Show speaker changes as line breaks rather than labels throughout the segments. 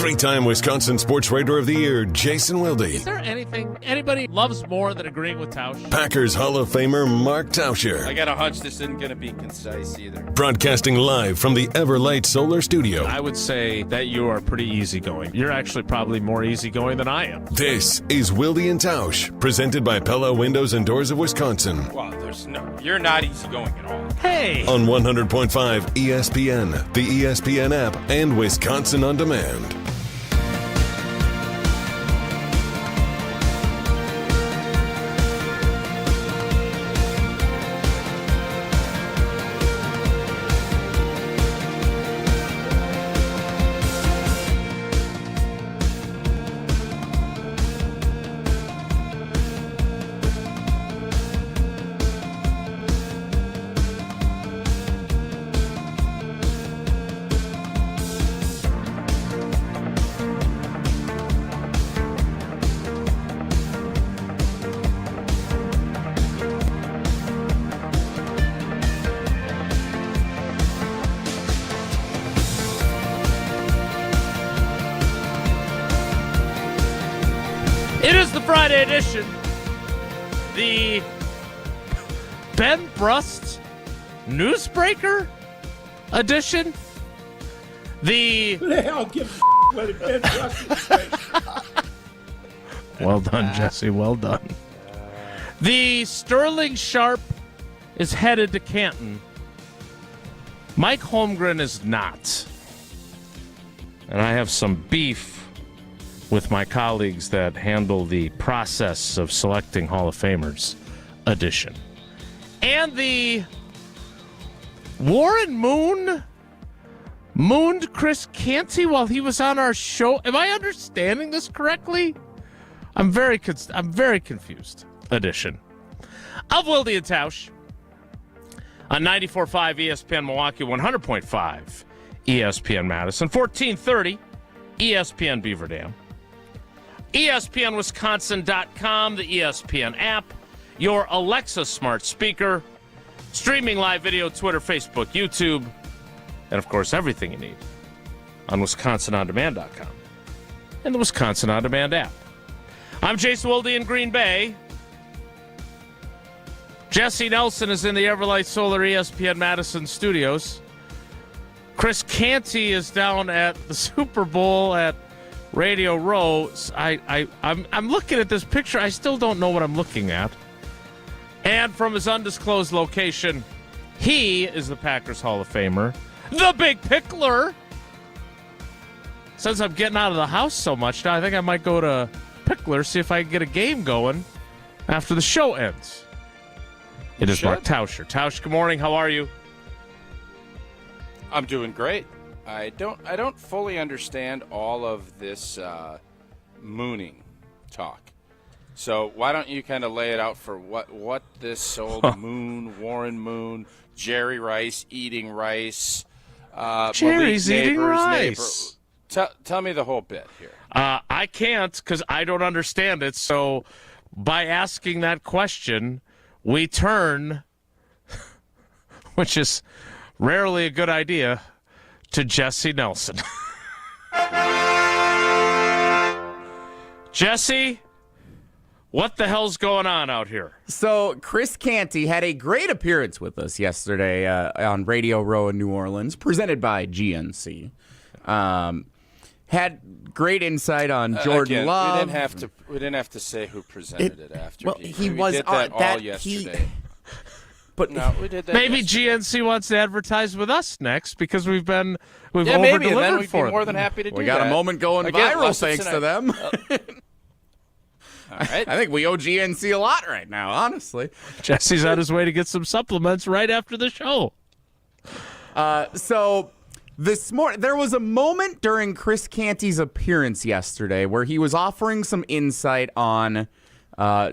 Three-time Wisconsin Sports Writer of the Year, Jason Wilde.
Is there anything anybody loves more than agreeing with Tausch?
Packers Hall of Famer Mark Tauscher.
I got a hunch this isn't going to be concise either.
Broadcasting live from the Everlight Solar Studio.
I would say that you are pretty easygoing. You're actually probably more easygoing than I am.
This is Wilde and Tausch, presented by Pella Windows and Doors of Wisconsin.
Well, you're not easygoing at all.
Hey!
On 100.5 ESPN, the ESPN app, and Wisconsin On Demand.
It is the Friday edition, the Ben Brust Newsbreaker edition, the...
Who the hell gives a what Ben Brust is?
Well done, Jesse, well done. The Sterling Sharpe is headed to Canton. Mike Holmgren is not. And I have some beef with my colleagues that handle the process of selecting Hall of Famers edition. And the Warren mooned Chris Canty while he was on our show. Am I understanding this correctly? I'm very confused. Edition of Wilde and Tausch on 94.5 ESPN Milwaukee, 100.5 ESPN Madison, 1430 ESPN Beaver Dam. ESPNWisconsin.com, the ESPN app, your Alexa smart speaker, streaming live video, Twitter, Facebook, YouTube, and, of course, everything you need on WisconsinOnDemand.com and the Wisconsin On Demand app. I'm Jason Wilde in Green Bay. Jesse Nelson is in the Everlight Solar ESPN Madison studios. Chris Canty is down at the Super Bowl at Radio Row. I'm looking at this picture. I still don't know what I'm looking at. And from his undisclosed location, he is the Packers Hall of Famer, the Big Pickler. Since I'm getting out of the house so much now, I think I might go to Pickler, see if I can get a game going after the show ends. It is Mark Tauscher. Tausch, good morning. How are you?
I'm doing great. I don't fully understand all of this mooning talk. So why don't you kind of lay it out for what this old Moon, Warren Moon, Jerry Rice eating rice,
Jerry's eating rice.
Tell me the whole bit here.
I can't because I don't understand it. So by asking that question, we turn, which is rarely a good idea, to Jesse Nelson. Jesse, what the hell's going on out here?
So Chris Canty had a great appearance with us yesterday on Radio Row in New Orleans, presented by GNC. Had great insight on Jordan Love.
We didn't have to say who presented it after.
Well,
we
was
did
on
that all
that
yesterday.
But
no, we did that.
Maybe
yesterday.
GNC wants to advertise with us next because we've
maybe, and
over-delivered
then we'd
for
be more
them.
than happy to do that.
we got a moment going
Again,
viral
less
thanks to them.
All right.
I think we owe GNC a lot right now, honestly.
Jesse's on his way to get some supplements right after the show.
So this morning, there was a moment during Chris Canty's appearance yesterday where he was offering some insight on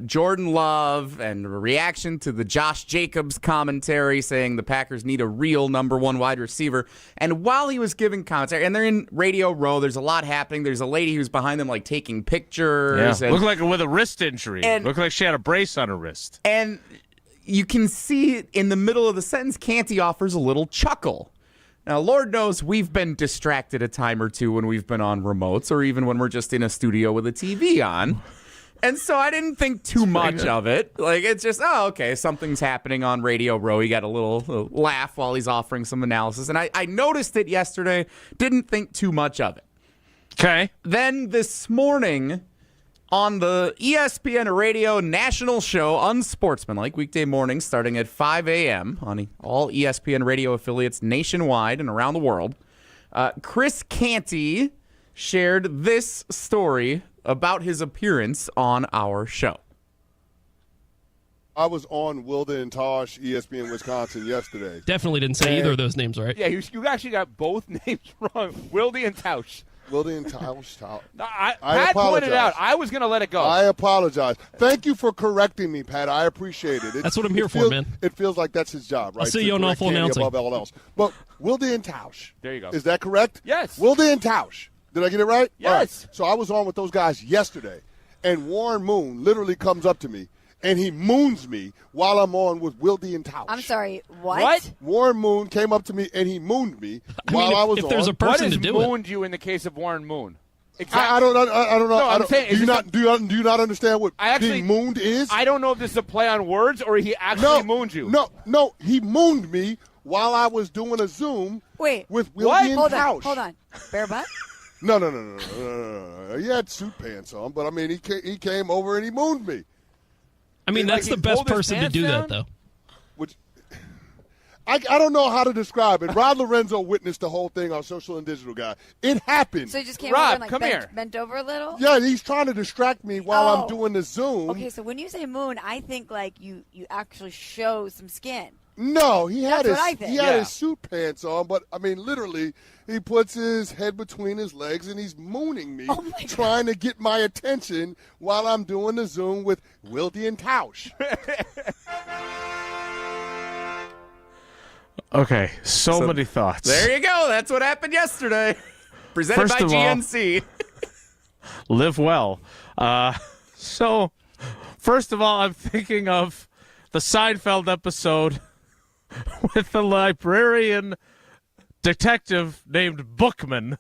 Jordan Love and a reaction to the Josh Jacobs commentary saying the Packers need a real number one wide receiver. And while he was giving commentary, and they're in Radio Row, there's a lot happening. There's a lady who's behind them, like, taking pictures.
Yeah. Looked like with a wrist injury. Looked like she had a brace on her wrist.
And you can see in the middle of the sentence, Canty offers a little chuckle. Now, Lord knows we've been distracted a time or two when we've been on remotes or even when we're just in a studio with a TV on. And so I didn't think too much of it. Like, it's just, oh, okay, something's happening on Radio Row. He got a little laugh while he's offering some analysis. And I noticed it yesterday, didn't think too much of it.
Okay.
Then this morning on the ESPN Radio national show, Unsportsmanlike, weekday mornings starting at 5 a.m. on all ESPN Radio affiliates nationwide and around the world, Chris Canty shared this story about his appearance on our show.
I was on Wilde and Tausch, ESPN Wisconsin yesterday.
Definitely didn't say either of those names right.
Yeah, you actually got both names wrong. Wilde and Tausch.
Wilde and Tausch.
Pat
apologize.
pointed it out. I was going to let it go.
I apologize. Thank you for correcting me, Pat. I appreciate it.
That's what I'm here for, man.
It feels like that's his job, right?
I'll see you on awful announcing.
Above all else. But Wilde and Tausch.
There you go.
Is that correct?
Yes.
Wilde and Tausch. Did I get it right?
Yes.
All right. So I was on with those guys yesterday, and Warren Moon literally comes up to me, and he moons me while I'm on with Wilde and Tausch.
I'm sorry, what?
Warren Moon came up to me, and he mooned me while I was
if
on.
there's a
What
person
has
to do it.
mooned you in the case of Warren Moon? Exactly.
I don't know.
No, I'm saying,
do you not understand what being mooned is?
I don't know if this is a play on words or he actually mooned you.
No, he mooned me while I was doing a Zoom with Wilde and Tausch.
Hold on. Bare butt?
No. He had suit pants on, but I mean, he came over and he mooned me.
I mean, that's
he
the best
pulled his
person to
pants
do
down?
that, though.
Which I don't know how to describe it. Rod Lorenzo witnessed the whole thing, our social and digital guy. It happened.
So he just came
Rob,
over and
come here.
bent over a little?
Yeah, he's trying to distract me while I'm doing the Zoom.
Okay, so when you say moon, I think like you actually show some skin.
No, he had
That's what I think.
his suit pants on, but I mean, literally, he puts his head between his legs and he's mooning me, trying to get my attention while I'm doing the Zoom with Wilde and Tausch.
Okay, so many thoughts.
There you go. That's what happened yesterday. Presented
First
by
of all,
GNC.
Live well. So, first of all, I'm thinking of the Seinfeld episode with the librarian detective named Bookman.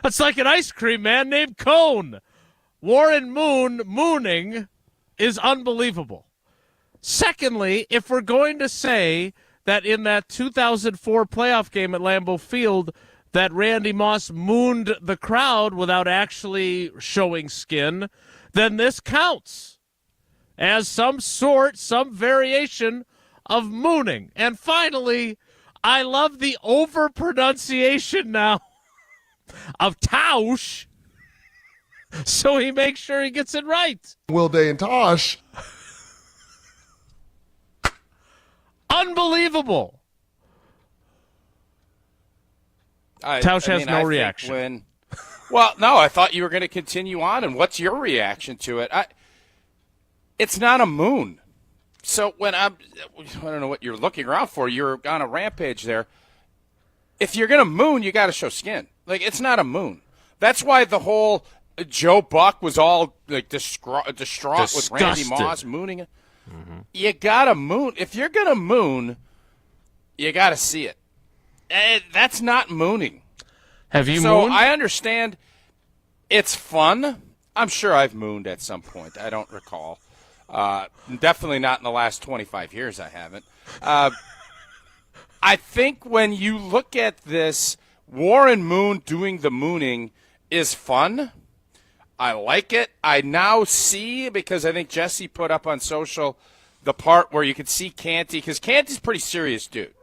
It's like an ice cream man named Cone. Warren Moon mooning is unbelievable. Secondly, if we're going to say that in that 2004 playoff game at Lambeau Field that Randy Moss mooned the crowd without actually showing skin, then this counts as some variation of mooning. And finally, I love the overpronunciation now of Tausch, so he makes sure he gets it right.
Wilde and Tausch.
Unbelievable. Tausch has no reaction.
Well, no, I thought you were going to continue on, and what's your reaction to it? It's not a moon. So when I don't know what you're looking around for. You're on a rampage there. If you're going to moon, you got to show skin. Like, it's not a moon. That's why the whole Joe Buck was all like distraught with Randy Moss mooning it. Mm-hmm. You got to moon. If you're going to moon, you got to see it. That's not mooning.
Have you
mooned?
mooned?
I understand it's fun. I'm sure I've mooned at some point. I don't recall. Definitely not in the last 25 years I haven't. I think when you look at this, Warren Moon doing the mooning is fun. I like it. I now see, because I think Jesse put up on social the part where you could see Canty, because Canty's a pretty serious dude.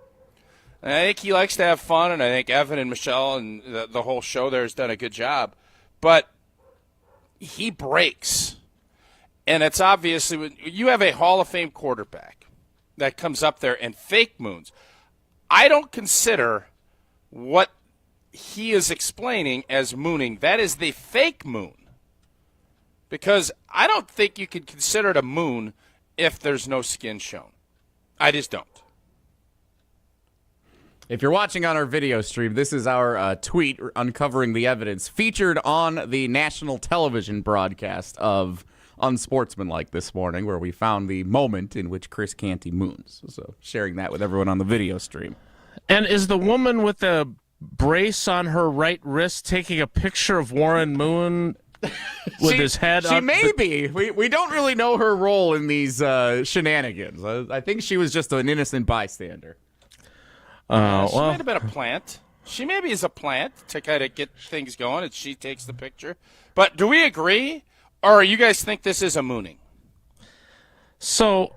And I think he likes to have fun, and I think Evan and Michelle and the whole show there has done a good job. But he breaks. And it's obviously, when you have a Hall of Fame quarterback that comes up there and fake moons. I don't consider what he is explaining as mooning. That is the fake moon. Because I don't think you could consider it a moon if there's no skin shown. I just don't.
If you're watching on our video stream, this is our tweet uncovering the evidence featured on the national television broadcast of Unsportsmanlike this morning, where we found the moment in which Chris Canty moons. So sharing that with everyone on the video stream.
And is the woman with the brace on her right wrist taking a picture of Warren Moon with his head
She
up?
may be. We don't really know her role in these shenanigans. I think she was just an innocent bystander.
She might have been a plant. She maybe is a plant to kind of get things going, and she takes the picture. But do we agree, or you guys think this is a mooning?
So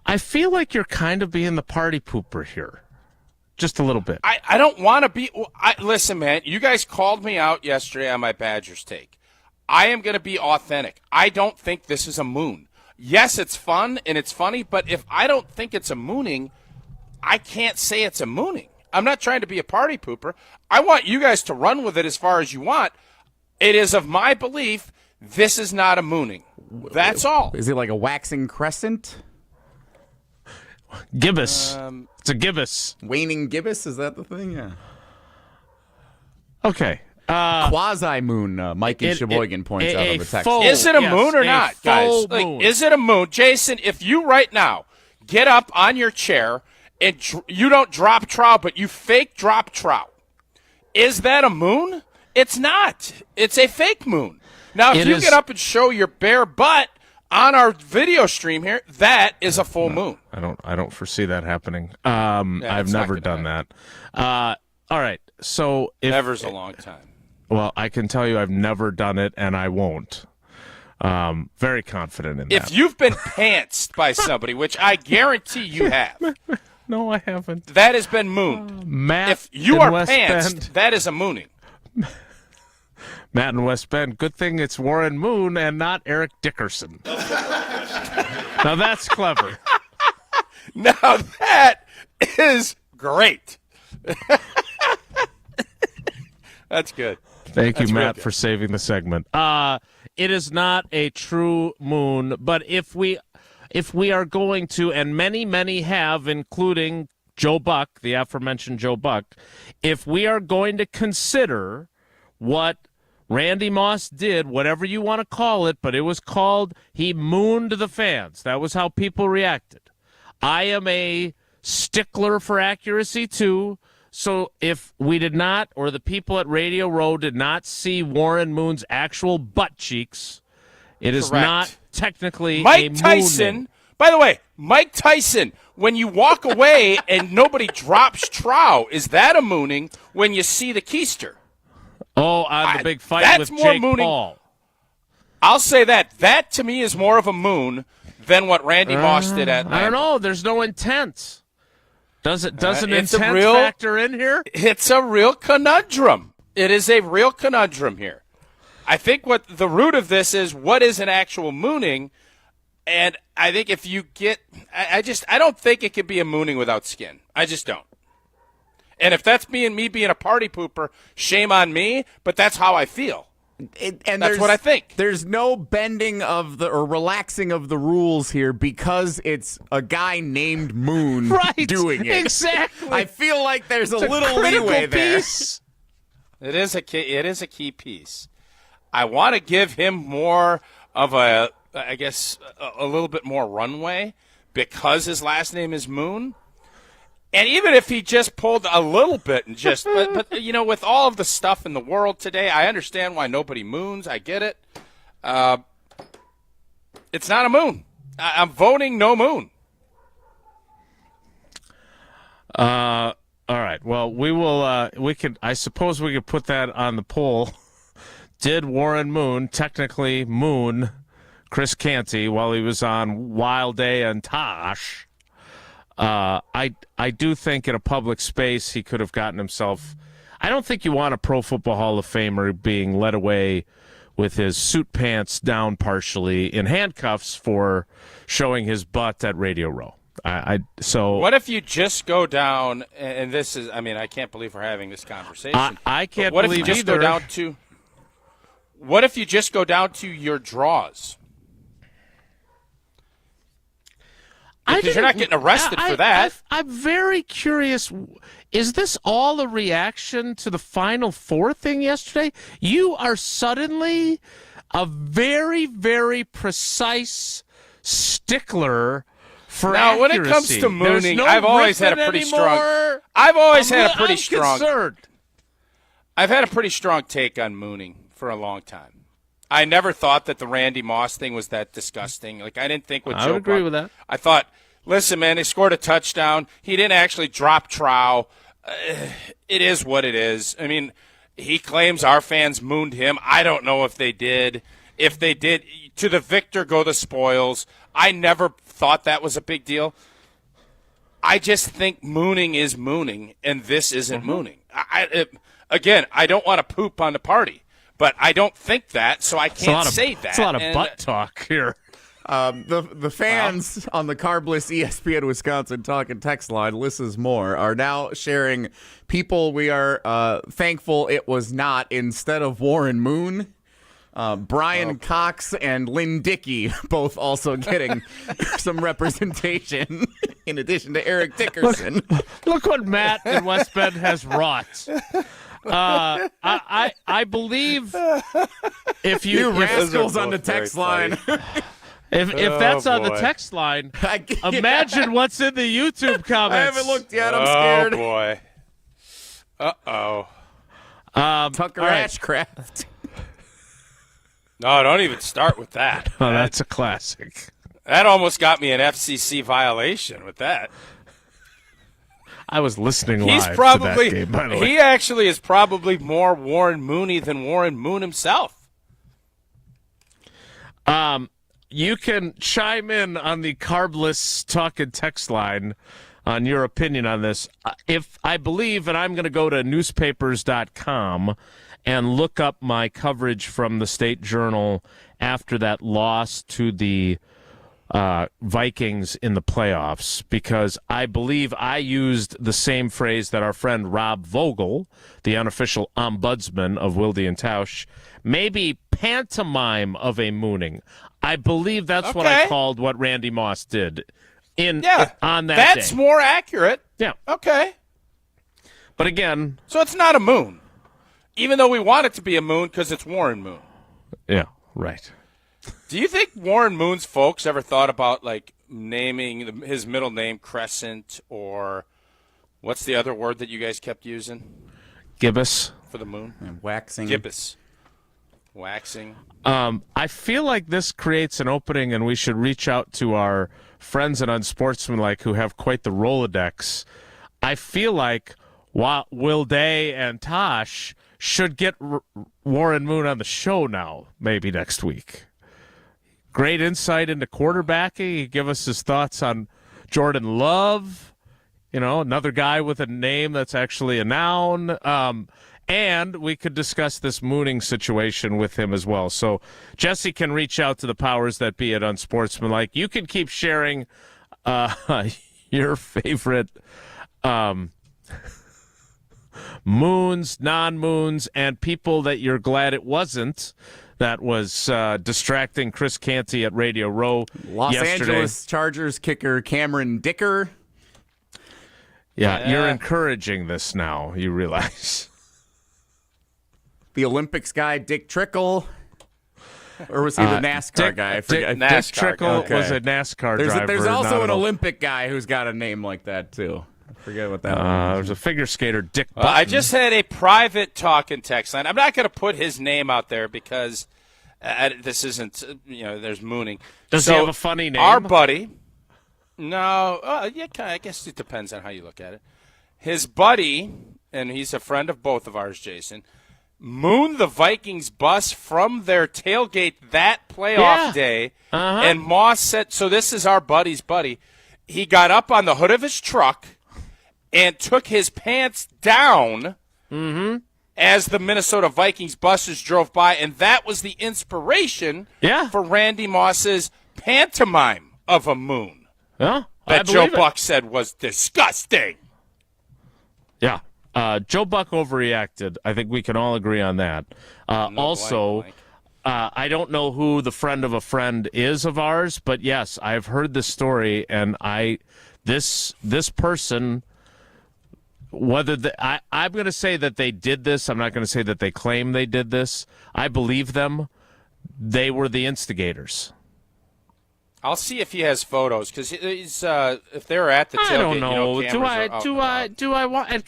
I feel like you're kind of being the party pooper here. Just a little bit.
I don't want to be. Listen, man, you guys called me out yesterday on my Badgers take. I am going to be authentic. I don't think this is a moon. Yes, it's fun and it's funny, but if I don't think it's a mooning, I can't say it's a mooning. I'm not trying to be a party pooper. I want you guys to run with it as far as you want. It is of my belief this is not a mooning. That's all.
Is it like a waxing crescent?
Gibbous. It's a gibbous.
Waning gibbous? Is that the thing? Yeah.
Okay.
Quasi-moon, Mikey Sheboygan points out on the text.
Is it a moon or not, guys?
Moon.
Is it a moon? Jason, if you right now get up on your chair and you don't drop trout, but you fake drop trout, is that a moon? It's not. It's a fake moon. Now, if you get up and show your bare butt on our video stream here, that is a full moon.
I don't foresee that happening. I've never done that. All right. So
never's a long time.
Well, I can tell you I've never done it, and I won't. Very confident in that.
If you've been pantsed by somebody, which I guarantee you have.
No, I haven't.
That has been mooned.
Matt,
if you are
West
pantsed,
Bend.
that is a mooning.
Matt in West Bend. Good thing it's Warren Moon and not Eric Dickerson. Now that's clever.
Now that is great. That's good.
Thank you, Matt, for saving the segment. It is not a true moon, but if we are going to, and many have, including Joe Buck, the aforementioned Joe Buck, if we are going to consider what Randy Moss did, whatever you want to call it, but it was called he mooned the fans. That was how people reacted. I am a stickler for accuracy, too. So if we did not, or the people at Radio Row did not see Warren Moon's actual butt cheeks, it is not technically
Mike
a
Tyson.
mooning.
By the way, Mike Tyson, when you walk away and nobody drops trow, is that a mooning when you see the keister?
Oh, on the big fight with Jake Paul.
I'll say that. That, to me, is more of a moon than what Randy Moss did at
I don't know. There's no intent. Does an intent factor in here?
It's a real conundrum. It is a real conundrum here. I think what the root of this is, what is an actual mooning? And I think if you get – I don't think it could be a mooning without skin. I just don't. And if that's me being a party pooper, shame on me, but that's how I feel.
And
that's what I think.
There's no bending of or relaxing of the rules here because it's a guy named Moon doing it.
Exactly.
I feel like there's a little leeway there.
Piece.
It is a key piece. I want to give him more of a little bit more runway because his last name is Moon. And even if he just pulled a little bit and just, but you know, with all of the stuff in the world today, I understand why nobody moons. I get it. It's not a moon. I'm voting no moon.
All right. Well, we will. I suppose we could put that on the poll. Did Warren Moon technically moon Chris Canty while he was on Wilde and Tausch? I do think in a public space he could have gotten himself. I don't think you want a Pro Football Hall of Famer being led away with his suit pants down partially in handcuffs for showing his butt at Radio Row. So
what if you just go down, and this is, I mean, I can't believe we're having this conversation.
I can't
what
believe
if you just
either.
go down to? What if you just go down to your draws? Because you're not getting arrested for that.
I'm very curious. Is this all a reaction to the Final Four thing yesterday? You are suddenly a very, very precise stickler for
now, when it comes
accuracy.
to
There's
mooning,
no
I've always had a
riffing
pretty
anymore.
strong. I've had a pretty strong take on mooning for a long time. I never thought that the Randy Moss thing was that disgusting. Like, I didn't think with Joe
I would agree
Buck.
with that.
I thought, listen, man, they scored a touchdown. He didn't actually drop trow. It is what it is. I mean, he claims our fans mooned him. I don't know if they did. If they did, to the victor go the spoils. I never thought that was a big deal. I just think mooning is mooning, and this isn't mooning. Again, I don't want to poop on the party, but I don't think that, so I can't say that.
It's a lot of butt talk here.
The fans on the carbless ESPN Wisconsin talk and text line, listens more, are now sharing people we are thankful it was not instead of Warren Moon. Brian Cox and Lynn Dickey both also getting some representation in addition to Eric Dickerson.
Look what Matt in West Bend has wrought. I believe if
you rascals on the text line.
If that's on the text line, imagine what's in the YouTube comments.
I haven't looked yet. I'm scared.
Oh, boy. Uh-oh.
Tucker Ashcraft.
No, don't even start with that.
Oh, that's a classic.
That almost got me an FCC violation with that.
I was listening live
He's
to
probably,
that game, by the way.
He actually is probably more Warren Mooney than Warren Moon himself.
You can chime in on the carbless talk and text line on your opinion on this. If I believe, and I'm going to go to newspapers.com and look up my coverage from the State Journal after that loss to the Vikings in the playoffs, because I believe I used the same phrase that our friend Rob Vogel, the unofficial ombudsman of Wilde and Tausch, maybe pantomime of a mooning. I believe that's what I called what Randy Moss did on that
That's
day.
more accurate.
Yeah.
Okay.
But again,
so it's not a moon, even though we want it to be a moon because it's Warren Moon.
Yeah, right.
Do you think Warren Moon's folks ever thought about, like, naming his middle name Crescent, or what's the other word that you guys kept using?
Gibbous.
For the moon?
And waxing.
Gibbous. Waxing.
I feel like this creates an opening, and we should reach out to our friends at Unsportsmanlike who have quite the Rolodex. I feel like Wilde and Tausch should get Warren Moon on the show now, maybe next week. Great insight into quarterbacking. He'd give us his thoughts on Jordan Love, another guy with a name that's actually a noun. And we could discuss this mooning situation with him as well. So Jesse can reach out to the powers that be at Unsportsmanlike. You can keep sharing your favorite moons, non-moons, and people that you're glad it wasn't. That was distracting Chris Canty at Radio Row
Los
yesterday.
Angeles Chargers kicker Cameron Dicker.
Yeah, you're encouraging this now, you realize.
The Olympics guy, Dick Trickle. Or was he the NASCAR guy? I forget.
Dick Trickle was a NASCAR driver.
There's also an Olympic guy who's got a name like that, too. I forget what that was.
There's a figure skater, Dick Button.
I just had a private talk and text line. I'm not going to put his name out there because this isn't, there's mooning.
Does he have a funny name?
Our buddy. No. I guess it depends on how you look at it. His buddy, and he's a friend of both of ours, Jason, mooned the Vikings bus from their tailgate that playoff day. Uh-huh. And Moss said, so this is our buddy's buddy. He got up on the hood of his truck and took his pants down as the Minnesota Vikings buses drove by, and that was the inspiration for Randy Moss's pantomime of a moon that Joe Buck said was disgusting.
Yeah. Joe Buck overreacted. I think we can all agree on that. I don't know who the friend of a friend is of ours, but yes, I've heard this story, and this person, I'm going to say that they did this. I'm not going to say that they claim they did this. I believe them. They were the instigators.
I'll see if he has photos because he's if they're at the tailgate.
I don't know.
Do
I want? And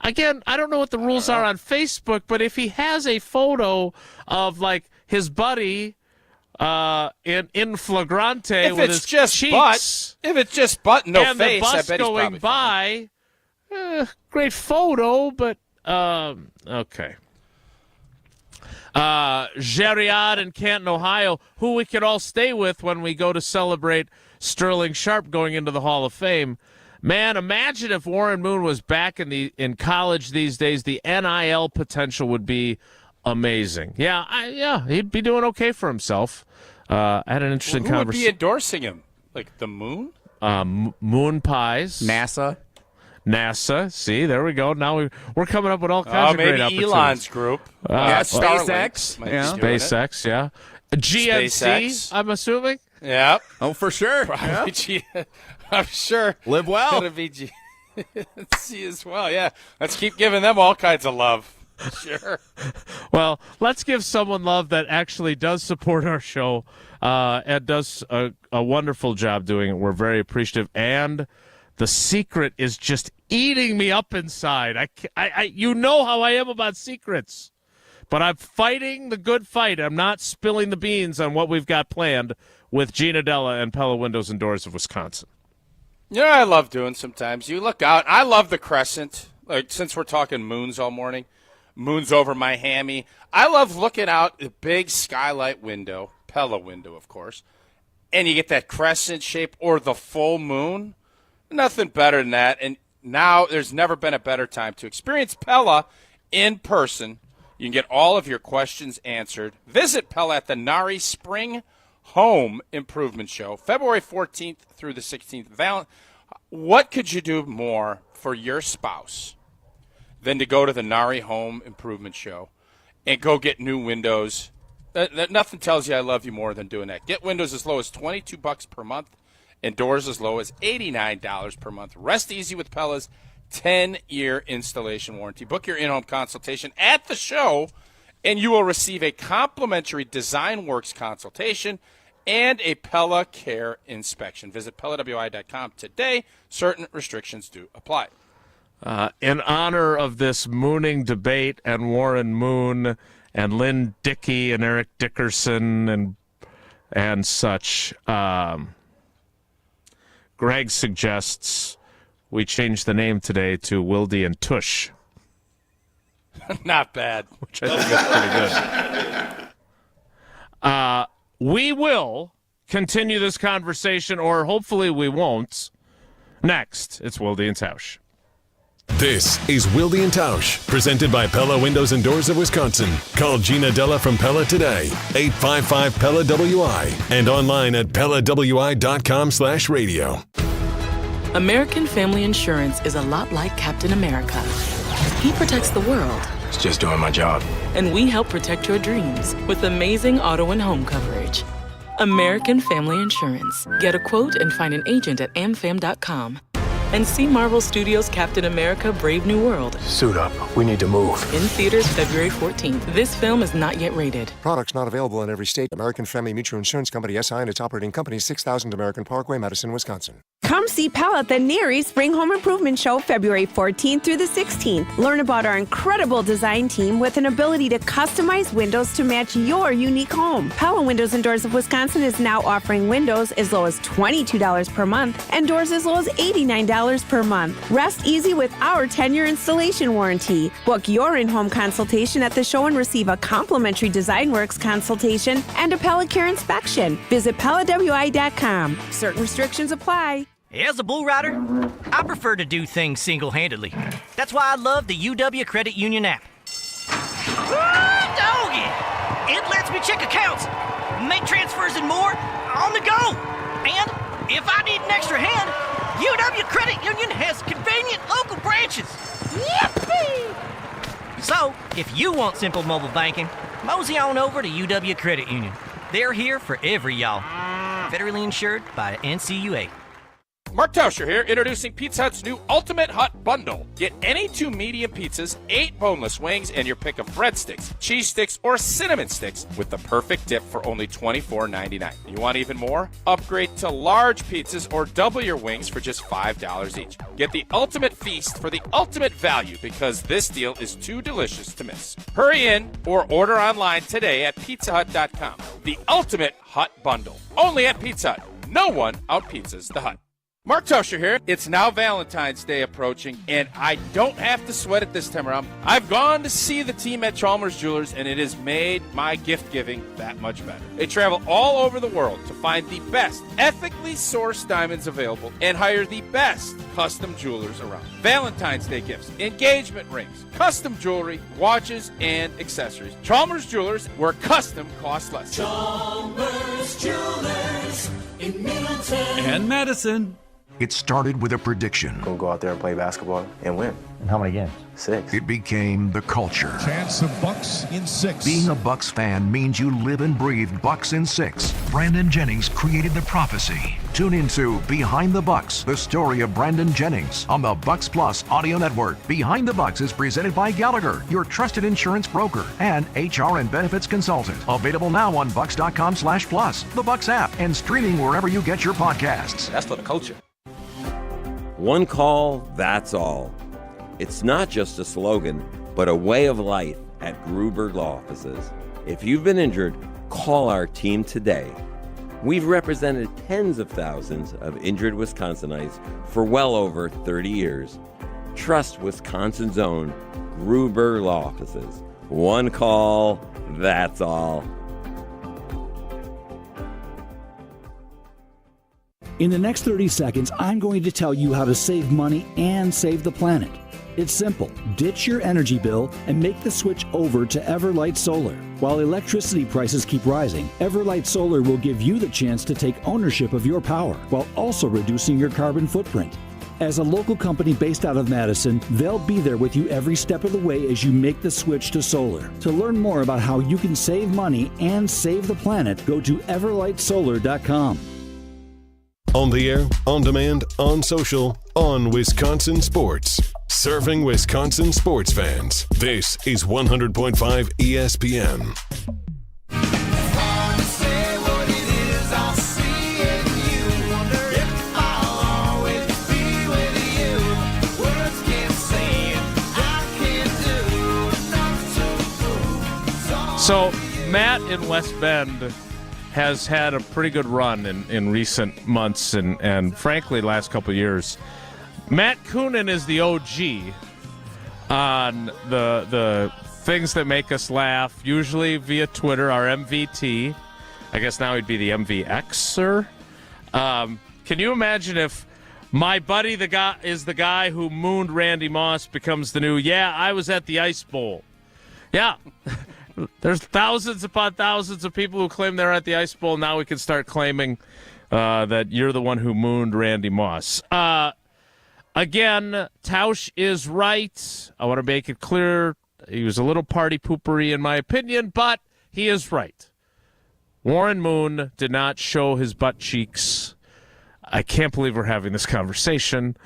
again, I don't know what the rules are on Facebook, but if he has a photo of like his buddy in flagrante
if
with
it's
his
just
cheeks,
if it's just butt, no
and
face,
the bus
I bet
going
he's probably
by, great photo, but okay. Geriad in Canton, Ohio, who we could all stay with when we go to celebrate Sterling Sharpe going into the Hall of Fame. Man, imagine if Warren Moon was back in college these days. The NIL potential would be amazing. Yeah, he'd be doing okay for himself. I had an interesting
conversation. Who would be endorsing him? Like the Moon?
Moon Pies. NASA. See, there we go. Now we're coming up with all kinds of great opportunities.
Maybe Elon's group.
SpaceX.
SpaceX, yeah. GNC,
SpaceX.
I'm assuming.
Yeah.
Oh, for sure.
Probably I'm sure.
Live well.
Going to be GNC as well, yeah. Let's keep giving them all kinds of love. Sure.
Well, let's give someone love that actually does support our show and does a wonderful job doing it. We're very appreciative. And the secret is just eating me up inside. You know how I am about secrets. But I'm fighting the good fight. I'm not spilling the beans on what we've got planned with Gina Della and Pella Windows and Doors of Wisconsin.
You know what I love doing sometimes? You look out. I love the crescent. Like, since we're talking moons all morning, moons over my hammy. I love looking out the big skylight window, Pella window, of course, and you get that crescent shape or the full moon. Nothing better than that. And now there's never been a better time to experience Pella in person. You can get all of your questions answered. Visit Pella at the Nari Spring Home Improvement Show, February 14th through the 16th. What could you do more for your spouse than to go to the Nari Home Improvement Show and go get new windows? Nothing tells you I love you more than doing that. Get windows as low as $22 per month and doors as low as $89 per month. Rest easy with Pella's 10-year installation warranty. Book your in-home consultation at the show, and you will receive a complimentary Design Works consultation and a Pella Care inspection. Visit PellaWI.com today. Certain restrictions do apply.
In honor of this mooning debate and Warren Moon and Lynn Dickey and Eric Dickerson and such, Greg suggests we change the name today to Wilde and Tausch.
Not bad.
Which I think is pretty good. We will continue this conversation, or hopefully we won't. Next, it's Wilde and Tausch.
This is Wilde and Tausch, presented by Pella Windows and Doors of Wisconsin. Call Gina Della from Pella today, 855-PELLA-WI, and online at PellaWI.com/radio.
American Family Insurance is a lot like Captain America. He protects the world.
It's just doing my job.
And we help protect your dreams with amazing auto and home coverage. American Family Insurance. Get a quote and find an agent at amfam.com. And see Marvel Studios' Captain America: Brave New World.
Suit up. We need to move.
In theaters February 14th. This film is not yet rated.
Products not available in every state. American Family Mutual Insurance Company, SI, and its operating company, 6000 American Parkway, Madison, Wisconsin.
Come see Pella at the Nari Spring Home Improvement Show, February 14th through the 16th. Learn about our incredible design team with an ability to customize windows to match your unique home. Pella Windows and Doors of Wisconsin is now offering windows as low as $22 per month and doors as low as $89 per month. Rest easy with our 10-year installation warranty. Book your in-home consultation at the show and receive a complimentary Design Works consultation and a Pella Care inspection. Visit PellaWI.com. Certain restrictions apply.
As a bull rider, I prefer to do things single-handedly. That's why I love the UW Credit Union app. Doggy! It lets me check accounts, make transfers and more on the go. And if I need an extra hand, UW Credit Union has convenient local branches. Yippee! So, if you want simple mobile banking, mosey on over to UW Credit Union. They're here for every y'all. Federally insured by NCUA.
Mark Tauscher here, introducing Pizza Hut's new Ultimate Hut Bundle. Get any 2 medium pizzas, 8 boneless wings, and your pick of breadsticks, cheese sticks, or cinnamon sticks with the perfect dip for only $24.99. You want even more? Upgrade to large pizzas or double your wings for just $5 each. Get the ultimate feast for the ultimate value because this deal is too delicious to miss. Hurry in or order online today at pizzahut.com. The Ultimate Hut Bundle. Only at Pizza Hut. No one out-pizzas the Hut. Mark Tauscher here. It's now Valentine's Day approaching, and I don't have to sweat it this time around. I've gone to see the team at Chalmers Jewelers, and it has made my gift-giving that much better. They travel all over the world to find the best, ethically sourced diamonds available and hire the best custom jewelers around. Valentine's Day gifts, engagement rings, custom jewelry, watches, and accessories. Chalmers Jewelers, where custom costs less.
Chalmers Jewelers in Middleton
and Madison.
It started with a prediction.
Gonna go out there and play basketball and win.
And how many games?
6.
It became the culture.
Chance of Bucks in 6.
Being a Bucks fan means you live and breathe Bucks in 6. Brandon Jennings created the prophecy. Tune into Behind the Bucks, the story of Brandon Jennings on the Bucks Plus audio network. Behind the Bucks is presented by Gallagher, your trusted insurance broker and HR and benefits consultant. Available now on bucks.com/plus, the Bucks app, and streaming wherever you get your podcasts.
That's for the culture. One call, that's all. It's not just a slogan, but a way of life at Gruber Law Offices. If you've been injured, call our team today. We've represented tens of thousands of injured Wisconsinites for well over 30 years. Trust Wisconsin's own Gruber Law Offices. One call, that's all.
In the next 30 seconds, I'm going to tell you how to save money and save the planet. It's simple. Ditch your energy bill and make the switch over to Everlight Solar. While electricity prices keep rising, Everlight Solar will give you the chance to take ownership of your power while also reducing your carbon footprint. As a local company based out of Madison, they'll be there with you every step of the way as you make the switch to solar. To learn more about how you can save money and save the planet, go to everlightsolar.com.
On the air, on demand, on social, on Wisconsin Sports. Serving Wisconsin sports fans. This is 100.5 ESPN.
So, Matt in West Bend has had a pretty good run in recent months and frankly, last couple of years. Matt Coonan is the OG on the things that make us laugh, usually via Twitter, our MVT. I guess now he'd be the MVXer. Can you imagine if my buddy the guy who mooned Randy Moss becomes the new, I was at the Ice Bowl. Yeah. There's thousands upon thousands of people who claim they're at the Ice Bowl. Now we can start claiming that you're the one who mooned Randy Moss. Again, Tausch is right. I want to make it clear. He was a little party poopery in my opinion, but he is right. Warren Moon did not show his butt cheeks. I can't believe we're having this conversation.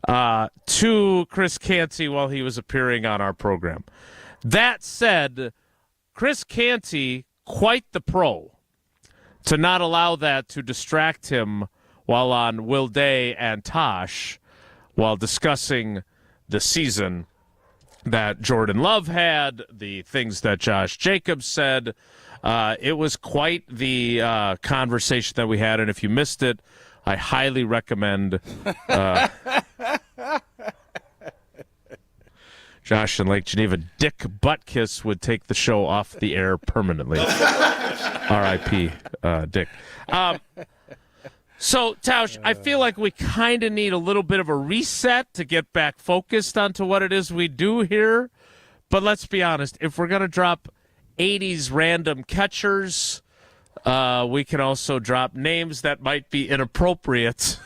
To Chris Canty while he was appearing on our program. That said, Chris Canty, quite the pro, to not allow that to distract him while on Wilde and Tausch, while discussing the season that Jordan Love had, the things that Josh Jacobs said. It was quite the conversation that we had, and if you missed it, I highly recommend Josh in Lake Geneva. Dick Buttkiss would take the show off the air permanently. R.I.P. Dick. So, Tausch, I feel like we kind of need a little bit of a reset to get back focused onto what it is we do here. But let's be honest, if we're going to drop 80s random catchers, we can also drop names that might be inappropriate.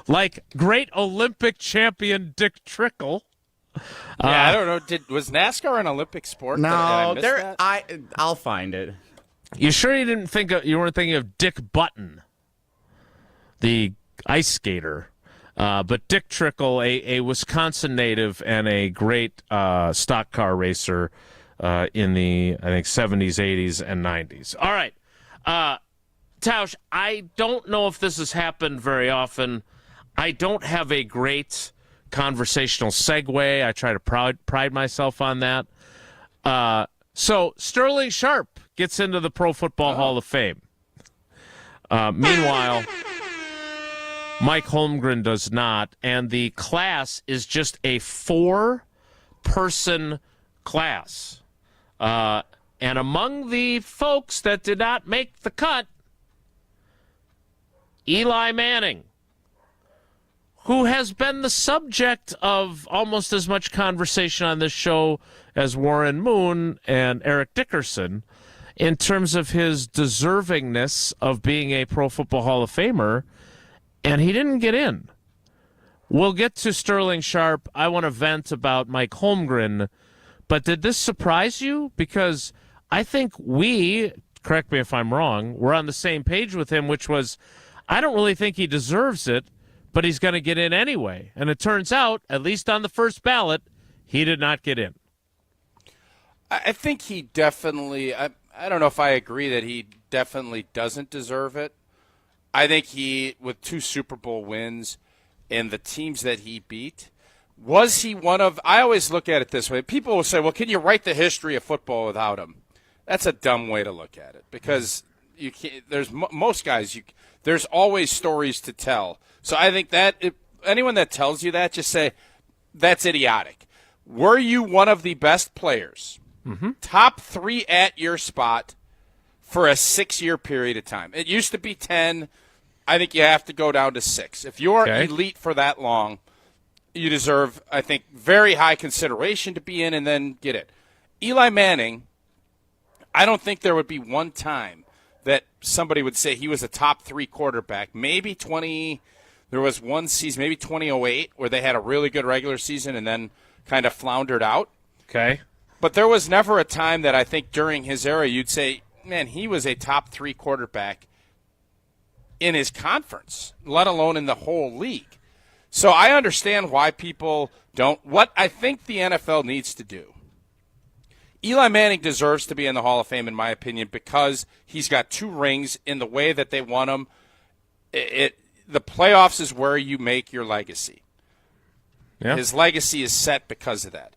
Like great Olympic champion Dick Trickle.
I don't know. Was NASCAR an Olympic sport?
No, I'll find it.
You sure you weren't thinking of Dick Button, the ice skater. But Dick Trickle, a Wisconsin native and a great stock car racer in the, I think, 70s, 80s, and 90s. All right. Tausch, I don't know if this has happened very often. I don't have a great conversational segue. I try to pride myself on that. So Sterling Sharpe gets into the Pro Football Hall of Fame. Meanwhile, Mike Holmgren does not, and the class is just a 4-person class. And among the folks that did not make the cut, Eli Manning, who has been the subject of almost as much conversation on this show as Warren Moon and Eric Dickerson in terms of his deservingness of being a Pro Football Hall of Famer, and he didn't get in. We'll get to Sterling Sharpe. I want to vent about Mike Holmgren, but did this surprise you? Because I think we, correct me if I'm wrong, we're on the same page with him, which was, I don't really think he deserves it, but he's going to get in anyway. And it turns out, at least on the first ballot, he did not get in.
I think he definitely, I don't know if I agree that he definitely doesn't deserve it. I think he, with 2 Super Bowl wins and the teams that he beat, was he one of, I always look at it this way. People will say, well, can you write the history of football without him? That's a dumb way to look at it because you can't, there's most guys, there's always stories to tell. So I think that anyone that tells you that, just say, that's idiotic. Were you one of the best players, top 3 at your spot for a 6-year period of time? It used to be 10. I think you have to go down to 6. If you're elite for that long, you deserve, I think, very high consideration to be in and then get it. Eli Manning, I don't think there would be one time that somebody would say he was a top 3 quarterback. Maybe there was one season, maybe 2008, where they had a really good regular season and then kind of floundered out.
Okay.
But there was never a time that I think during his era you'd say, man, he was a top 3 quarterback in his conference, let alone in the whole league. So I understand why people don't. What I think the NFL needs to do, Eli Manning deserves to be in the Hall of Fame, in my opinion, because he's got 2 rings in the way that they won them. The playoffs is where you make your legacy. Yeah. His legacy is set because of that.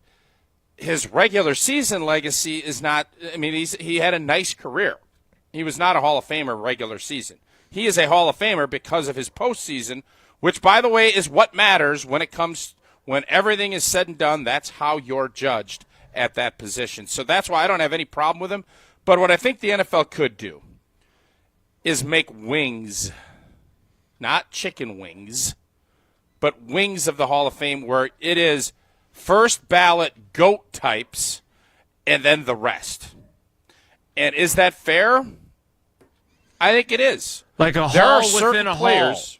His regular season legacy is not, I mean, he had a nice career. He was not a Hall of Famer regular season. He is a Hall of Famer because of his postseason, which, by the way, is what matters when everything is said and done. That's how you're judged at that position. So that's why I don't have any problem with him. But what I think the NFL could do is make wings, not chicken wings, but wings of the Hall of Fame where it is first ballot GOAT types and then the rest. And is that fair? I think it is.
Like a
there
hall
are certain
within a
players,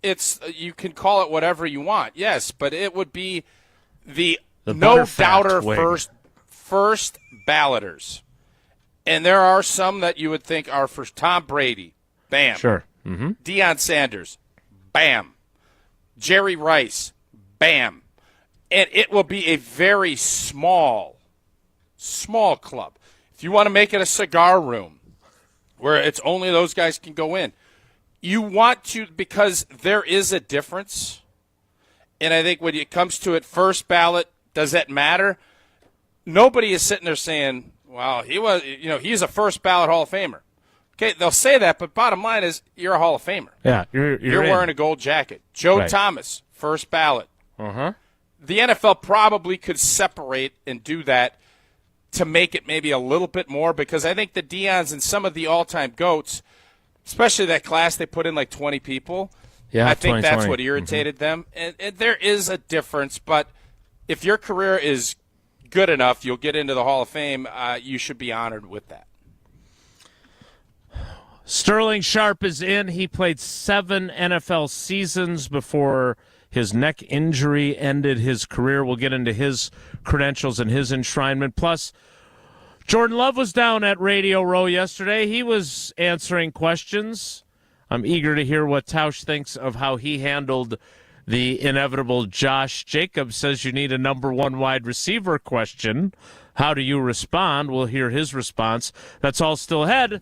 hall.
You can call it whatever you want, yes, but it would be the no doubter first balloters. And there are some that you would think are for Tom Brady, bam.
Sure.
Deion Sanders, bam. Jerry Rice, bam. And it will be a very small club. If you want to make it a cigar room where it's only those guys can go in, you want to, because there is a difference. And I think when it comes to it, first ballot, does that matter? Nobody is sitting there saying, well, he's a first ballot Hall of Famer. Okay, they'll say that, but bottom line is you're a Hall of Famer.
Yeah, you're
wearing a gold jacket. Joe Thomas, first ballot.
Uh-huh.
The NFL probably could separate and do that to make it maybe a little bit more, because I think the Deons and some of the all-time GOATs, especially that class, they put in like 20 people.
Yeah,
I think
20,
that's
20.
what irritated them. And there is a difference, but if your career is good enough, you'll get into the Hall of Fame. You should be honored with that.
Sterling Sharpe is in. He played 7 NFL seasons before his neck injury ended his career. We'll get into his credentials and his enshrinement. Plus, Jordan Love was down at Radio Row yesterday. He was answering questions I'm eager to hear what Tausch thinks of how he handled the inevitable Josh Jacobs says you need a number one wide receiver question. How do you respond? We'll hear his response. That's all still ahead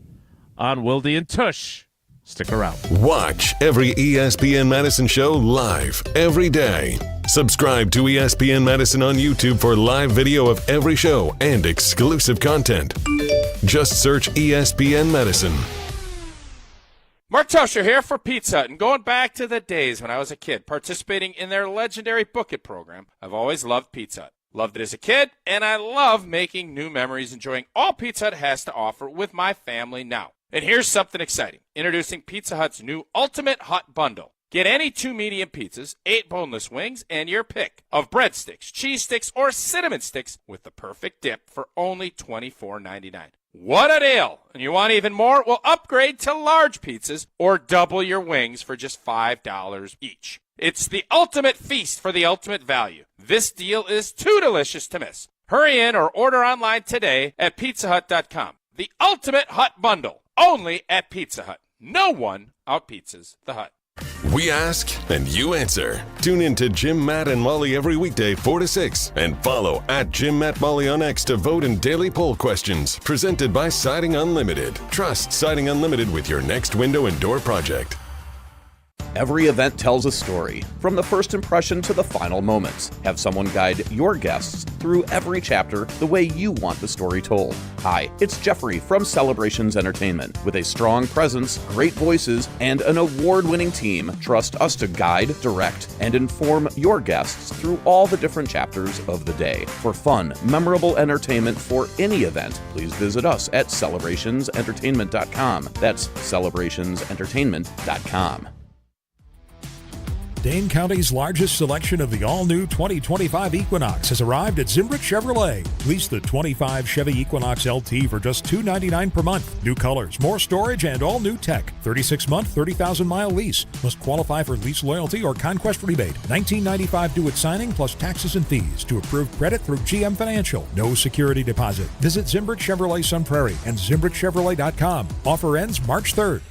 on Wilde and Tausch. Stick around.
Watch every ESPN Madison show live every day. Subscribe to ESPN Madison on YouTube for live video of every show and exclusive content. Just search ESPN Madison.
Mark Tosher here for Pizza Hut, and going back to the days when I was a kid participating in their legendary Book It program, I've always loved Pizza Hut. Loved it as a kid, and I love making new memories, enjoying all Pizza Hut has to offer with my family now. And here's something exciting. Introducing Pizza Hut's new Ultimate Hut Bundle. Get any 2 medium pizzas, 8 boneless wings, and your pick of breadsticks, cheese sticks, or cinnamon sticks with the perfect dip for only $24.99. What a deal! And you want even more? Well, upgrade to large pizzas or double your wings for just $5 each. It's the ultimate feast for the ultimate value. This deal is too delicious to miss. Hurry in or order online today at pizzahut.com. The Ultimate Hut Bundle, only at Pizza Hut. No one outpizzas the Hut.
We ask and you answer. Tune in to Jim, Matt, and Molly every weekday 4 to 6 and follow at Jim, Matt, Molly on X to vote in daily poll questions presented by Siding Unlimited. Trust Siding Unlimited with your next window and door project.
Every event tells a story, from the first impression to the final moments. Have someone guide your guests through every chapter the way you want the story told. Hi, it's Jeffrey from Celebrations Entertainment. With a strong presence, great voices, and an award-winning team, trust us to guide, direct, and inform your guests through all the different chapters of the day. For fun, memorable entertainment for any event, please visit us at celebrationsentertainment.com. That's celebrationsentertainment.com.
Dane County's largest selection of the all-new 2025 Equinox has arrived at Zimbrick Chevrolet. Lease the 25 Chevy Equinox LT for just $299 per month. New colors, more storage, and all-new tech. 36-month, 30,000-mile lease. Must qualify for lease loyalty or conquest rebate. $19.95 due at signing plus taxes and fees. To approved credit through GM Financial. No security deposit. Visit Zimbrick Chevrolet Sun Prairie and ZimbrickChevrolet.com. Offer ends March 3rd.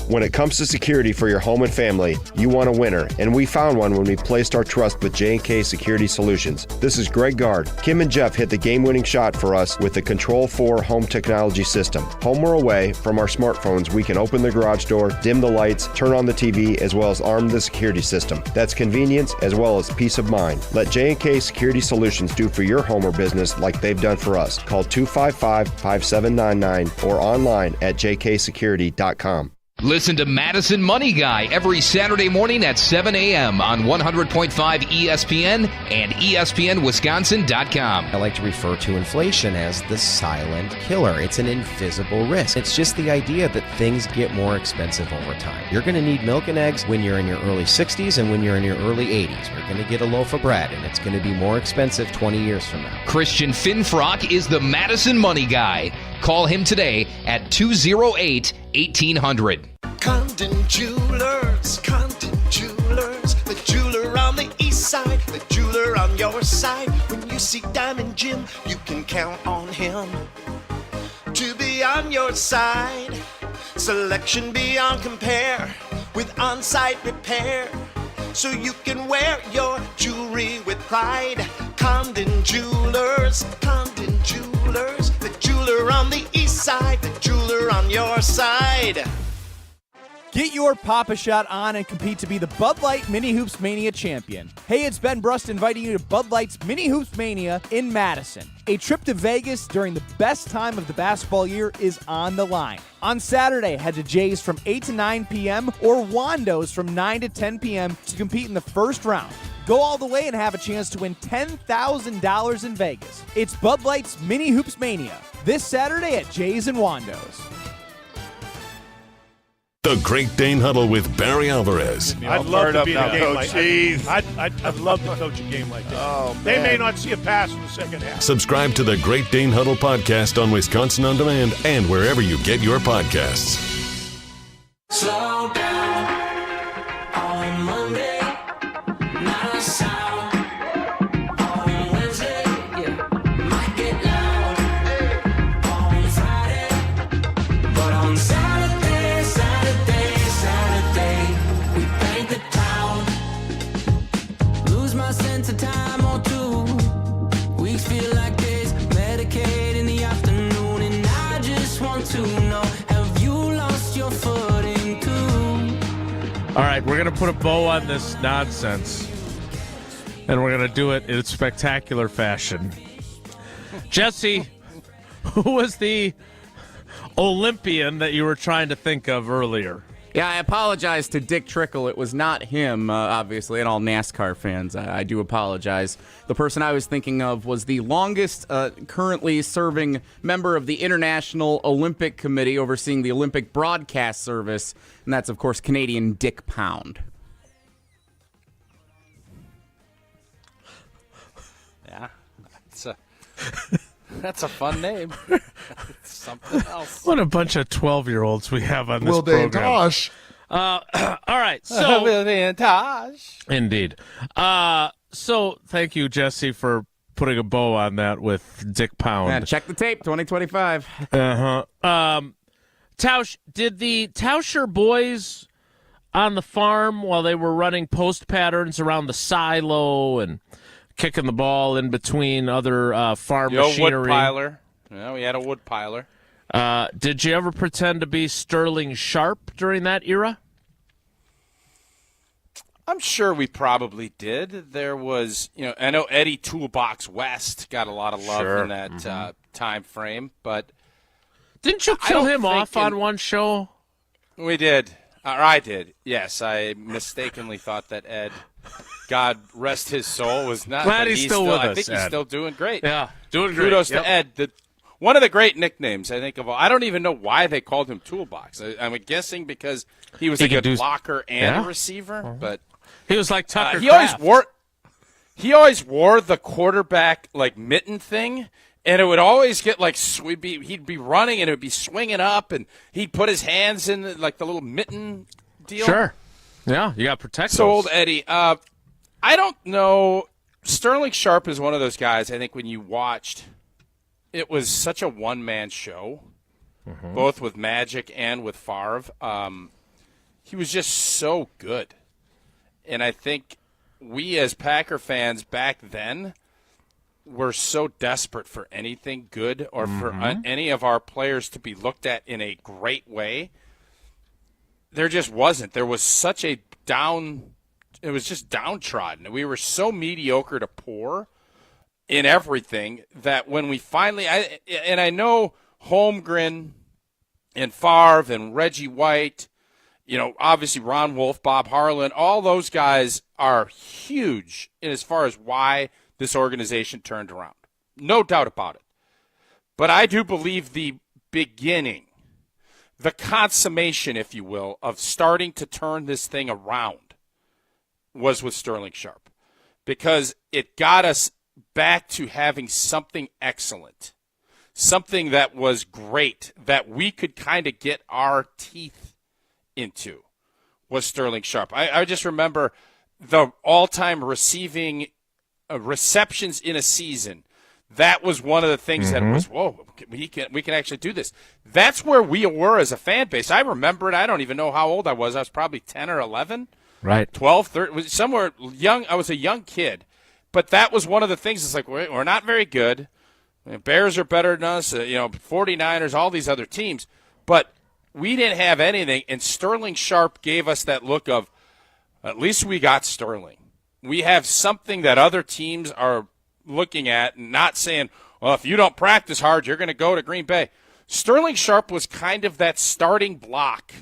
When it comes to security for your home and family, you want a winner, and we found one when we placed our trust with J&K Security Solutions. This is Greg Gard. Kim and Jeff hit the game-winning shot for us with the Control 4 home technology system. Home or away, from our smartphones, we can open the garage door, dim the lights, turn on the TV, as well as arm the security system. That's convenience as well as peace of mind. Let J&K Security Solutions do for your home or business like they've done for us. Call 255-5799 or online at jksecurity.com.
Listen to Madison Money Guy every Saturday morning at 7 a.m. on 100.5 ESPN and ESPNWisconsin.com.
I like to refer to inflation as the silent killer. It's an invisible risk. It's just the idea that things get more expensive over time. You're going to need milk and eggs when you're in your early 60s and when you're in your early 80s. You're going to get a loaf of bread, and it's going to be more expensive 20 years from now.
Christian Finfrock is the Madison Money Guy. Call him today at 208-1800.
Condon Jewelers, the jeweler on the east side, the jeweler on your side. When you see Diamond Jim, you can count on him to be on your side. Selection beyond compare with on-site repair, so you can wear your jewelry with pride. Condon Jewelers, the jeweler on the east side, the jeweler on your side.
Get your Papa Shot on and compete to be the Bud Light Mini Hoops Mania champion. Hey, it's Ben Brust inviting you to Bud Light's Mini Hoops Mania in Madison. A trip to Vegas during the best time of the basketball year is on the line. On Saturday, head to Jay's from 8 to 9 p.m. or Wando's from 9 to 10 p.m. to compete in the first round. Go all the way and have a chance to win $10,000 in Vegas. It's Bud Light's Mini Hoops Mania this Saturday at Jay's and Wando's.
The Great Dane Huddle with Barry Alvarez.
I'd love to be in a game like that. I'd love to coach a game like that.
Oh,
they may not see a pass in the second half.
Subscribe to the Great Dane Huddle podcast on Wisconsin On Demand and wherever you get your podcasts.
Slow down on Monday, not a sound. On Wednesday, might get loud. On Friday, but on Saturday.
we're going to put a bow on this nonsense, and we're going to do it in spectacular fashion. Jesse, who was the Olympian that you were trying to think of earlier?
Yeah, I apologize to Dick Trickle. It was not him, obviously, and all NASCAR fans. I do apologize. The person I was thinking of was the longest currently serving member of the International Olympic Committee overseeing the Olympic broadcast service, and that's, of course, Canadian Dick Pound.
Yeah, that's a fun name. It's something else.
What a bunch of 12-year-olds we have on this
Wilde
program.
and Tausch.
All right, so
Wilde and Tausch.
Indeed. So thank you, Jesse, for putting a bow on that with Dick Pound.
Yeah, check the tape, 2025.
Tausch, did the Tauscher boys on the farm, while they were running post patterns around the silo and kicking the ball in between other farm machinery?
Wood piler. Yeah, we had a wood piler.
Did you ever pretend to be Sterling Sharpe during that era?
I'm sure we probably did. There was, I know Eddie Toolbox West got a lot of love in that time frame, but
didn't you kill him off on one show?
We did. Or I did. Yes, I mistakenly thought that Ed, God rest his soul, was not.
Glad he's still with us.
I think
Ed.
He's still doing great.
Yeah, doing great.
Kudos to Ed. One of the great nicknames, I think, of all. I don't even know why they called him Toolbox. I'm guessing because he was a good blocker and a receiver, but
he was like Tucker
he
Kraft.
always wore the quarterback mitten thing, and it would always get he'd be running and it would be swinging up, and he'd put his hands in the little mitten deal.
Sure. Yeah, you got to protect
So
those.
old Eddie. I don't know. Sterling Sharpe is one of those guys. I think when you watched. It was such a one-man show, both with Magic and with Favre. He was just so good. And I think we as Packer fans back then were so desperate for anything good or for any of our players to be looked at in a great way. There just wasn't. There was such a it was just downtrodden. We were so mediocre to poor in everything that when we finally I know Holmgren and Favre and Reggie White, obviously Ron Wolf, Bob Harlan, all those guys are huge in as far as why this organization turned around. No doubt about it. But I do believe the beginning, the consummation, if you will, of starting to turn this thing around was with Sterling Sharpe, because it got us back to having something excellent, something that was great, that we could kind of get our teeth into, was Sterling Sharpe. I just remember the all-time receiving receptions in a season. That was one of the things that was, whoa, we can actually do this. That's where we were as a fan base. I remember it. I don't even know how old I was. I was probably 10 or 11.
Right.
12, 13, somewhere young. I was a young kid. But that was one of the things. It's like, we're not very good. Bears are better than us, 49ers, all these other teams. But we didn't have anything, and Sterling Sharpe gave us that look of, at least we got Sterling. We have something that other teams are looking at and not saying, well, if you don't practice hard, you're going to go to Green Bay. Sterling Sharpe was kind of that starting block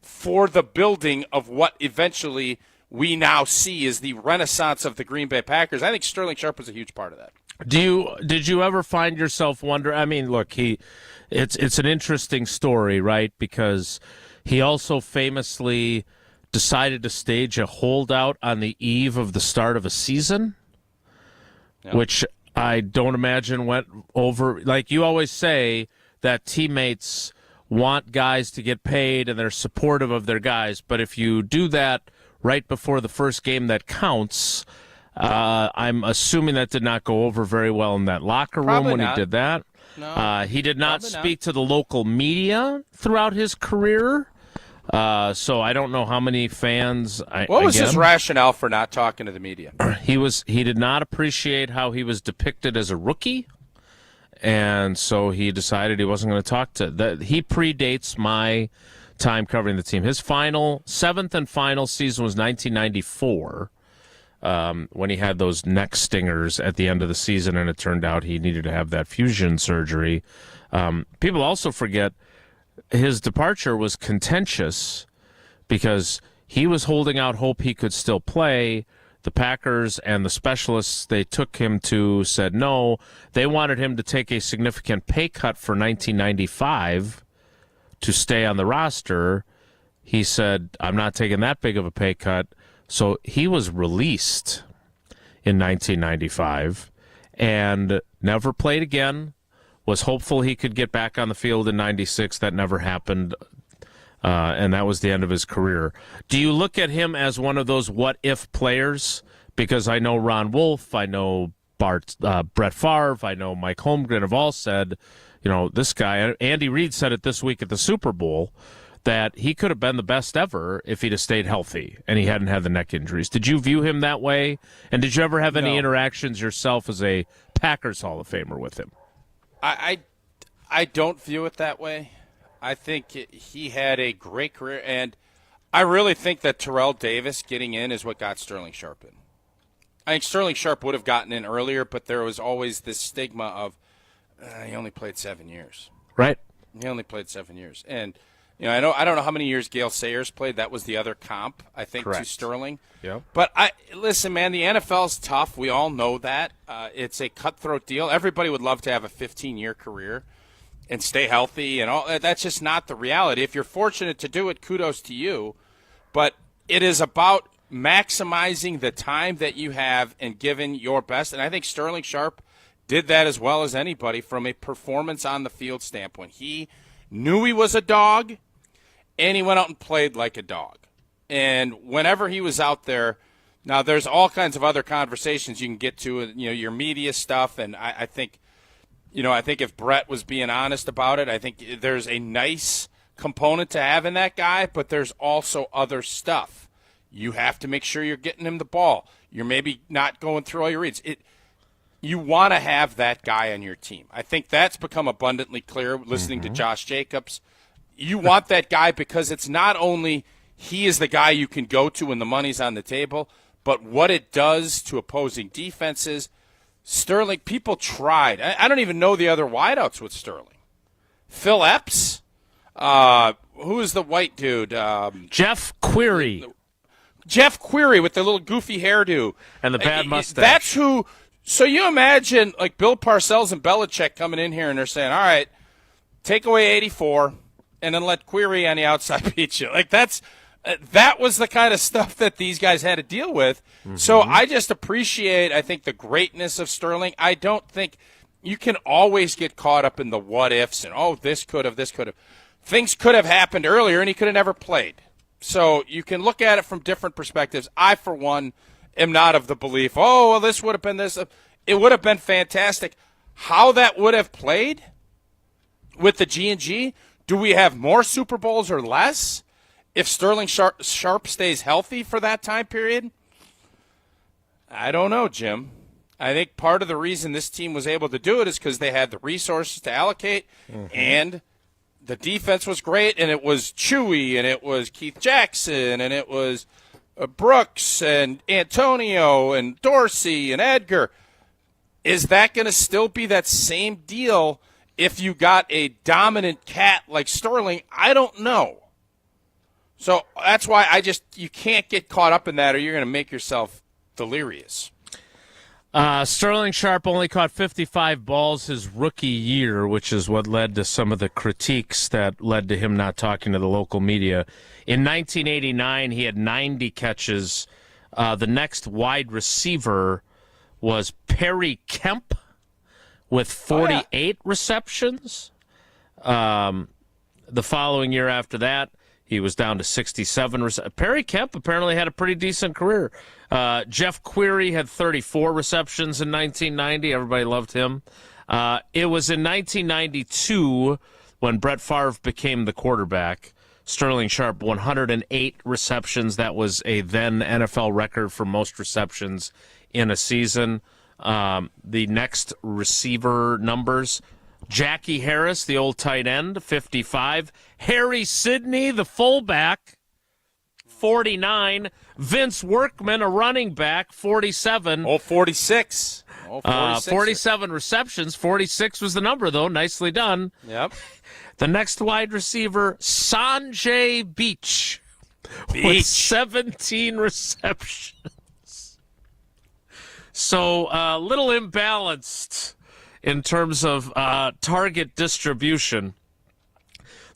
for the building of what eventually we now see is the renaissance of the Green Bay Packers. I think Sterling Sharpe was a huge part of that.
Did you ever find yourself wonder? I mean, look, it's an interesting story, right? Because he also famously decided to stage a holdout on the eve of the start of a season, which I don't imagine went over. Like you always say, that teammates want guys to get paid and they're supportive of their guys, but if you do that right before the first game that counts, I'm assuming that did not go over very well in that locker room when he did that.
No,
he did not speak to the local media throughout his career, so I don't know how many fans.
What was his rationale for not talking to the media?
He did not appreciate how he was depicted as a rookie, and so he decided he wasn't going to talk to. He predates my time covering the team. His seventh and final season was 1994, when he had those neck stingers at the end of the season, and it turned out he needed to have that fusion surgery. People also forget his departure was contentious because he was holding out hope he could still play. The Packers and the specialists they took him to said no. They wanted him to take a significant pay cut for 1995 to stay on the roster. He said, I'm not taking that big of a pay cut. So he was released in 1995 and never played again. Was hopeful he could get back on the field in 96. That never happened. And that was the end of his career. Do you look at him as one of those what-if players? Because I know Ron Wolf, I know Brett Favre, I know Mike Holmgren have all said, this guy, Andy Reid said it this week at the Super Bowl, that he could have been the best ever if he'd have stayed healthy and he hadn't had the neck injuries. Did you view him that way? And did you ever have any interactions yourself as a Packers Hall of Famer with him?
I don't view it that way. I think he had a great career, and I really think that Terrell Davis getting in is what got Sterling Sharpe in. I think Sterling Sharpe would have gotten in earlier, but there was always this stigma of he only played 7 years.
Right.
He only played 7 years. And, I don't know how many years Gale Sayers played. That was the other comp, I think, to Sterling.
Yeah.
But, listen, man, the NFL's tough. We all know that. It's a cutthroat deal. Everybody would love to have a 15-year career and stay healthy and all. That's just not the reality. If you're fortunate to do it, kudos to you. But it is about maximizing the time that you have and giving your best. And I think Sterling Sharpe did that as well as anybody from a performance on the field standpoint. He knew he was a dog, and he went out and played like a dog. And whenever he was out there, now there's all kinds of other conversations you can get to, your media stuff, and I think if Brett was being honest about it, I think there's a nice component to having that guy, but there's also other stuff. You have to make sure you're getting him the ball. You're maybe not going through all your reads. You want to have that guy on your team. I think that's become abundantly clear listening to Josh Jacobs. You want that guy because it's not only he is the guy you can go to when the money's on the table, but what it does to opposing defenses. Sterling, people tried. I don't even know the other wideouts with Sterling. Phil Epps? Who is the white dude?
Jeff Query.
Jeff Query with the little goofy hairdo.
And the bad mustache.
That's who. So you imagine like Bill Parcells and Belichick coming in here and they're saying, all right, take away 84 and then let Query on the outside beat you. Like that was the kind of stuff that these guys had to deal with. So I just appreciate, I think, the greatness of Sterling. I don't think you can always get caught up in the what-ifs and, this could have. Things could have happened earlier, and he could have never played. So you can look at it from different perspectives. I, for one, am not of the belief, this would have been this. It would have been fantastic. How that would have played with the G&G, do we have more Super Bowls or less? If Sterling Sharpe stays healthy for that time period, I don't know, Jim. I think part of the reason this team was able to do it is because they had the resources to allocate, and the defense was great, and it was Chewy, and it was Keith Jackson, and it was Brooks, and Antonio, and Dorsey, and Edgar. Is that going to still be that same deal if you got a dominant cat like Sterling? I don't know. So that's why you can't get caught up in that or you're going to make yourself delirious.
Sterling Sharpe only caught 55 balls his rookie year, which is what led to some of the critiques that led to him not talking to the local media. In 1989, he had 90 catches. The next wide receiver was Perry Kemp with 48 receptions. The following year after that, he was down to 67. Perry Kemp apparently had a pretty decent career. Jeff Query had 34 receptions in 1990. Everybody loved him. It was in 1992 when Brett Favre became the quarterback. Sterling Sharpe, 108 receptions. That was a then NFL record for most receptions in a season. The next receiver numbers, Jackie Harris, the old tight end, 55. Harry Sidney, the fullback, 49. Vince Workman, a running back, 47.
46.
47 receptions. 46 was the number, though. Nicely done.
Yep.
The next wide receiver, Sanjay Beach, with 17 receptions. So a little imbalanced in terms of target distribution.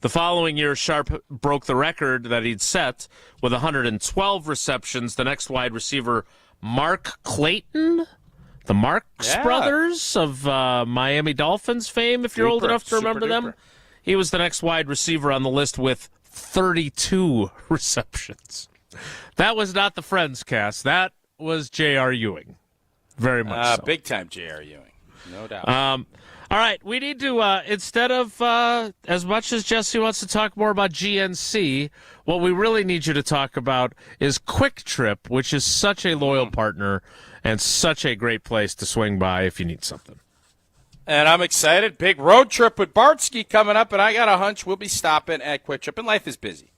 The following year, Sharpe broke the record that he'd set with 112 receptions. The next wide receiver, Mark Clayton, the Marx brothers of Miami Dolphins fame, if you're old enough to remember them. He was the next wide receiver on the list with 32 receptions. That was not the Friends cast. That was J.R. Ewing. Very much so.
Big time J.R. Ewing. No doubt.
All right, we need to, instead of, as much as Jesse wants to talk more about GNC, what we really need you to talk about is Quick Trip, which is such a loyal partner and such a great place to swing by if you need something.
And I'm excited. Big road trip with Bartsky coming up, and I got a hunch we'll be stopping at Quick Trip, and life is busy.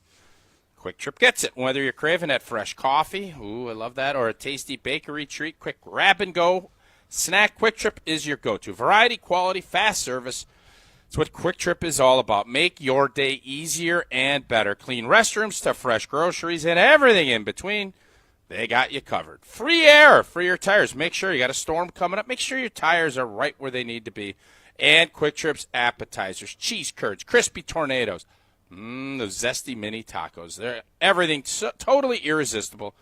Quick Trip gets it. Whether you're craving that fresh coffee, ooh, I love that, or a tasty bakery treat, quick grab-and-go snack, Quick Trip is your go-to. Variety, quality, fast service. It's what Quick Trip is all about. Make your day easier and better. Clean restrooms to fresh groceries and everything in between. They got you covered. Free air for your tires. Make sure you got a storm coming up. Make sure your tires are right where they need to be. And Quick Trip's appetizers, cheese curds, crispy tornadoes, those zesty mini tacos. They're everything totally irresistible.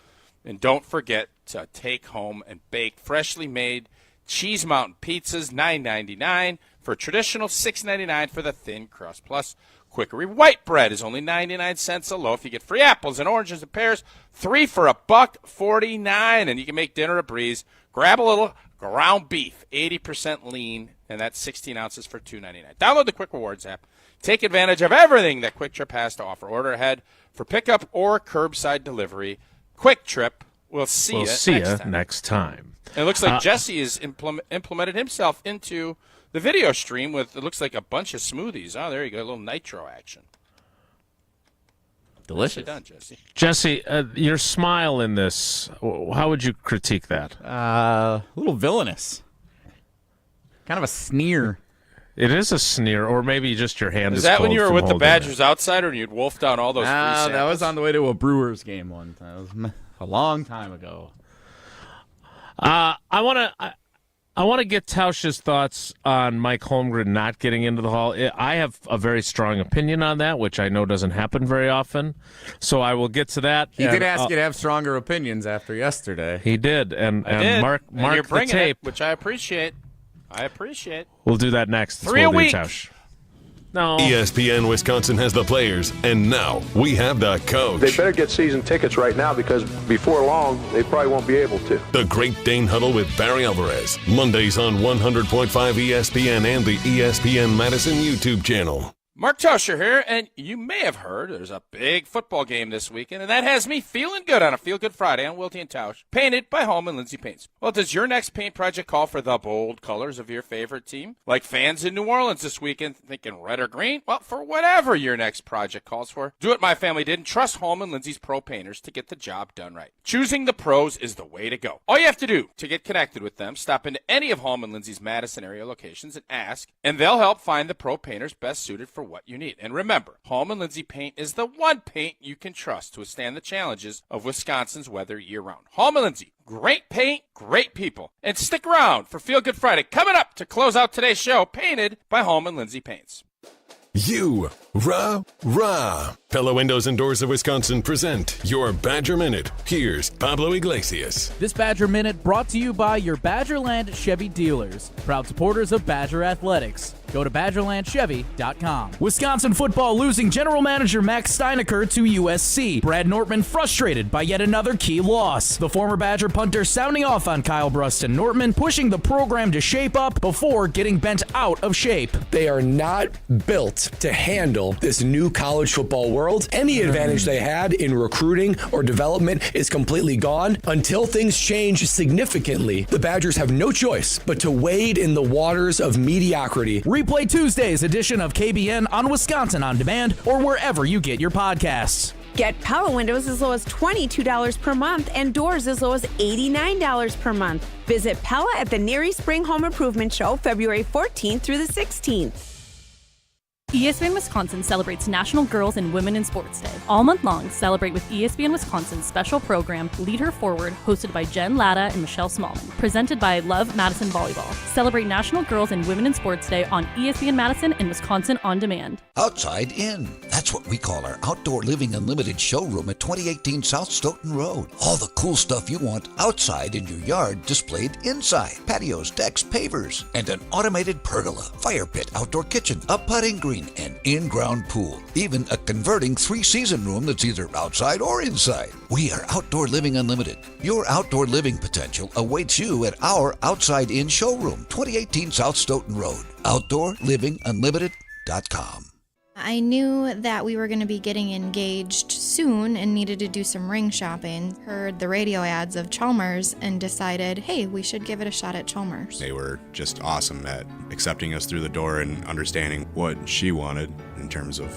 And don't forget to take home and bake freshly made Cheese Mountain pizzas, $9.99 for traditional, $6.99 for the thin crust. Plus, Quickery white bread is only 99 cents a loaf. You get free apples and oranges and pears, 3 for $1.49, and you can make dinner a breeze. Grab a little ground beef, 80% lean, and that's 16 ounces for $2.99. Download the Quick Rewards app. Take advantage of everything that Quick Trip has to offer. Order ahead for pickup or curbside delivery. Quick Trip. We'll see you
next time.
And it looks like Jesse has implemented himself into the video stream with, it looks like a bunch of smoothies. Oh, there you go, a little nitro action.
Delicious.
Nicely done, Jesse.
Jesse, your smile in this, how would you critique that?
A little villainous. Kind of a sneer.
It is a sneer, or maybe just your hand is
that when
cold
you were
from
with the
holding
Badgers
it.
Outsider and you'd wolf down all those free samples?
That was on the way to a Brewers game one time. It was a long time ago.
I want to get Tausch's thoughts on Mike Holmgren not getting into the Hall. I have a very strong opinion on that, which I know doesn't happen very often. So I will get to that.
He did ask you to have stronger opinions after yesterday.
He did, and Mark
you're
the
bringing
tape,
it, which I appreciate.
We'll do that next.
3 a week.
Tausch. No.
ESPN Wisconsin has the players, and now we have the coach.
They better get season tickets right now because before long, they probably won't be able to.
The Great Dane Huddle with Barry Alvarez. Mondays on 100.5 ESPN and the ESPN Madison YouTube channel.
Mark Tauscher here, and you may have heard there's a big football game this weekend, and that has me feeling good on a Feel Good Friday on Wilde and Tausch, painted by Hallman Lindsay Paints. Well, does your next paint project call for the bold colors of your favorite team? Like fans in New Orleans this weekend thinking red or green? Well, for whatever your next project calls for, do what my family did and trust Hallman Lindsay's pro painters to get the job done right. Choosing the pros is the way to go. All you have to do to get connected with them, stop into any of Hallman Lindsay's Madison area locations and ask, and they'll help find the pro painters best suited for what you need. And remember, Hallman Lindsay Paint is the one paint you can trust to withstand the challenges of Wisconsin's weather year-round. Hallman Lindsay, great paint, great people. And stick around for Feel Good Friday coming up to close out today's show, painted by Hallman Lindsay Paints.
Pella Windows and Doors of Wisconsin present your Badger Minute. Here's Pablo Iglesias.
This Badger Minute brought to you by your Badgerland Chevy dealers, proud supporters of Badger Athletics. Go to BadgerlandChevy.com. Wisconsin football losing general manager Max Steinecker to USC. Brad Nortman frustrated by yet another key loss. The former Badger punter sounding off on Kyle Brust and Nortman, pushing the program to shape up before getting bent out of shape.
They are not built to handle this new college football world. Any advantage they had in recruiting or development is completely gone. Until things change significantly, the Badgers have no choice but to wade in the waters of mediocrity.
Replay Tuesday's edition of KBN on Wisconsin On Demand or wherever you get your podcasts.
Get Pella windows as low as $22 per month and doors as low as $89 per month. Visit Pella at the Neary Spring Home Improvement Show February 14th through the 16th.
ESPN Wisconsin celebrates National Girls and Women in Sports Day. All month long, celebrate with ESPN Wisconsin's special program, Lead Her Forward, hosted by Jen Latta and Michelle Smallman. Presented by Love Madison Volleyball. Celebrate National Girls and Women in Sports Day on ESPN Madison and Wisconsin On Demand.
Outside In. That's what we call our Outdoor Living Unlimited showroom at 2018 South Stoughton Road. All the cool stuff you want outside in your yard displayed inside. Patios, decks, pavers, and an automated pergola, fire pit, outdoor kitchen, a putting green, and in-ground pool. Even a converting 3-season room that's either outside or inside. We are Outdoor Living Unlimited. Your outdoor living potential awaits you at our Outside In showroom, 2018 South Stoughton Road. OutdoorLivingUnlimited.com.
I knew that we were going to be getting engaged soon and needed to do some ring shopping. Heard the radio ads of Chalmers and decided, hey, we should give it a shot at Chalmers.
They were just awesome at accepting us through the door and understanding what she wanted in terms of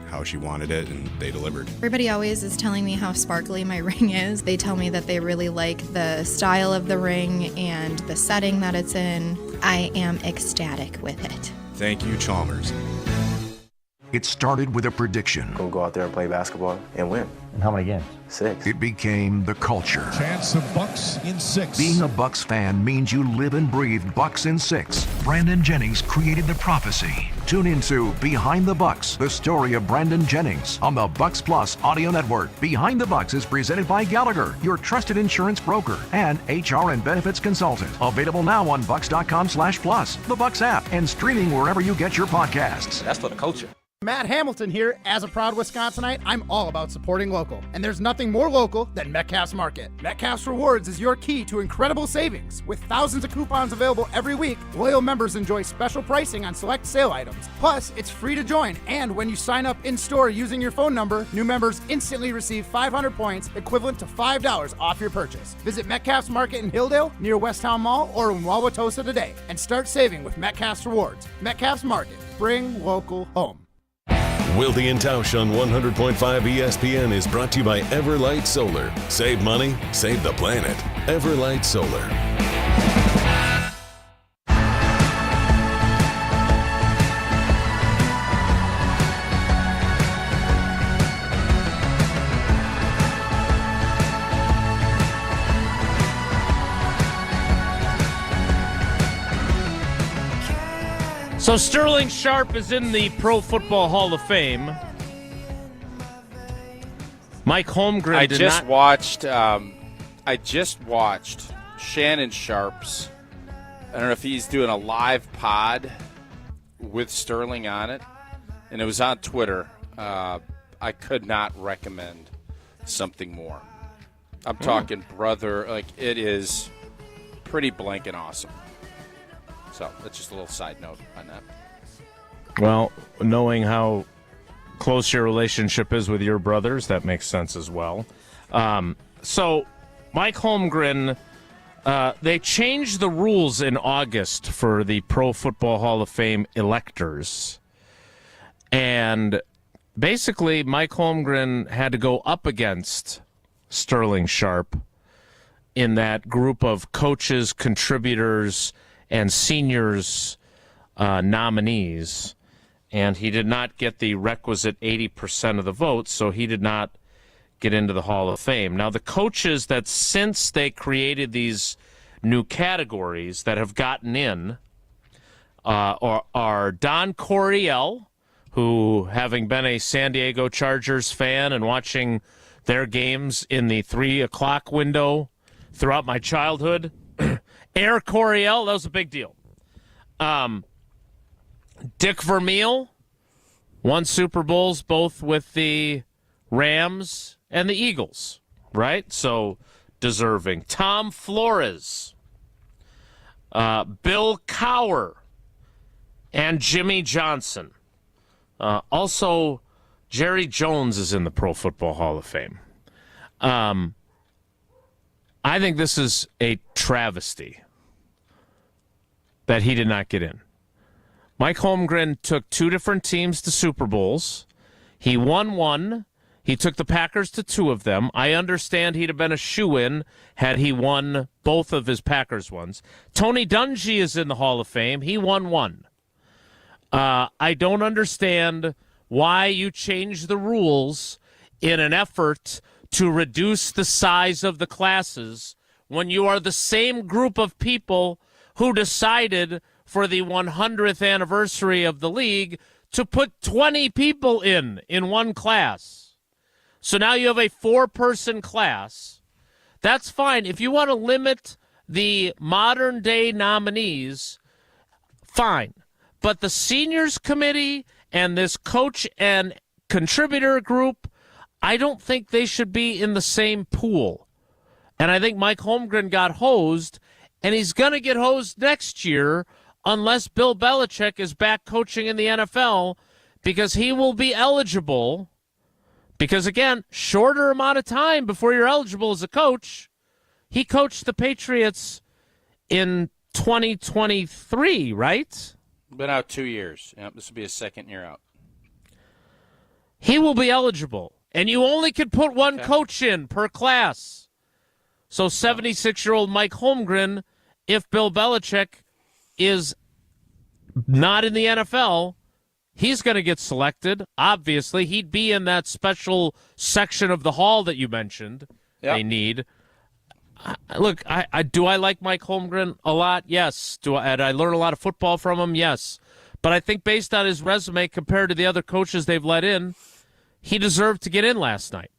how she wanted it, and they delivered.
Everybody always is telling me how sparkly my ring is. They tell me that they really like the style of the ring and the setting that it's in. I am ecstatic with it.
Thank you, Chalmers.
It started with a prediction.
We'll go out there and play basketball and win.
And how many games?
6.
It became the culture.
Chance of Bucks in 6.
Being a Bucks fan means you live and breathe Bucks in 6. Brandon Jennings created the prophecy. Tune into Behind the Bucks, the story of Brandon Jennings on the Bucks Plus audio network. Behind the Bucks is presented by Gallagher, your trusted insurance broker and HR and benefits consultant. Available now on bucks.com/plus, the Bucks app, and streaming wherever you get your podcasts.
That's for the culture.
Matt Hamilton here. As a proud Wisconsinite, I'm all about supporting local. And there's nothing more local than Metcalf's Market. Metcalf's Rewards is your key to incredible savings. With thousands of coupons available every week, loyal members enjoy special pricing on select sale items. Plus, it's free to join. And when you sign up in-store using your phone number, new members instantly receive 500 points, equivalent to $5 off your purchase. Visit Metcalf's Market in Hilldale, near Westtown Mall, or in Wauwatosa today. And start saving with Metcalf's Rewards. Metcalf's Market. Bring local home.
Wilde and Tausch on 100.5 ESPN is brought to you by Everlight Solar. Save money, save the planet. Everlight Solar.
So Sterling Sharpe is in the Pro Football Hall of Fame. Mike Holmgren
I just watched Shannon Sharpe's. I don't know if he's doing a live pod with Sterling on it, and it was on Twitter. I could not recommend something more. I'm talking brother, like it is pretty blanking awesome. So that's just a little side note on that.
Well, knowing how close your relationship is with your brothers, that makes sense as well. So Mike Holmgren, they changed the rules in August for the Pro Football Hall of Fame electors. And basically, Mike Holmgren had to go up against Sterling Sharpe in that group of coaches, contributors, and seniors nominees, and he did not get the requisite 80% of the votes, so he did not get into the Hall of Fame. Now, the coaches that since they created these new categories that have gotten in are Don Coryell, who, having been a San Diego Chargers fan and watching their games in the 3 o'clock window throughout my childhood, Air Coryell, that was a big deal. Dick Vermeil won Super Bowls both with the Rams and the Eagles, right? So deserving. Tom Flores, Bill Cowher, and Jimmy Johnson. Also, Jerry Jones is in the Pro Football Hall of Fame. I think this is a travesty that he did not get in. Mike Holmgren took 2 different teams to Super Bowls. He won one. He took the Packers to 2 of them. I understand he'd have been a shoo-in had he won both of his Packers ones. Tony Dungy is in the Hall of Fame. He won 1. I don't understand why you change the rules in an effort to reduce the size of the classes when you are the same group of people who decided for the 100th anniversary of the league to put 20 people in one class. So now you have a 4-person class. That's fine. If you want to limit the modern-day nominees, fine. But the seniors committee and this coach and contributor group, I don't think they should be in the same pool. And I think Mike Holmgren got hosed, and he's going to get hosed next year unless Bill Belichick is back coaching in the NFL, because he will be eligible. Because, again, shorter amount of time before you're eligible as a coach. He coached the Patriots in 2023, right?
Been out 2 years. Yep, this will be his 2nd year out.
He will be eligible. And you only can put one coach in per class. So 76-year-old Mike Holmgren, if Bill Belichick is not in the NFL, he's going to get selected. Obviously, he'd be in that special section of the hall that you mentioned. They need. Look, do I like Mike Holmgren a lot? Yes. And I learn a lot of football from him? Yes. But I think based on his resume compared to the other coaches they've let in, he deserved to get in last night.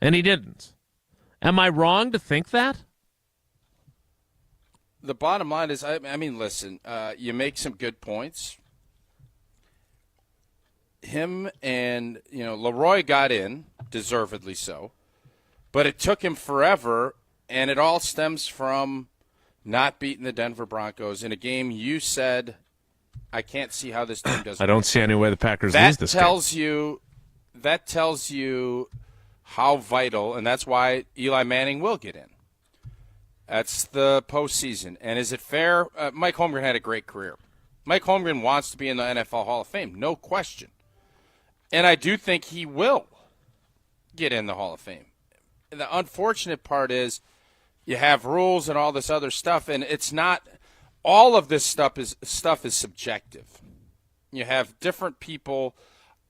And he didn't. Am I wrong to think that?
The bottom line is, I mean, listen, you make some good points. Him and, Leroy got in, deservedly so. But it took him forever, and it all stems from not beating the Denver Broncos in a game you said, I can't see how this team does.
I don't see any way the Packers lose this game.
That tells you how vital, and that's why Eli Manning will get in. That's the postseason. And is it fair? Mike Holmgren had a great career. Mike Holmgren wants to be in the NFL Hall of Fame, no question. And I do think he will get in the Hall of Fame. The unfortunate part is you have rules and all this other stuff, and it's not – all of this stuff is subjective. You have different people.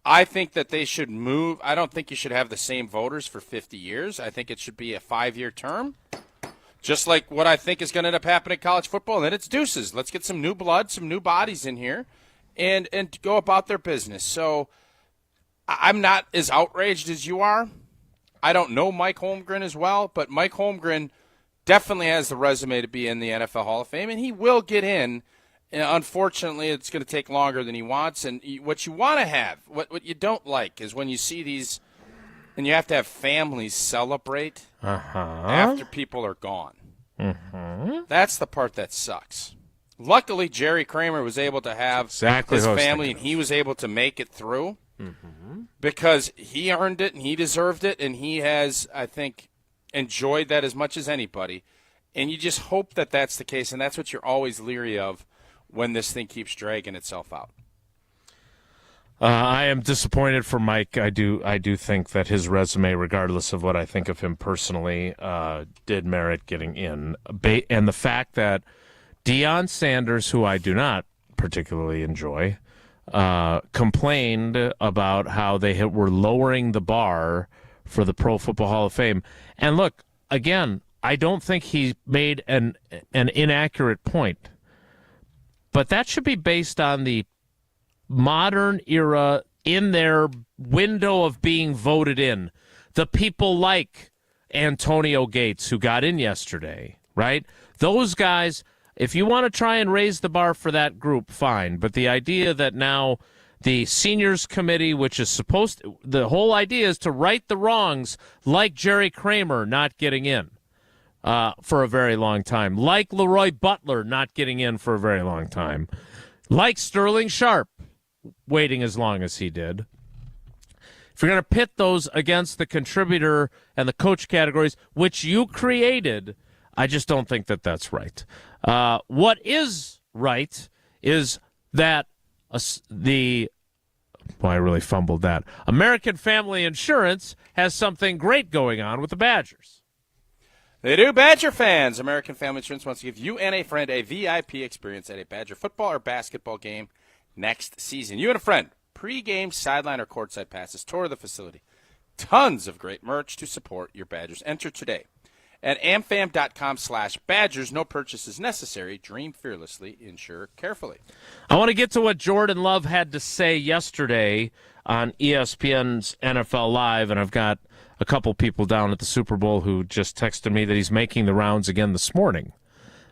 I think that they should move. I don't think you should have the same voters for 50 years. I think it should be a 5-year term. Just like what I think is going to end up happening in college football, and then it's deuces. Let's get some new blood, some new bodies in here, and go about their business. So I'm not as outraged as you are. I don't know Mike Holmgren as well, but Mike Holmgren definitely has the resume to be in the NFL Hall of Fame, and he will get in. And unfortunately, it's going to take longer than he wants. And what you want to have, what you don't like, is when you see these, and you have to have families celebrate after people are gone. That's the part that sucks. Luckily, Jerry Kramer was able to have his family, and he was able to make it through because he earned it and he deserved it, and he has, I think, enjoyed that as much as anybody. And you just hope that that's the case, and that's what you're always leery of when this thing keeps dragging itself out.
I am disappointed for Mike. I do think that his resume, regardless of what I think of him personally, did merit getting in. And the fact that Deion Sanders, who I do not particularly enjoy, complained about how they were lowering the bar for the Pro Football Hall of Fame. And look, again, I don't think he made an inaccurate point. But that should be based on the modern era in their window of being voted in. The people like Antonio Gates, who got in yesterday, right? Those guys, if you want to try and raise the bar for that group, fine. But the idea that now the seniors committee, which is the whole idea is to right the wrongs, like Jerry Kramer not getting in for a very long time, like Leroy Butler not getting in for a very long time, like Sterling Sharpe waiting as long as he did. If you're going to pit those against the contributor and the coach categories, which you created, I just don't think that that's right. What is right is that I really fumbled that. American Family Insurance has something great going on with the Badgers.
They do, Badger fans. American Family Insurance wants to give you and a friend a VIP experience at a Badger football or basketball game next season. You and a friend, pre-game, sideline, or courtside passes, tour of the facility. Tons of great merch to support your Badgers. Enter today at amfam.com/Badgers. No purchases necessary. Dream fearlessly. Insure carefully.
I want to get to what Jordan Love had to say yesterday on ESPN's NFL Live, and I've got a couple people down at the Super Bowl who just texted me that he's making the rounds again this morning.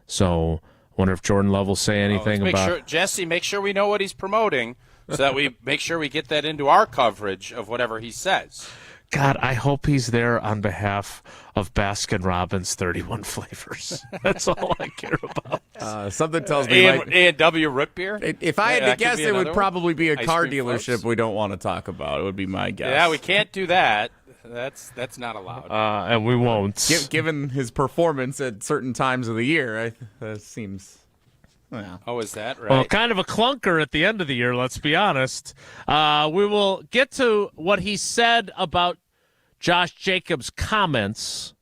So I wonder if Jordan Love will say anything about...
Jesse, make sure we know what he's promoting so that we make sure we get that into our coverage of whatever he says.
God, I hope he's there on behalf of Baskin-Robbins 31 flavors. That's all I care about.
Something tells me
A&W root beer?
If I had to guess, it would probably be a car dealership we don't want to talk about. It would be my guess.
Yeah, we can't do that. That's not allowed.
And we won't.
Given his performance at certain times of the year, that seems... Well.
Oh, is that right?
Well, kind of a clunker at the end of the year, let's be honest. We will get to what he said about Josh Jacobs' comments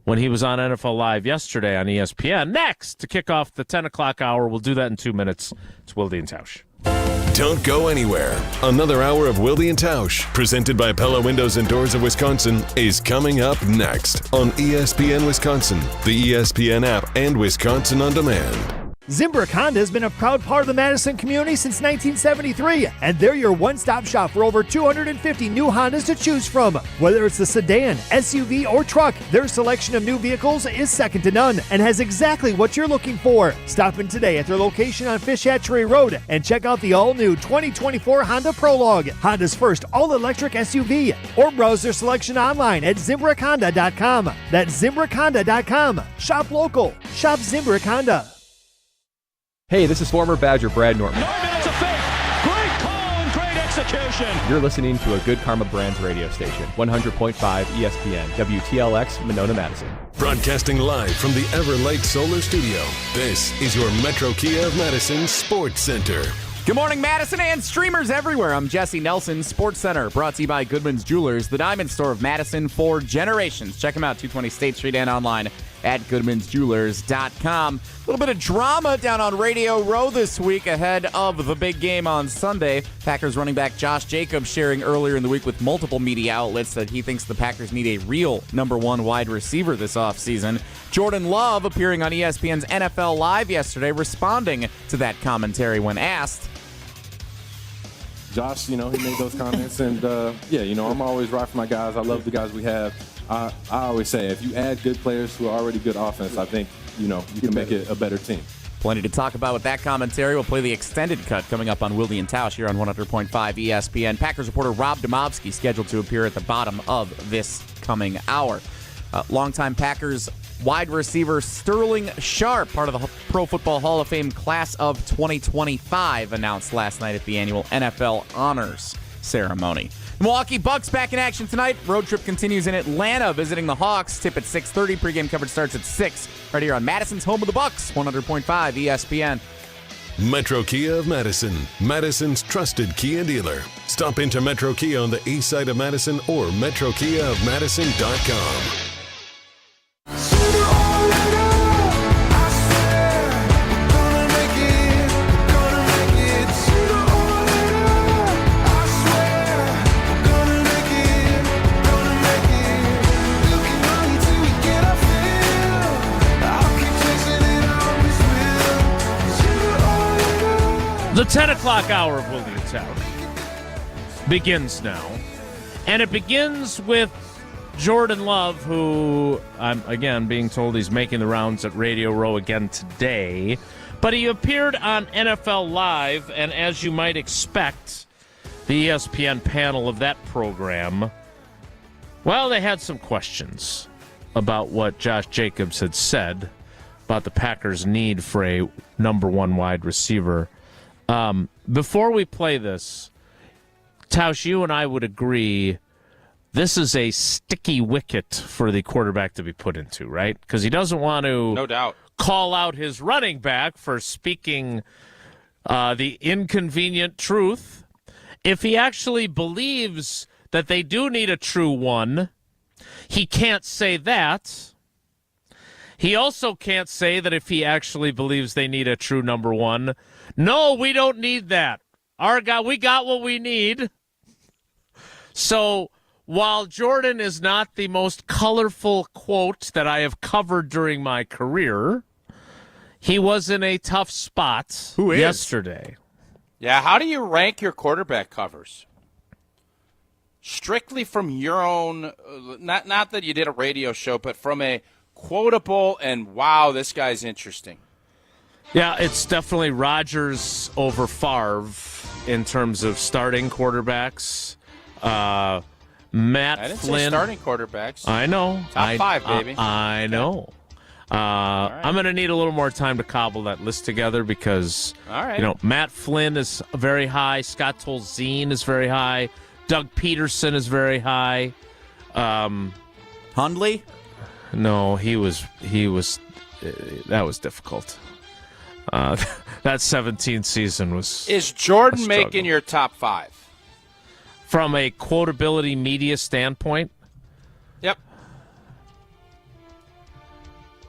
when he was on NFL Live yesterday on ESPN. Next, to kick off the 10 o'clock hour. We'll do that in 2 minutes. It's Wilde and Tausch.
Don't go anywhere. Another hour of Wilde and Tausch, presented by Pella Windows and Doors of Wisconsin, is coming up next on ESPN Wisconsin, the ESPN app, and Wisconsin On Demand.
Zimbrick Honda has been a proud part of the Madison community since 1973, and they're your one-stop shop for over 250 new Hondas to choose from. Whether it's the sedan, SUV, or truck, their selection of new vehicles is second to none and has exactly what you're looking for. Stop in today at their location on Fish Hatchery Road and check out the all-new 2024 Honda Prologue, Honda's first all-electric SUV, or browse their selection online at ZimbrickHonda.com. That's ZimbrickHonda.com. Shop local. Shop Zimbrick Honda.
Hey, this is former Badger Brad Norton.
9 minutes of fake. Great call and great execution.
You're listening to a Good Karma Brands radio station, 100.5 ESPN, WTLX, Monona, Madison.
Broadcasting live from the Everlight Solar Studio, this is your Metro Kia of Madison Sports Center.
Good morning, Madison and streamers everywhere. I'm Jesse Nelson, Sports Center, brought to you by Goodman's Jewelers, the diamond store of Madison for generations. Check them out, 220 State Street and online at goodmansjewelers.com. A little bit of drama down on Radio Row this week ahead of the big game on Sunday. Packers running back Josh Jacobs sharing earlier in the week with multiple media outlets that he thinks the Packers need a real number one wide receiver this offseason. Jordan Love appearing on ESPN's NFL Live yesterday, responding to that commentary when asked.
Josh, he made those comments, and I'm always right for my guys. I love the guys we have. I always say, if you add good players to an already good offense, I think, you can make it a better team.
Plenty to talk about with that commentary. We'll play the extended cut coming up on Wilde and Tausch here on 100.5 ESPN. Packers reporter Rob Demovsky scheduled to appear at the bottom of this coming hour. Longtime Packers wide receiver Sterling Sharpe, part of the Pro Football Hall of Fame class of 2025, announced last night at the annual NFL Honors ceremony. The Milwaukee Bucks back in action tonight. Road trip continues in Atlanta, visiting the Hawks. Tip at 6:30. Pre-game coverage starts at 6. Right here on Madison's home of the Bucks, 100.5 ESPN.
Metro Kia of Madison, Madison's trusted Kia dealer. Stop into Metro Kia on the east side of Madison or metrokiaofmadison.com.
The 10 o'clock hour of Wilde and Tausch begins now. And it begins with Jordan Love, who I'm, again, being told he's making the rounds at Radio Row again today. But he appeared on NFL Live, and as you might expect, the ESPN panel of that program, well, they had some questions about what Josh Jacobs had said about the Packers' need for a number one wide receiver. Before we play this, Tausch, you and I would agree this is a sticky wicket for the quarterback to be put into, right? Because he doesn't want to
no doubt
call out his running back for speaking the inconvenient truth. If he actually believes that they do need a true one, he can't say that. He also can't say that if he actually believes they need a true number one. No, we don't need that. We got what we need. So while Jordan is not the most colorful quote that I have covered during my career, he was in a tough spot yesterday.
Yeah, how do you rank your quarterback covers? Strictly from your own, not that you did a radio show, but from a quotable and, wow, this guy's interesting.
Yeah, it's definitely Rodgers over Favre in terms of starting quarterbacks. Matt
I didn't
Flynn.
say starting quarterbacks.
I know.
Top five, baby.
I know.
Right.
I'm going to need a little more time to cobble that list together because,
All right.
Matt Flynn is very high. Scott Tolzien is very high. Doug Peterson is very high.
Hundley?
No, he was. That was difficult. That 17th season was.
Is Jordan making your top five?
From a quotability media standpoint?
Yep.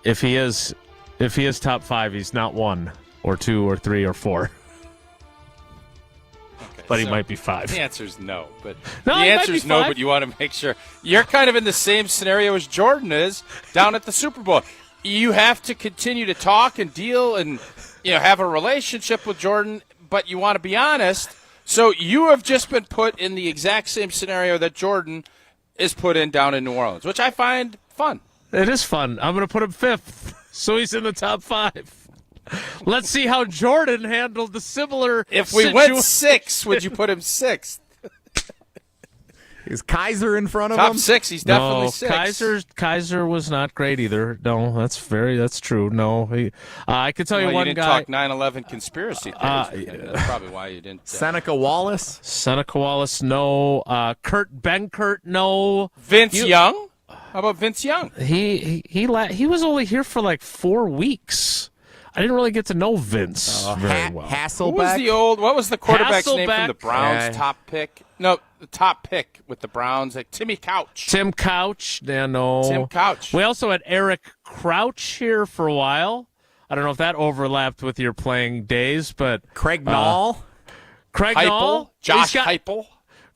If he is top five, he's not 1 or 2 or 3 or 4.
Okay,
but he might be 5.
The answer's no. But
No,
the
he might
answer is
be
no,
5.
but you want to make sure. You're kind of in the same scenario as Jordan is down at the Super Bowl. You have to continue to talk and deal and have a relationship with Jordan, but you want to be honest. So you have just been put in the exact same scenario that Jordan is put in down in New Orleans, which I find fun.
It is fun. I'm going to put him 5th, so he's in the top 5. Let's see how Jordan handled the similar
If we went 6, would you put him 6th?
Is Kaiser in front of
Top
him?
6, he's definitely 6.
Kaiser was not great either. No, that's true. No, I could tell you
Well,
one
you didn't
guy.
talk 9/11 conspiracy theories. That's probably why you didn't.
Seneca Wallace?
Seneca Wallace, no. Kurt Benkert, no.
Vince Young? How about Vince Young?
He was only here for like 4 weeks. I didn't really get to know Vince very well.
Hasselbeck?
What was the quarterback's name from the
Hasselbeck.
Browns' top pick? No, the top pick with the Browns, like Timmy Couch.
Tim Couch, yeah, no.
Tim Couch.
We also had Eric Crouch here for a while. I don't know if that overlapped with your playing days, but
Craig Nall?
Craig
Heupel,
Nall?
Josh Heupel.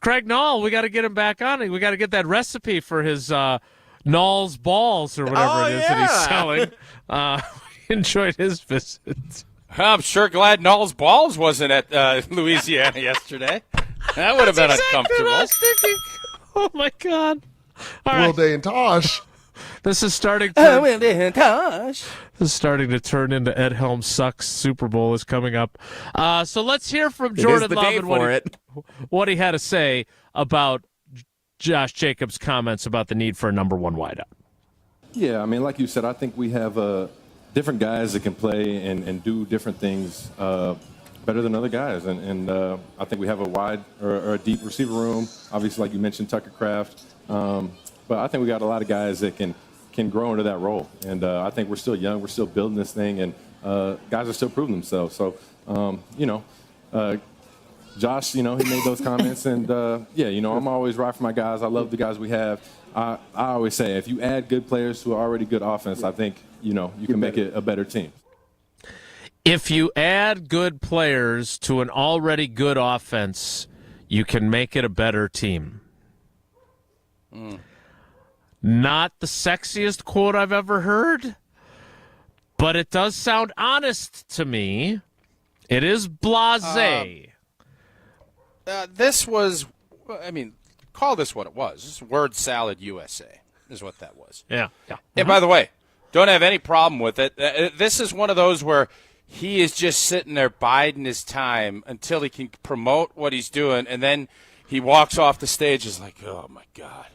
Craig Nall, we got to get him back on. We got to get that recipe for his Nall's balls or whatever it is that he's selling. Enjoyed his visit.
I'm sure glad Knowles Balls wasn't at Louisiana yesterday. That would have been uncomfortable.
What I was thinking. Oh, my God. All right.
Wilde and Tausch.
This is starting
Wilde and Tausch.
This is starting to turn into Ed Helm Sucks. Super Bowl is coming up. So let's hear from Jordan Love and what he had to say about Josh Jacobs' comments about the need for a number 1 wideout.
Yeah, I mean, like you said, I think we have different guys that can play and do different things better than other guys. And I think we have a wide or a deep receiver room. Obviously, like you mentioned, Tucker Kraft. But I think we got a lot of guys that can grow into that role. And I think we're still young. We're still building this thing. And guys are still proving themselves. So, Josh, he made those comments. And, I'm always right for my guys. I love the guys we have. I always say, if you add good players to an already good offense, I think, you can make it a better team.
If you add good players to an already good offense, you can make it a better team. Not the sexiest quote I've ever heard, but it does sound honest to me. It is blasé.
This was, call this what it was. This is Word Salad USA is what that was.
Yeah.
And by the way, don't have any problem with it. This is one of those where he is just sitting there biding his time until he can promote what he's doing, and then he walks off the stage is like, oh, my God.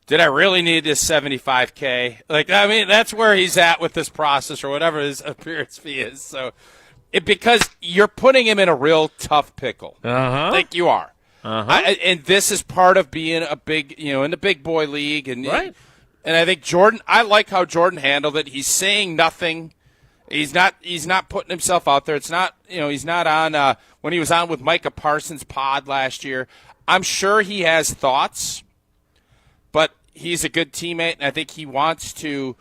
Did I really need this $75K? That's where he's at with this process or whatever his appearance fee is. So, because you're putting him in a real tough pickle. Like you are. And this is part of being a big, in the big boy league. And,
right.
And I think I like how Jordan handled it. He's saying nothing He's not putting himself out there. It's not, he's not on when he was on with Micah Parsons' pod last year. I'm sure he has thoughts, but he's a good teammate, and I think he wants to,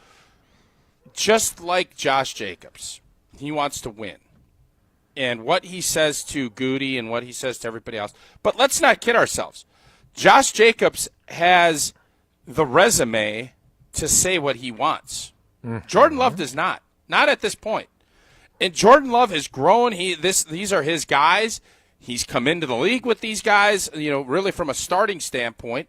just like Josh Jacobs, he wants to win. And what he says to Goody and what he says to everybody else. But let's not kid ourselves. Josh Jacobs has the resume to say what he wants. Mm-hmm. Jordan Love does not. Not at this point. And Jordan Love has grown. These are his guys. He's come into the league with these guys, really from a starting standpoint.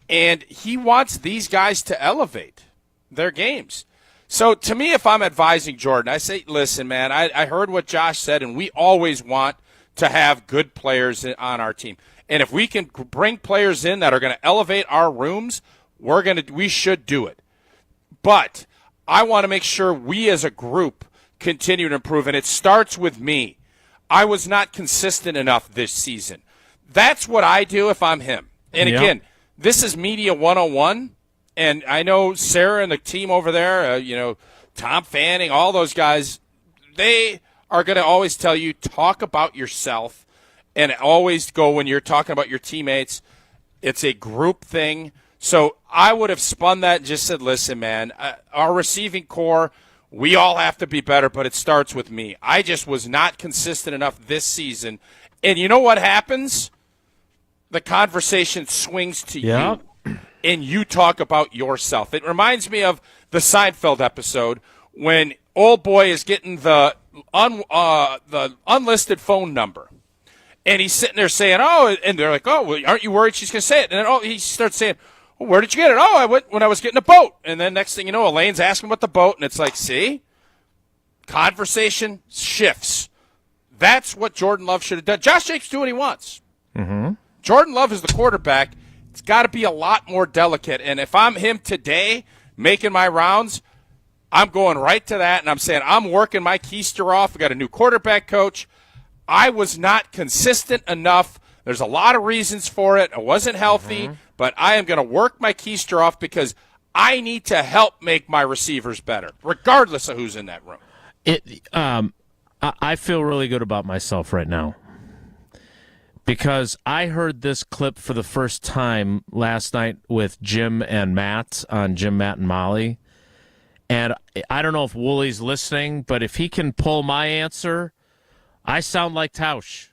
And he wants these guys to elevate their games. So to me, if I'm advising Jordan, I say, listen, man, I heard what Josh said, and we always want to have good players on our team. And if we can bring players in that are going to elevate our rooms, we should do it. But I want to make sure we as a group continue to improve, and it starts with me. I was not consistent enough this season. That's what I do if I'm him. And again, this is Media 101. And I know Sarah and the team over there, Tom Fanning, all those guys, they are going to always tell you, talk about yourself, and always go when you're talking about your teammates. It's a group thing. So I would have spun that and just said, listen, man, our receiving core, we all have to be better, but it starts with me. I just was not consistent enough this season. And you know what happens? The conversation swings to you. And you talk about yourself. It reminds me of the Seinfeld episode when old boy is getting the unlisted phone number. And he's sitting there saying, oh, and they're like, oh, well, aren't you worried she's going to say it? And then he starts saying, well, where did you get it? Oh, I went when I was getting a boat. And then next thing you know, Elaine's asking about the boat. And it's like, see? Conversation shifts. That's what Jordan Love should have done. Josh Jacobs do what he wants. Mm-hmm. Jordan Love is the quarterback. It's got to be a lot more delicate. And if I'm him today making my rounds, I'm going right to that, and I'm saying I'm working my keister off. We got a new quarterback coach. I was not consistent enough. There's a lot of reasons for it. I wasn't healthy, but I am going to work my keister off because I need to help make my receivers better, regardless of who's in that room.
I feel really good about myself right now. Because I heard this clip for the first time last night with Jim and Matt on Jim, Matt, and Molly. And I don't know if Woolie's listening, but if he can pull my answer, I sound like Tausch.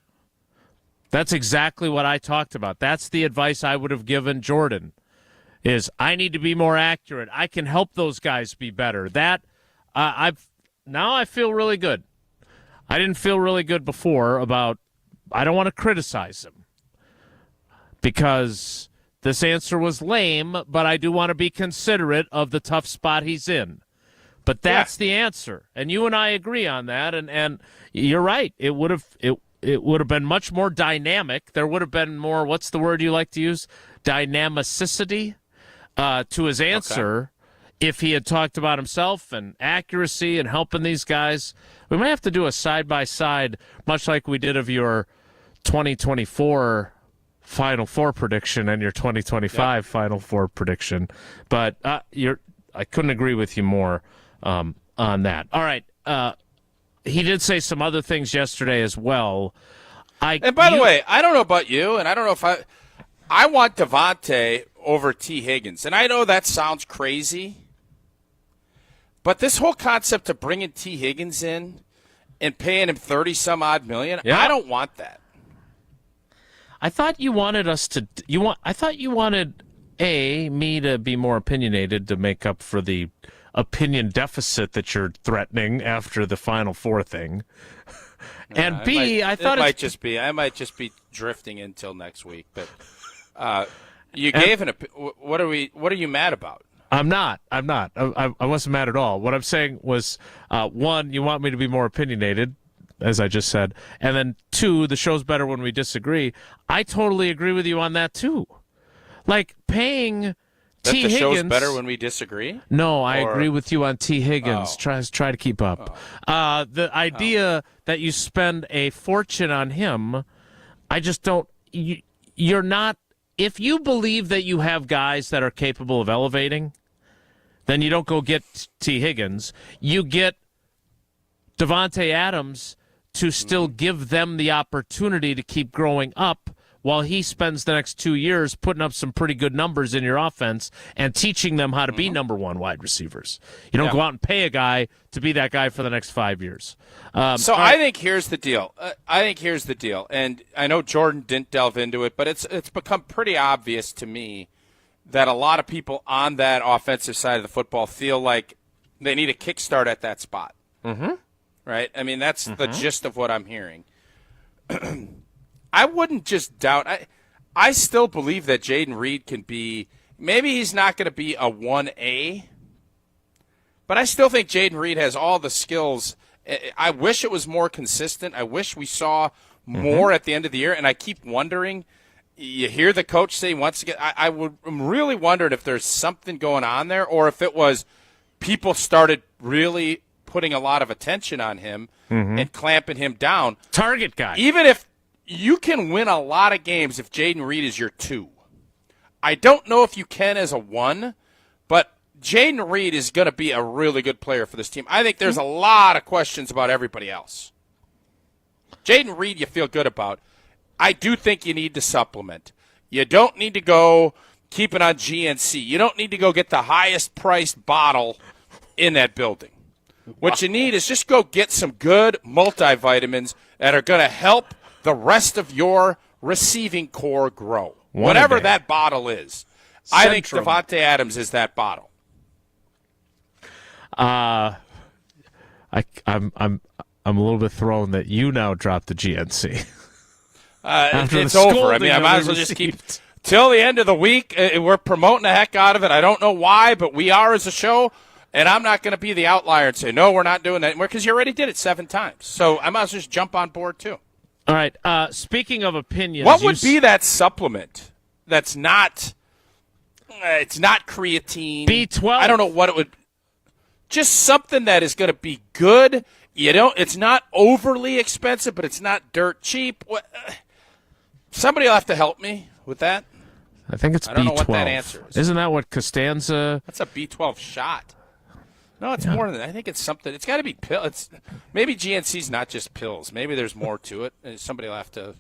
That's exactly what I talked about. That's the advice I would have given Jordan, is I need to be more accurate. I can help those guys be better. Now I feel really good. I didn't feel really good before about I don't want to criticize him because this answer was lame, but I do want to be considerate of the tough spot he's in. But that's the answer, and you and I agree on that. And you're right; it would have been much more dynamic. There would have been more. What's the word you like to use? Dynamicity to his answer. If he had talked about himself and accuracy and helping these guys. We might have to do a side-by-side, much like we did of your 2024 Final Four prediction and your 2025 Final Four prediction. But I couldn't agree with you more on that. All right. He did say some other things yesterday as well.
And by the way, I don't know about you, and I don't know if I want Devontae over T. Higgins. And I know that sounds crazy. But this whole concept of bringing T. Higgins in and paying him $30-some-odd million, I don't want that.
I thought you wanted us to. I thought you wanted me to be more opinionated to make up for the opinion deficit that you're threatening after the Final Four thing. And B, I thought
I might just be drifting until next week. But you gave what are you mad about?
I'm not. I wasn't mad at all. What I'm saying was, one, you want me to be more opinionated, as I just said. And then, two, the show's better when we disagree. I totally agree with you on that, too. Like, paying T. Higgins.
The show's better when we disagree?
No, I agree with you on T. Higgins. Try to keep up. The idea that you spend a fortune on him, I just don't. You're not. If you believe that you have guys that are capable of elevating, then you don't go get T. Higgins. You get Davante Adams to still give them the opportunity to keep growing up while he spends the next 2 years putting up some pretty good numbers in your offense and teaching them how to be number one wide receivers. You don't go out and pay a guy to be that guy for the next 5 years.
I think here's the deal. And I know Jordan didn't delve into it, but it's become pretty obvious to me that a lot of people on that offensive side of the football feel like they need a kickstart at that spot.
Mm-hmm.
Right? I mean, that's the gist of what I'm hearing. I wouldn't just doubt. I still believe that Jayden Reed can be – maybe he's not going to be a 1A, but I still think Jayden Reed has all the skills. I wish it was more consistent. I wish we saw more at the end of the year, and I keep wondering – you hear the coach say once again, I'm really wondering if there's something going on there or if it was people started really putting a lot of attention on him and clamping him down.
Target guy.
Even if you can win a lot of games if Jayden Reed is your 2. I don't know if you can as a 1, but Jayden Reed is going to be a really good player for this team. I think there's a lot of questions about everybody else. Jayden Reed you feel good about. I do think you need to supplement. You don't need to go keep it on GNC. You don't need to go get the highest priced bottle in that building. What you need is just go get some good multivitamins that are going to help the rest of your receiving core grow. Whatever that bottle is. I think Davante Adams is that bottle.
I'm a little bit thrown that you now dropped the GNC.
It's over. I mean, I might as well just keep till the end of the week. We're promoting the heck out of it. I don't know why, but we are as a show, and I'm not going to be the outlier and say, no, we're not doing that anymore because you already did it 7 times. So I might as well just jump on board, too.
All right. Speaking of opinions,
what would be that supplement that's not it's not creatine?
B12.
I don't know what it would. Just something that is going to be good. It's not overly expensive, but it's not dirt cheap. Somebody will have to help me with that.
I think it's B12.
I don't know what that answer is.
Isn't that what Costanza?
That's a B12 shot. No, it's more than that. I think it's something. It's got to be pills. Maybe GNC's not just pills. Maybe there's more to it. Somebody will have to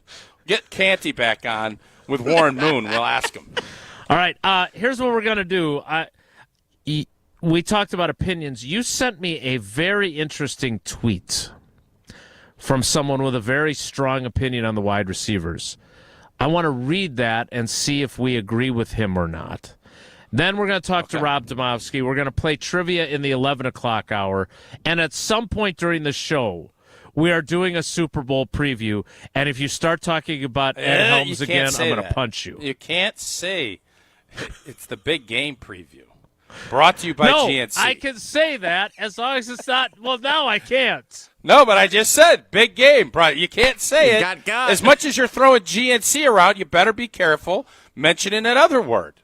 get Canty back on with Warren Moon. We'll ask him.
All right. Here's what we're going to do. We talked about opinions. You sent me a very interesting tweet from someone with a very strong opinion on the wide receivers. I want to read that and see if we agree with him or not. Then we're going to talk to Rob Demovsky. We're going to play trivia in the 11 o'clock hour. And at some point during the show, we are doing a Super Bowl preview. And if you start talking about Ed Helms again, I'm going to punch you.
You can't say it's the big game preview. Brought to you by GNC.
I can say that as long as it's not. Well, now I can't.
No, but I just said big game, bro. You can't say it. As much as you're throwing GNC around, you better be careful mentioning that other word.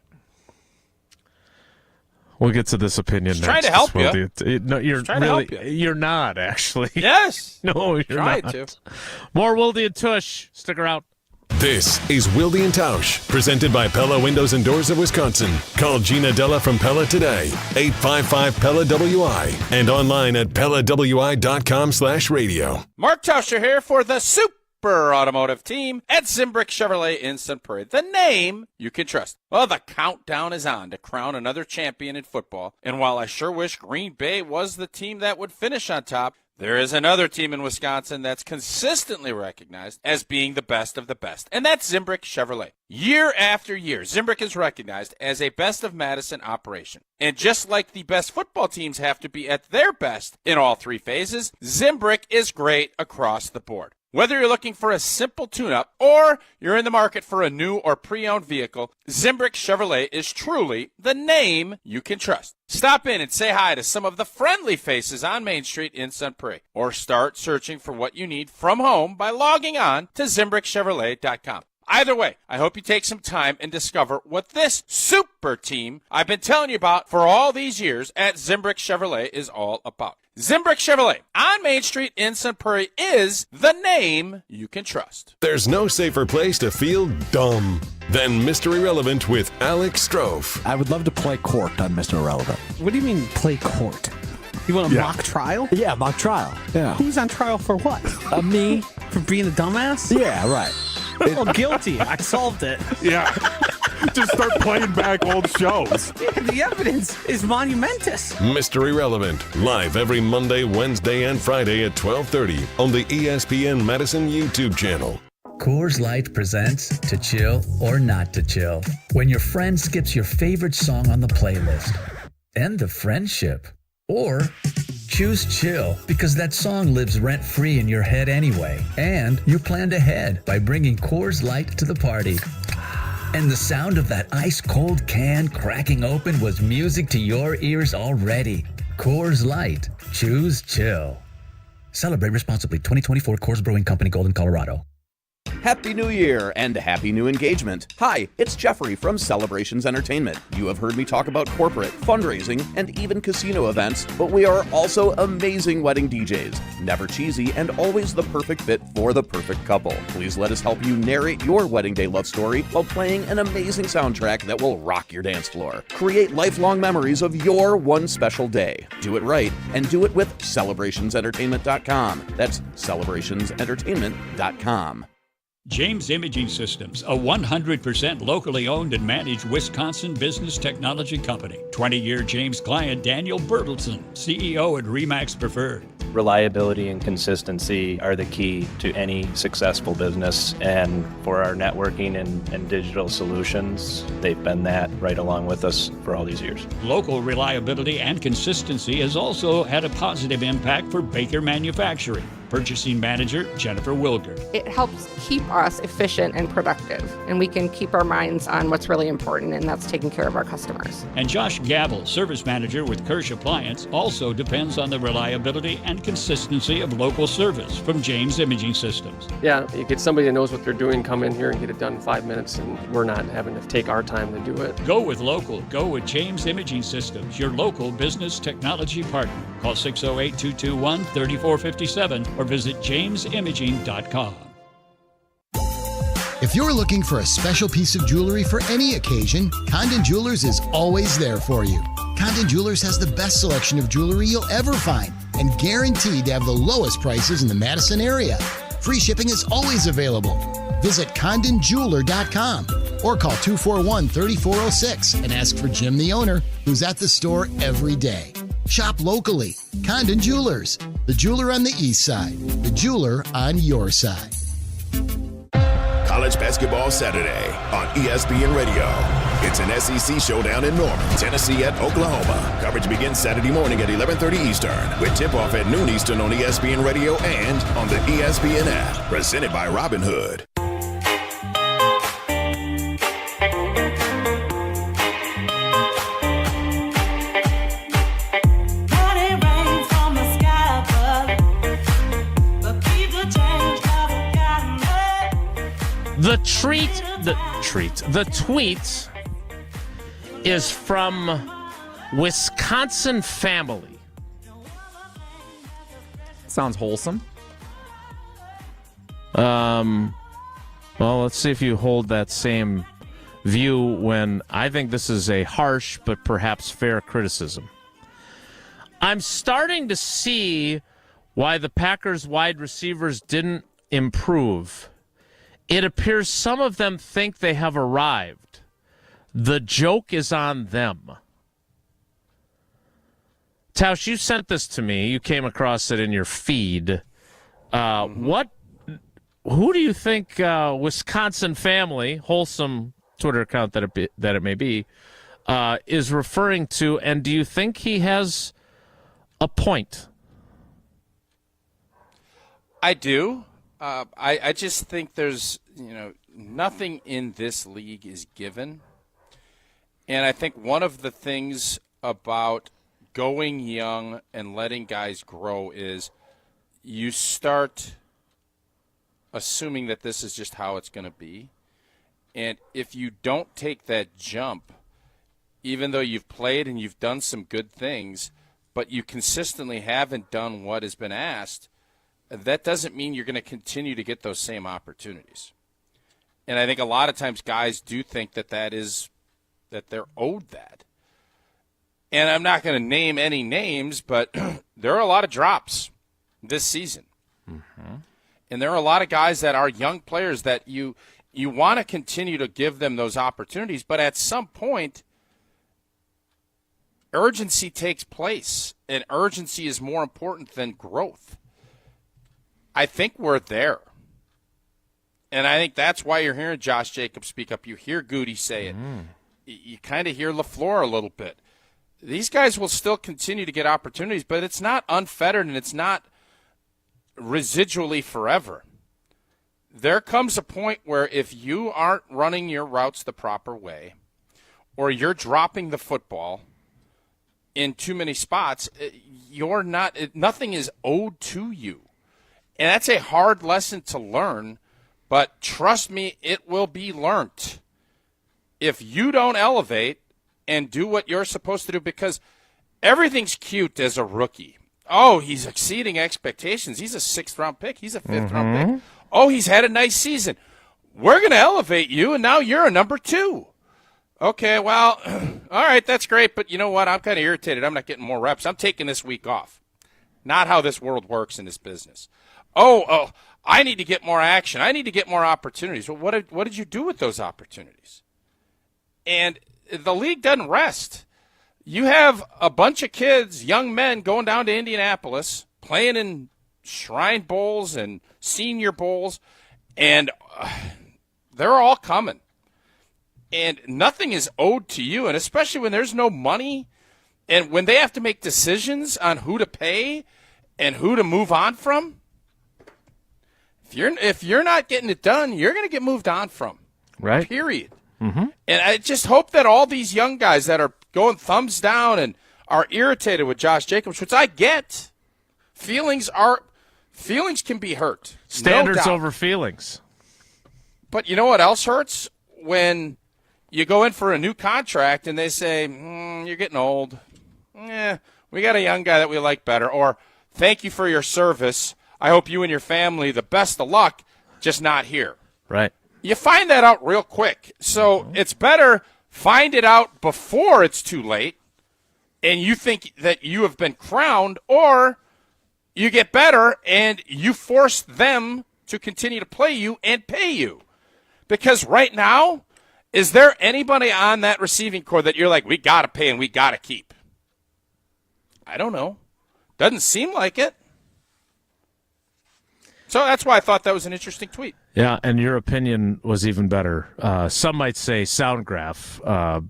We'll get to this opinion next.
Trying to help you.
No, you're not, actually.
Yes.
No, you're
Tried
not.
to.
More Wilde and Tausch. Stick around.
This is Wilde and Tausch, presented by Pella Windows and Doors of Wisconsin. Call Gina Della from Pella today, 855-PELLA-WI, and online at PellaWI.com/radio.
Mark Tauscher here for the Super Automotive Team at Zimbrick Chevrolet in Sun Prairie. The name you can trust. Well, the countdown is on to crown another champion in football. And while I sure wish Green Bay was the team that would finish on top, there is another team in Wisconsin that's consistently recognized as being the best of the best, and that's Zimbrick Chevrolet. Year after year, Zimbrick is recognized as a best of Madison operation. And just like the best football teams have to be at their best in all 3 phases, Zimbrick is great across the board. Whether you're looking for a simple tune-up or you're in the market for a new or pre-owned vehicle, Zimbrick Chevrolet is truly the name you can trust. Stop in and say hi to some of the friendly faces on Main Street in Sun Prairie, or start searching for what you need from home by logging on to ZimbrickChevrolet.com. Either way, I hope you take some time and discover what this super team I've been telling you about for all these years at Zimbrick Chevrolet is all about. Zimbrick Chevrolet on Main Street in Sun Prairie is the name you can trust.
There's no safer place to feel dumb than Mr. Irrelevant with Alex Strofe.
I would love to play court on Mr. Irrelevant.
What do you mean play court?
You want a mock trial?
Yeah, mock trial. Yeah.
Who's on trial for what?
Me.
For being a dumbass?
Yeah, right.
Oh, guilty. I solved it.
Yeah. Just start playing back old shows.
Yeah, the evidence is monumentous.
Mr. Irrelevant, live every Monday, Wednesday, and Friday at 12:30 on the ESPN Madison YouTube channel.
Coors Light presents To Chill or Not to Chill. When your friend skips your favorite song on the playlist. End the friendship. Or choose chill because that song lives rent-free in your head anyway. And you planned ahead by bringing Coors Light to the party. And the sound of that ice-cold can cracking open was music to your ears already. Coors Light. Choose chill. Celebrate responsibly. 2024 Coors Brewing Company, Golden, Colorado.
Happy New Year and happy new engagement. Hi, it's Jeffrey from Celebrations Entertainment. You have heard me talk about corporate, fundraising, and even casino events, but we are also amazing wedding DJs. Never cheesy and always the perfect fit for the perfect couple. Please let us help you narrate your wedding day love story while playing an amazing soundtrack that will rock your dance floor. Create lifelong memories of your one special day. Do it right and do it with celebrationsentertainment.com. That's celebrationsentertainment.com.
James Imaging Systems, a 100% locally owned and managed Wisconsin business technology company. 20-year James client Daniel Bertelson, CEO at RE/MAX Preferred.
Reliability and consistency are the key to any successful business, and for our networking and digital solutions, they've been that right along with us for all these years.
Local reliability and consistency has also had a positive impact for Baker Manufacturing. Purchasing Manager Jennifer Wilger.
It helps keep us efficient and productive, and we can keep our minds on what's really important, and that's taking care of our customers.
And Josh Gavel, Service Manager with Kirsch Appliance, also depends on the reliability and consistency of local service from James Imaging Systems.
Yeah, you get somebody that knows what they're doing, come in here and get it done in 5 minutes, and we're not having to take our time to do it.
Go with local. Go with James Imaging Systems, your local business technology partner. Call 608-221-3457 or visit jamesimaging.com.
If you're looking for a special piece of jewelry for any occasion, Condon Jewelers is always there for you. Condon Jewelers has the best selection of jewelry you'll ever find and guaranteed to have the lowest prices in the Madison area. Free shipping is always available. Visit condonjeweler.com or call 241-3406 and ask for Jim, the owner, who's at the store every day. Shop locally. Condon Jewelers, the jeweler on the east side, the jeweler on your side.
College Basketball Saturday on ESPN Radio. It's an SEC showdown in Norman, Tennessee at Oklahoma. Coverage begins Saturday morning at 11:30 Eastern with tip-off at noon Eastern on ESPN Radio and on the ESPN app. Presented by Robinhood.
The tweet is from Wisconsin Family.
Sounds wholesome.
Well, let's see if you hold that same view when I think this is a harsh but perhaps fair criticism. I'm starting to see why the Packers wide receivers didn't improve. It appears some of them think they have arrived. The joke is on them. Tausch, you sent this to me. You came across it in your feed. Who do you think Wisconsin Family, wholesome Twitter account that it may be, is referring to? And do you think he has a point?
I do. I just think there's, nothing in this league is given. And I think one of the things about going young and letting guys grow is you start assuming that this is just how it's going to be. And if you don't take that jump, even though you've played and you've done some good things, but you consistently haven't done what has been asked, that doesn't mean you're going to continue to get those same opportunities. And I think a lot of times guys do think that they're owed that. And I'm not going to name any names, but there are a lot of drops this season. Mm-hmm. And there are a lot of guys that are young players that you want to continue to give them those opportunities, but at some point, urgency takes place, and urgency is more important than growth. I think we're there. And I think that's why you're hearing Josh Jacobs speak up. You hear Goody say it. You kind of hear LaFleur a little bit. These guys will still continue to get opportunities, but it's not unfettered and it's not residually forever. There comes a point where if you aren't running your routes the proper way, or you're dropping the football in too many spots, nothing is owed to you. And that's a hard lesson to learn, but trust me, it will be learned. If you don't elevate and do what you're supposed to do, because everything's cute as a rookie. Oh, he's exceeding expectations. He's a 6th-round pick. He's a 5th-round pick. Oh, he's had a nice season. We're going to elevate you, and now you're a number 2. Okay, well, all right, that's great, but you know what? I'm kind of irritated. I'm not getting more reps. I'm taking this week off. Not how this world works in this business. Oh, I need to get more action. I need to get more opportunities. Well, what did you do with those opportunities? And the league doesn't rest. You have a bunch of kids, young men, going down to Indianapolis, playing in Shrine Bowls and Senior Bowls, and they're all coming. And nothing is owed to you, and especially when there's no money and when they have to make decisions on who to pay and who to move on from. If you're not getting it done, you're going to get moved on from.
Right.
Period. Mm-hmm. And I just hope that all these young guys that are going thumbs down and are irritated with Josh Jacobs, which I get, feelings can be hurt.
Standards over feelings.
But you know what else hurts? When you go in for a new contract and they say, you're getting old. We got a young guy that we like better. Or, thank you for your service. I hope you and your family the best of luck, just not here.
Right.
You find that out real quick. So it's better find it out before it's too late and you think that you have been crowned, or you get better and you force them to continue to play you and pay you. Because right now, is there anybody on that receiving corps that you're like, we got to pay and we got to keep? I don't know. Doesn't seem like it. So that's why I thought that was an interesting tweet.
Yeah, and your opinion was even better. Some might say sound graph. I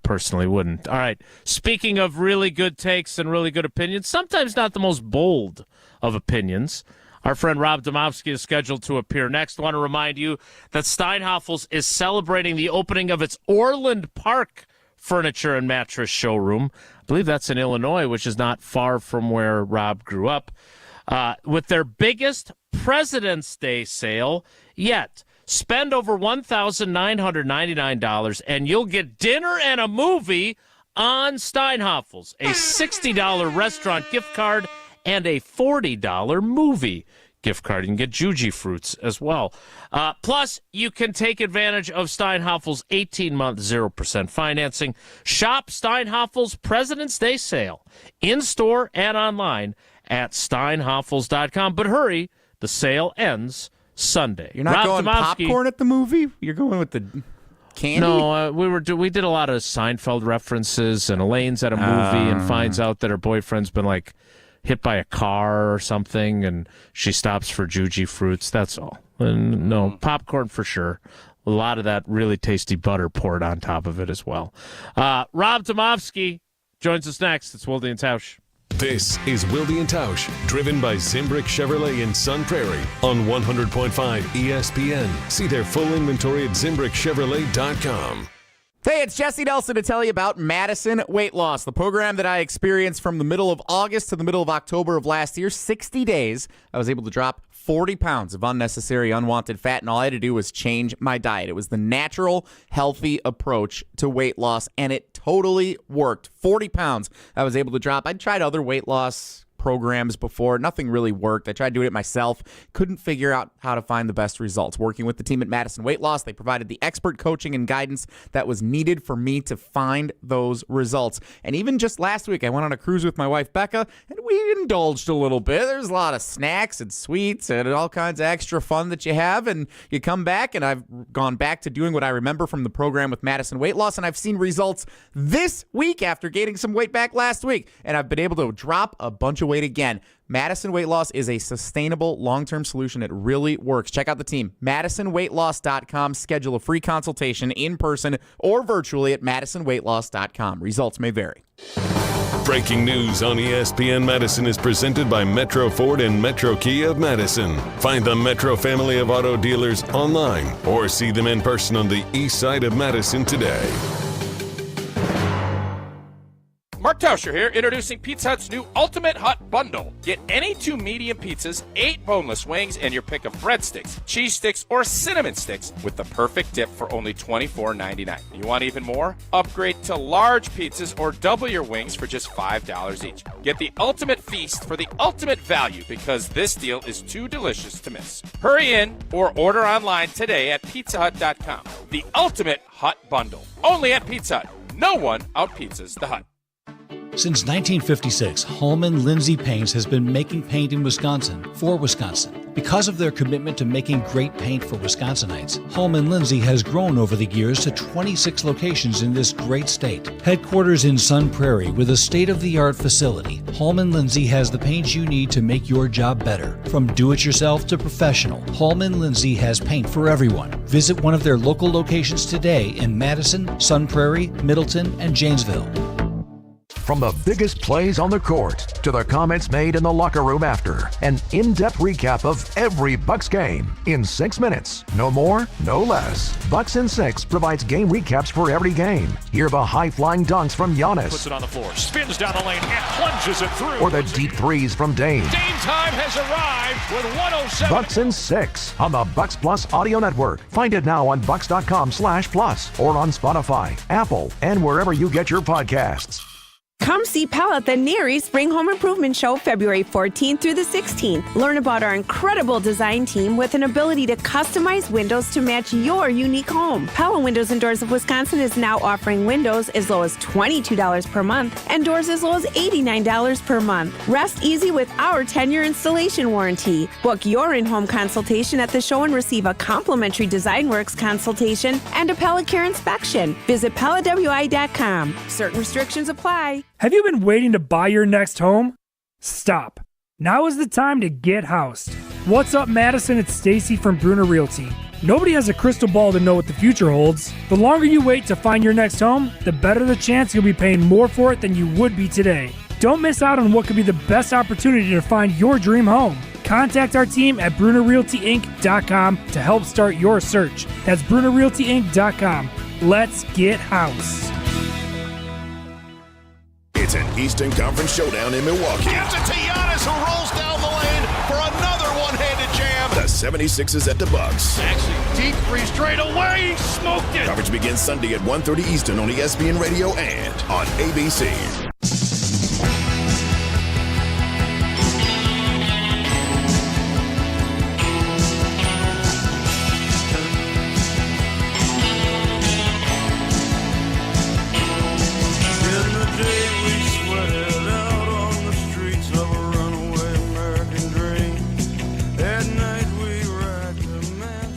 personally wouldn't. All right, speaking of really good takes and really good opinions, sometimes not the most bold of opinions, our friend Rob Demovsky is scheduled to appear next. I want to remind you that Steinhafels is celebrating the opening of its Orland Park furniture and mattress showroom. I believe that's in Illinois, which is not far from where Rob grew up. With their biggest President's Day sale yet. Spend over $1,999 and you'll get dinner and a movie on Steinhafels, a $60 restaurant gift card, and a $40 movie gift card. You can get Juji fruits as well. Plus, you can take advantage of Steinhafels' 18-month 0% financing. Shop Steinhafels' President's Day sale in-store and online at steinhafels.com. But hurry, the sale ends Sunday.
You're not
Rob
going
Demovsky,
popcorn at the movie? You're going with the candy?
No, we did a lot of Seinfeld references, and Elaine's at a movie and finds out that her boyfriend's been like hit by a car or something, and she stops for Juji fruits. That's all. And no, popcorn for sure. A lot of that really tasty butter poured on top of it as well. Rob Demovsky joins us next. It's Wilde and Tausch.
This is Wilde and Tausch, driven by Zimbrick Chevrolet in Sun Prairie on 100.5 ESPN. See their full inventory at ZimbrickChevrolet.com.
Hey, it's Jesse Nelson to tell you about Madison Weight Loss, the program that I experienced from the middle of August to the middle of October of last year. 60 days, I was able to drop 40 pounds of unnecessary, unwanted fat, and all I had to do was change my diet. It was the natural, healthy approach to weight loss, and it totally worked. 40 pounds I was able to drop. I'd tried other weight loss programs before. Nothing really worked. I tried doing it myself. Couldn't figure out how to find the best results. Working with the team at Madison Weight Loss, they provided the expert coaching and guidance that was needed for me to find those results. And even just last week, I went on a cruise with my wife, Becca, and we indulged a little bit. There's a lot of snacks and sweets and all kinds of extra fun that you have, and you come back, and I've gone back to doing what I remember from the program with Madison Weight Loss, and I've seen results this week after gaining some weight back last week, and I've been able to drop a bunch of weight again. Madison Weight Loss is a sustainable long-term solution. It really works. Check out the team, MadisonWeightLoss.com. Schedule a free consultation in person or virtually at MadisonWeightLoss.com. Results may vary.
Breaking news on ESPN Madison is presented by Metro Ford and Metro Kia of Madison. Find the Metro family of auto dealers online or see them in person on the east side of Madison today.
Mark Tauscher here, introducing Pizza Hut's new Ultimate Hut Bundle. Get any 2 medium pizzas, 8 boneless wings, and your pick of breadsticks, cheese sticks, or cinnamon sticks with the perfect dip for only $24.99. You want even more? Upgrade to large pizzas or double your wings for just $5 each. Get the ultimate feast for the ultimate value because this deal is too delicious to miss. Hurry in or order online today at pizzahut.com. The Ultimate Hut Bundle. Only at Pizza Hut. No one out-pizzas the Hut.
Since 1956, Holman Lindsay Paints has been making paint in Wisconsin for Wisconsin. Because of their commitment to making great paint for Wisconsinites, Holman Lindsay has grown over the years to 26 locations in this great state. Headquarters in Sun Prairie with a state-of-the-art facility, Holman Lindsay has the paint you need to make your job better. From do-it-yourself to professional, Holman Lindsay has paint for everyone. Visit one of their local locations today in Madison, Sun Prairie, Middleton, and Janesville.
From the biggest plays on the court to the comments made in the locker room after, an in-depth recap of every Bucks game in 6 minutes. No more, no less. Bucks in 6 provides game recaps for every game. Hear the high-flying dunks from Giannis.
Puts it on the floor, spins down the lane, and plunges it through.
Or the deep threes from Dame.
Dame time has arrived with 107.
Bucks in 6 on the Bucks Plus Audio Network. Find it now on bucks.com/plus or on Spotify, Apple, and wherever you get your podcasts.
Come see Pella at the Near East Spring Home Improvement Show February 14th through the 16th. Learn about our incredible design team with an ability to customize windows to match your unique home. Pella Windows and Doors of Wisconsin is now offering windows as low as $22 per month and doors as low as $89 per month. Rest easy with our 10-year installation warranty. Book your in-home consultation at the show and receive a complimentary DesignWorks consultation and a Pella Care inspection. Visit PellaWI.com. Certain restrictions apply.
Have you been waiting to buy your next home? Stop. Now is the time to get housed. What's up, Madison? It's Stacy from Bruner Realty. Nobody has a crystal ball to know what the future holds. The longer you wait to find your next home, the better the chance you'll be paying more for it than you would be today. Don't miss out on what could be the best opportunity to find your dream home. Contact our team at BrunerRealtyInc.com to help start your search. That's BrunerRealtyInc.com. Let's get housed.
It's an Eastern Conference showdown in Milwaukee.
Gives it to Giannis, who rolls down the lane for another one-handed jam.
The 76ers at the Bucks.
Actually, deep three straight away. He smoked it.
Coverage begins Sunday at 1:30 Eastern on ESPN Radio and on ABC.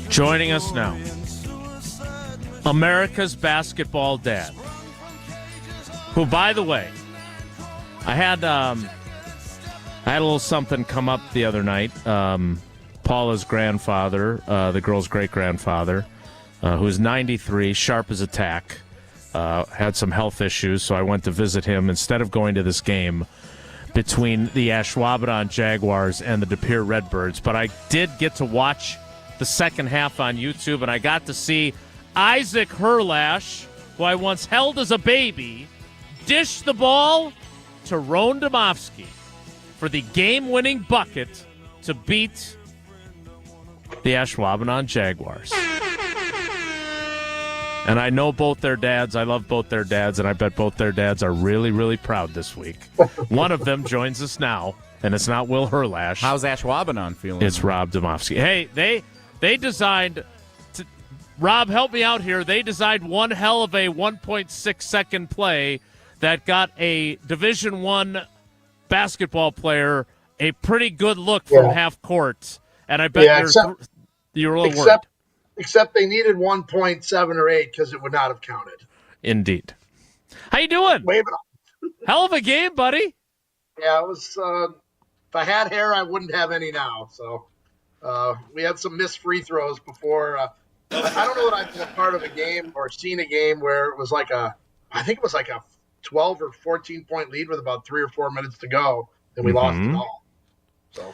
Joining us now, America's basketball dad, who, by the way, I had a little something come up the other night. Paula's grandfather, the girl's great-grandfather, who's 93, sharp as a tack, had some health issues, so I went to visit him instead of going to this game between the Ashwaubenon Jaguars and the De Pere Redbirds. But I did get to watch the second half on YouTube, and I got to see Isaac Herlash, who I once held as a baby, dish the ball to Rob Demovsky for the game-winning bucket to beat the Ashwaubenon Jaguars. And I know both their dads. I love both their dads, and I bet both their dads are really, really proud this week. One of them joins us now and it's not Will Herlash.
How's Ashwaubenon feeling?
It's Rob Demovsky. Hey, they designed. Rob, help me out here. They designed one hell of a 1.6 second play that got a Division I basketball player a pretty good look from half court, and I bet you're a little worried.
Except they needed 1.7 or 8 because it would not have counted.
Indeed. How you doing?
Wave it off.
Hell of a game, buddy.
Yeah, it was. If I had hair, I wouldn't have any now. So we had some missed free throws before. I don't know that I've been a part of a game or seen a game where it was I think it was like a 12 or 14 point lead with about 3 or 4 minutes to go, and we lost it all. So.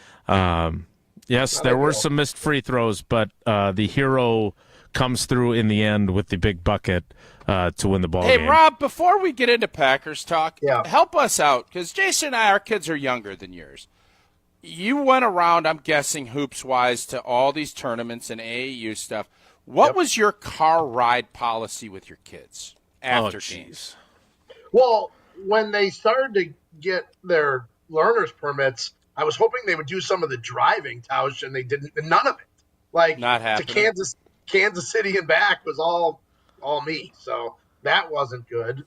Yes, there were some missed free throws, but the hero comes through in the end with the big bucket to win the ball game.
Hey, Rob, before we get into Packers talk, help us out, because Jason and I, our kids are younger than yours. You went around, I'm guessing, hoops-wise, to all these tournaments and AAU stuff. What was your car ride policy with your kids after games?
Well, when they started to get their learner's permits, I was hoping they would do some of the driving, Tausch, and they didn't. And none of it. Like
not happening.
To Kansas City and back was all me. So that wasn't good.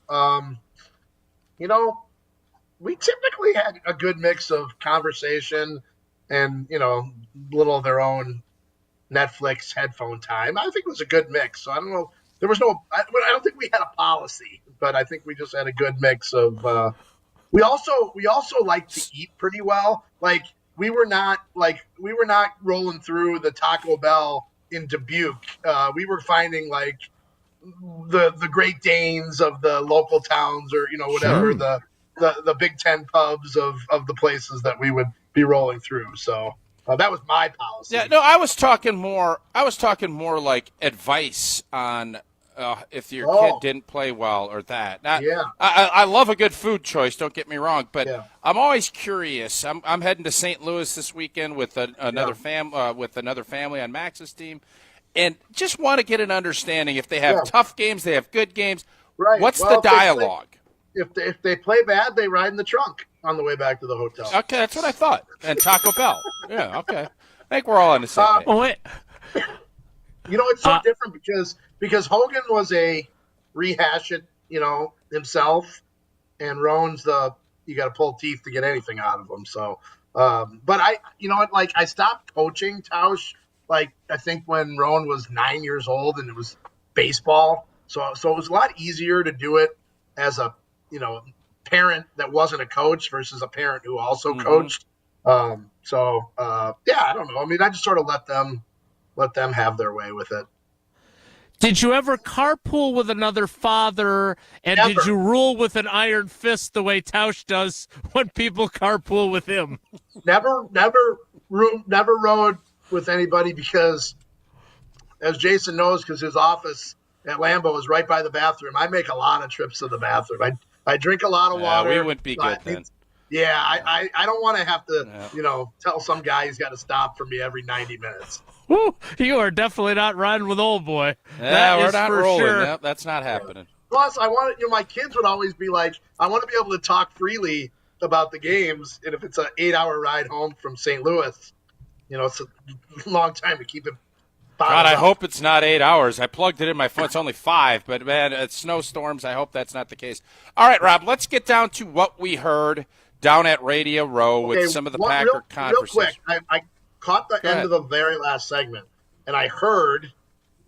We typically had a good mix of conversation and little of their own Netflix headphone time. I think it was a good mix. So I don't know. There was no. I don't think we had a policy, but I think we just had a good mix of. We also like to eat pretty well. Like we were not rolling through the Taco Bell in Dubuque. We were finding like the Great Danes of the local towns, or whatever the Big Ten pubs of the places that we would be rolling through. So that was my policy.
Yeah, no, I was talking more like advice on. If your kid didn't play well or that. I love a good food choice, don't get me wrong, but I'm always curious. I'm heading to St. Louis this weekend with another family on Max's team, and just want to get an understanding if they have tough games, they have good games.
Right.
What's the dialogue?
If they play bad, they ride in the trunk on the way back to the hotel.
Okay, that's what I thought. And Taco Bell. Yeah, okay. I think we're all on the same page.
Oh, wait.
It's so different because Hogan was a rehash it, himself, and Roan's you got to pull teeth to get anything out of him. So, but I stopped coaching Tausch. Like I think when Roan was 9 years old and it was baseball, so it was a lot easier to do it as a parent that wasn't a coach versus a parent who also coached. I don't know. I mean, I just sort of let them have their way with it.
Did you ever carpool with another father, and
Never.
Did you rule with an iron fist the way Tausch does when people carpool with him?
Never rode with anybody because, as Jason knows, because his office at Lambeau is right by the bathroom, I make a lot of trips to the bathroom. I drink a lot of water.
We wouldn't be good then.
Yeah, I don't want to have to, tell some guy he's got to stop for me every 90 minutes.
Woo, you are definitely not riding with old boy.
Yeah, we're not rolling.
Sure.
No, that's not happening.
Plus, I want my kids would always be like, I want to be able to talk freely about the games, and if it's an 8-hour ride home from St. Louis, it's a long time to keep it.
God, I hope it's not 8 hours. I plugged it in my phone. It's only 5, but man, it's snowstorms. I hope that's not the case. All right, Rob, let's get down to what we heard down at Radio Row with some of the Packer conversations.
Real quick, I caught the end of the very last segment, and I heard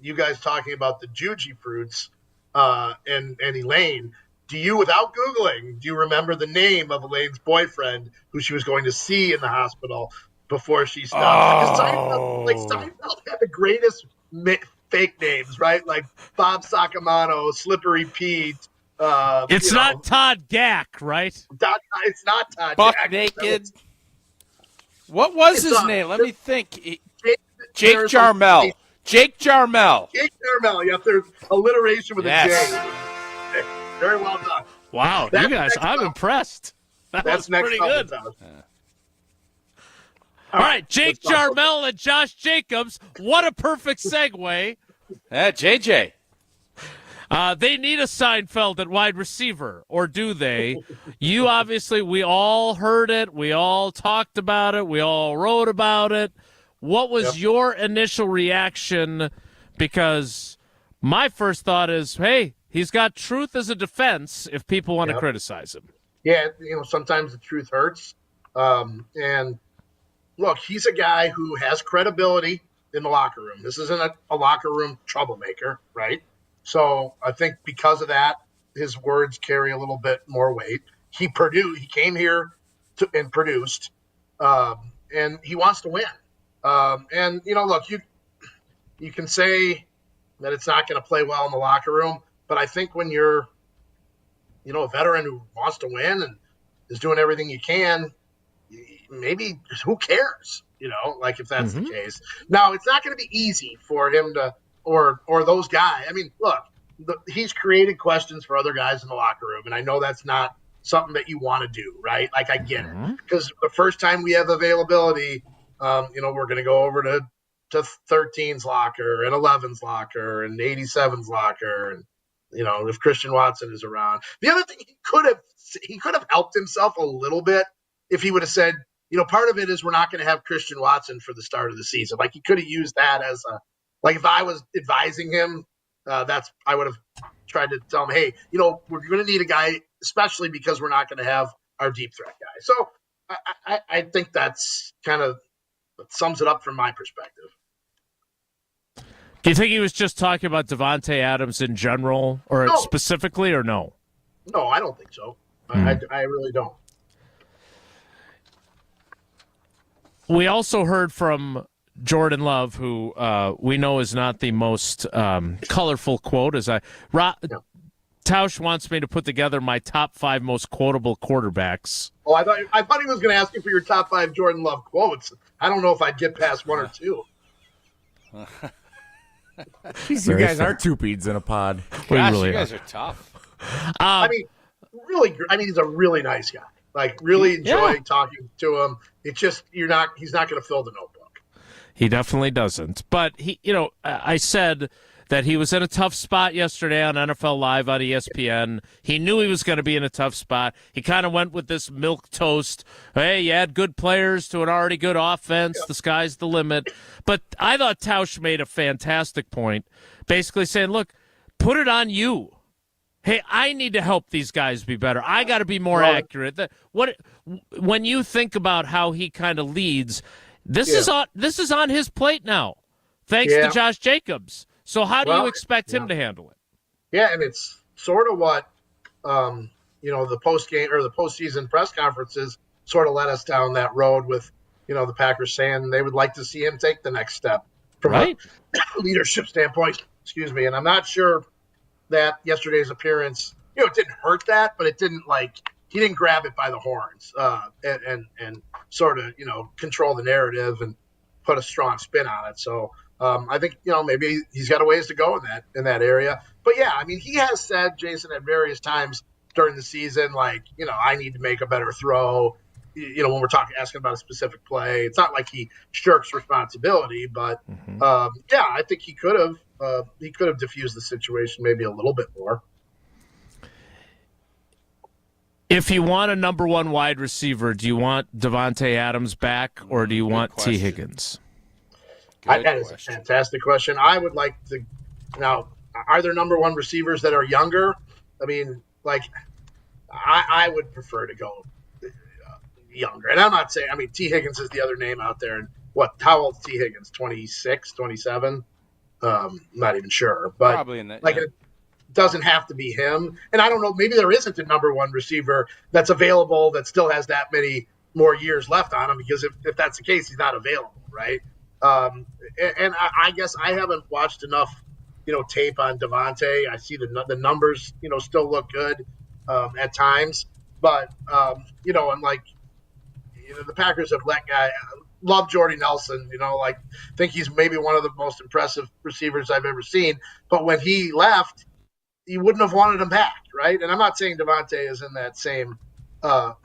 you guys talking about the Juji fruits and Elaine. Without Googling, do you remember the name of Elaine's boyfriend who she was going to see in the hospital before she stopped? Because Seinfeld had the greatest fake names, right? Like Bob Sacamano, Slippery Pete.
It's not Todd Gack, right?
It's not Todd
Buck
Gack.
Naked. What was his name? Let me think. Jake Jarmel. Jake Jarmel.
Jake Jarmel. Yep, there's alliteration with a J. Very well done.
Wow, you guys, I'm impressed. That's pretty good. All right, Jake Jarmel and Josh Jacobs. What a perfect segue.
JJ.
They need a Seinfeld at wide receiver, or do they? You obviously, we all heard it. We all talked about it. We all wrote about it. What was your initial reaction? Because my first thought is, hey, he's got truth as a defense if people want to criticize him.
Yeah, sometimes the truth hurts. And look, he's a guy who has credibility in the locker room. This isn't a locker room troublemaker, right? So I think because of that, his words carry a little bit more weight. He came here and produced, and he wants to win. And look, you can say that it's not going to play well in the locker room, but I think when you're, a veteran who wants to win and is doing everything you can, maybe who cares? If that's the case. Now, it's not going to be easy for him to. Or those guys. I mean, look, he's created questions for other guys in the locker room, and I know that's not something that you want to do, right? Like, I get it. Because the first time we have availability, we're going to go over to 13's locker and 11's locker and 87's locker, and if Christian Watson is around. The other thing, he could have helped himself a little bit if he would have said, part of it is we're not going to have Christian Watson for the start of the season. Like, he could have used that as a. Like, if I was advising him, I would have tried to tell him, hey, we're going to need a guy, especially because we're not going to have our deep threat guy. So I think that's kind of sums it up from my perspective.
Do you think he was just talking about Davante Adams in general or specifically, or no?
No, I don't think so. I really don't.
We also heard from Jordan Love, who we know is not the most colorful quote. Tausch wants me to put together my top 5 most quotable quarterbacks.
Oh, I thought he was going to ask you for your top 5 Jordan Love quotes. I don't know if I'd get past 1 or 2.
Jeez, you guys are two peeds in a pod.
Gosh, you guys are tough.
Really, he's a really nice guy. Like, really enjoy talking to him. It's just he's not going to fill the notebook.
He definitely doesn't. But I said that he was in a tough spot yesterday on NFL Live on ESPN. He knew he was going to be in a tough spot. He kind of went with this milquetoast. Hey, you had good players to an already good offense. The sky's the limit. But I thought Tausch made a fantastic point, basically saying, look, put it on you. Hey, I need to help these guys be better. I got to be more accurate. When you think about how he kind of leads, this is on his plate now, thanks to Josh Jacobs. So how do you expect him to handle it?
Yeah, and it's sort of what the post-game or the postseason press conferences sort of led us down that road with the Packers saying they would like to see him take the next step from a leadership standpoint. Excuse me, and I'm not sure that yesterday's appearance, it didn't hurt that, but it didn't he didn't grab it by the horns and sort of, control the narrative and put a strong spin on it. So I think, maybe he's got a ways to go in that area. But yeah, I mean, he has said, Jason, at various times during the season, I need to make a better throw. When we're asking about a specific play, it's not like he shirks responsibility, but I think he could have diffused the situation maybe a little bit more.
If you want a number 1 wide receiver, do you want Davante Adams back or do you want T. Higgins?
That is a fantastic question. I would like to now. Are there number 1 receivers that are younger? I mean, I would prefer to go younger. And I'm not saying, T. Higgins is the other name out there. And how old is T. Higgins? 26, 27? Not even sure. But
probably in that.
It doesn't have to be him. And I don't know, maybe there isn't a number 1 receiver that's available that still has that many more years left on him, because if that's the case, he's not available, right? And I guess I haven't watched enough, tape on Davante. I see the numbers, still look good at times. But, the Packers have love Jordy Nelson, think he's maybe one of the most impressive receivers I've ever seen. But when he left, you wouldn't have wanted him back, right? And I'm not saying Davante is in that same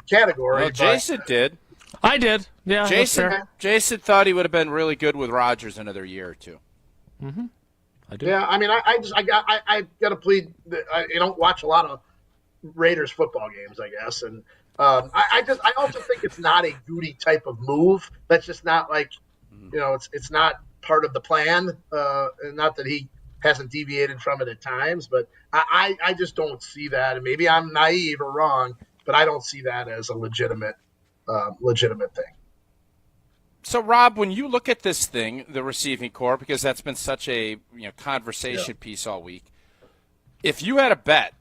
category.
Well, Jason did.
I did. Yeah,
Jason thought he would have been really good with Rodgers another year or two.
Mm-hmm. I do.
Yeah, I mean, I got to plead. I don't watch a lot of Raiders football games, I guess, and I also think it's not a Goody type of move. That's just not like, it's not part of the plan. And not that he hasn't deviated from it at times, but I just don't see that. And maybe I'm naive or wrong, but I don't see that as a legitimate thing.
So, Rob, when you look at this thing, the receiving corps, because that's been such a conversation piece all week, if you had a bet,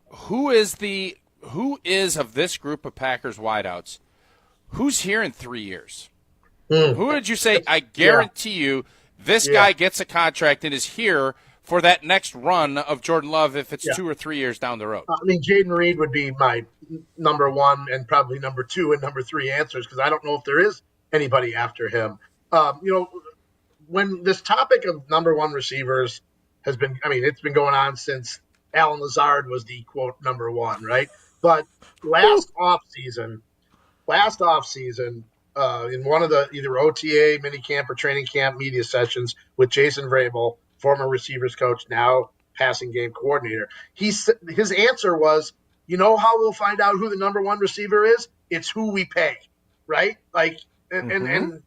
who is of this group of Packers wideouts, who's here in 3 years? Who would you say, I guarantee you, this guy gets a contract and is here for that next run of Jordan Love if it's 2 or 3 years down the road?
I mean, Jaden Reed would be my number one and probably number two and number three answers because I don't know if there is anybody after him. When this topic of number one receivers has been, it's been going on since Alan Lazard was the quote number one, right? But last offseason, in one of the either OTA, minicamp, or training camp media sessions with Jason Vrabel, former receivers coach, now passing game coordinator, his answer was, how we'll find out who the number one receiver is? It's who we pay, right? Like, and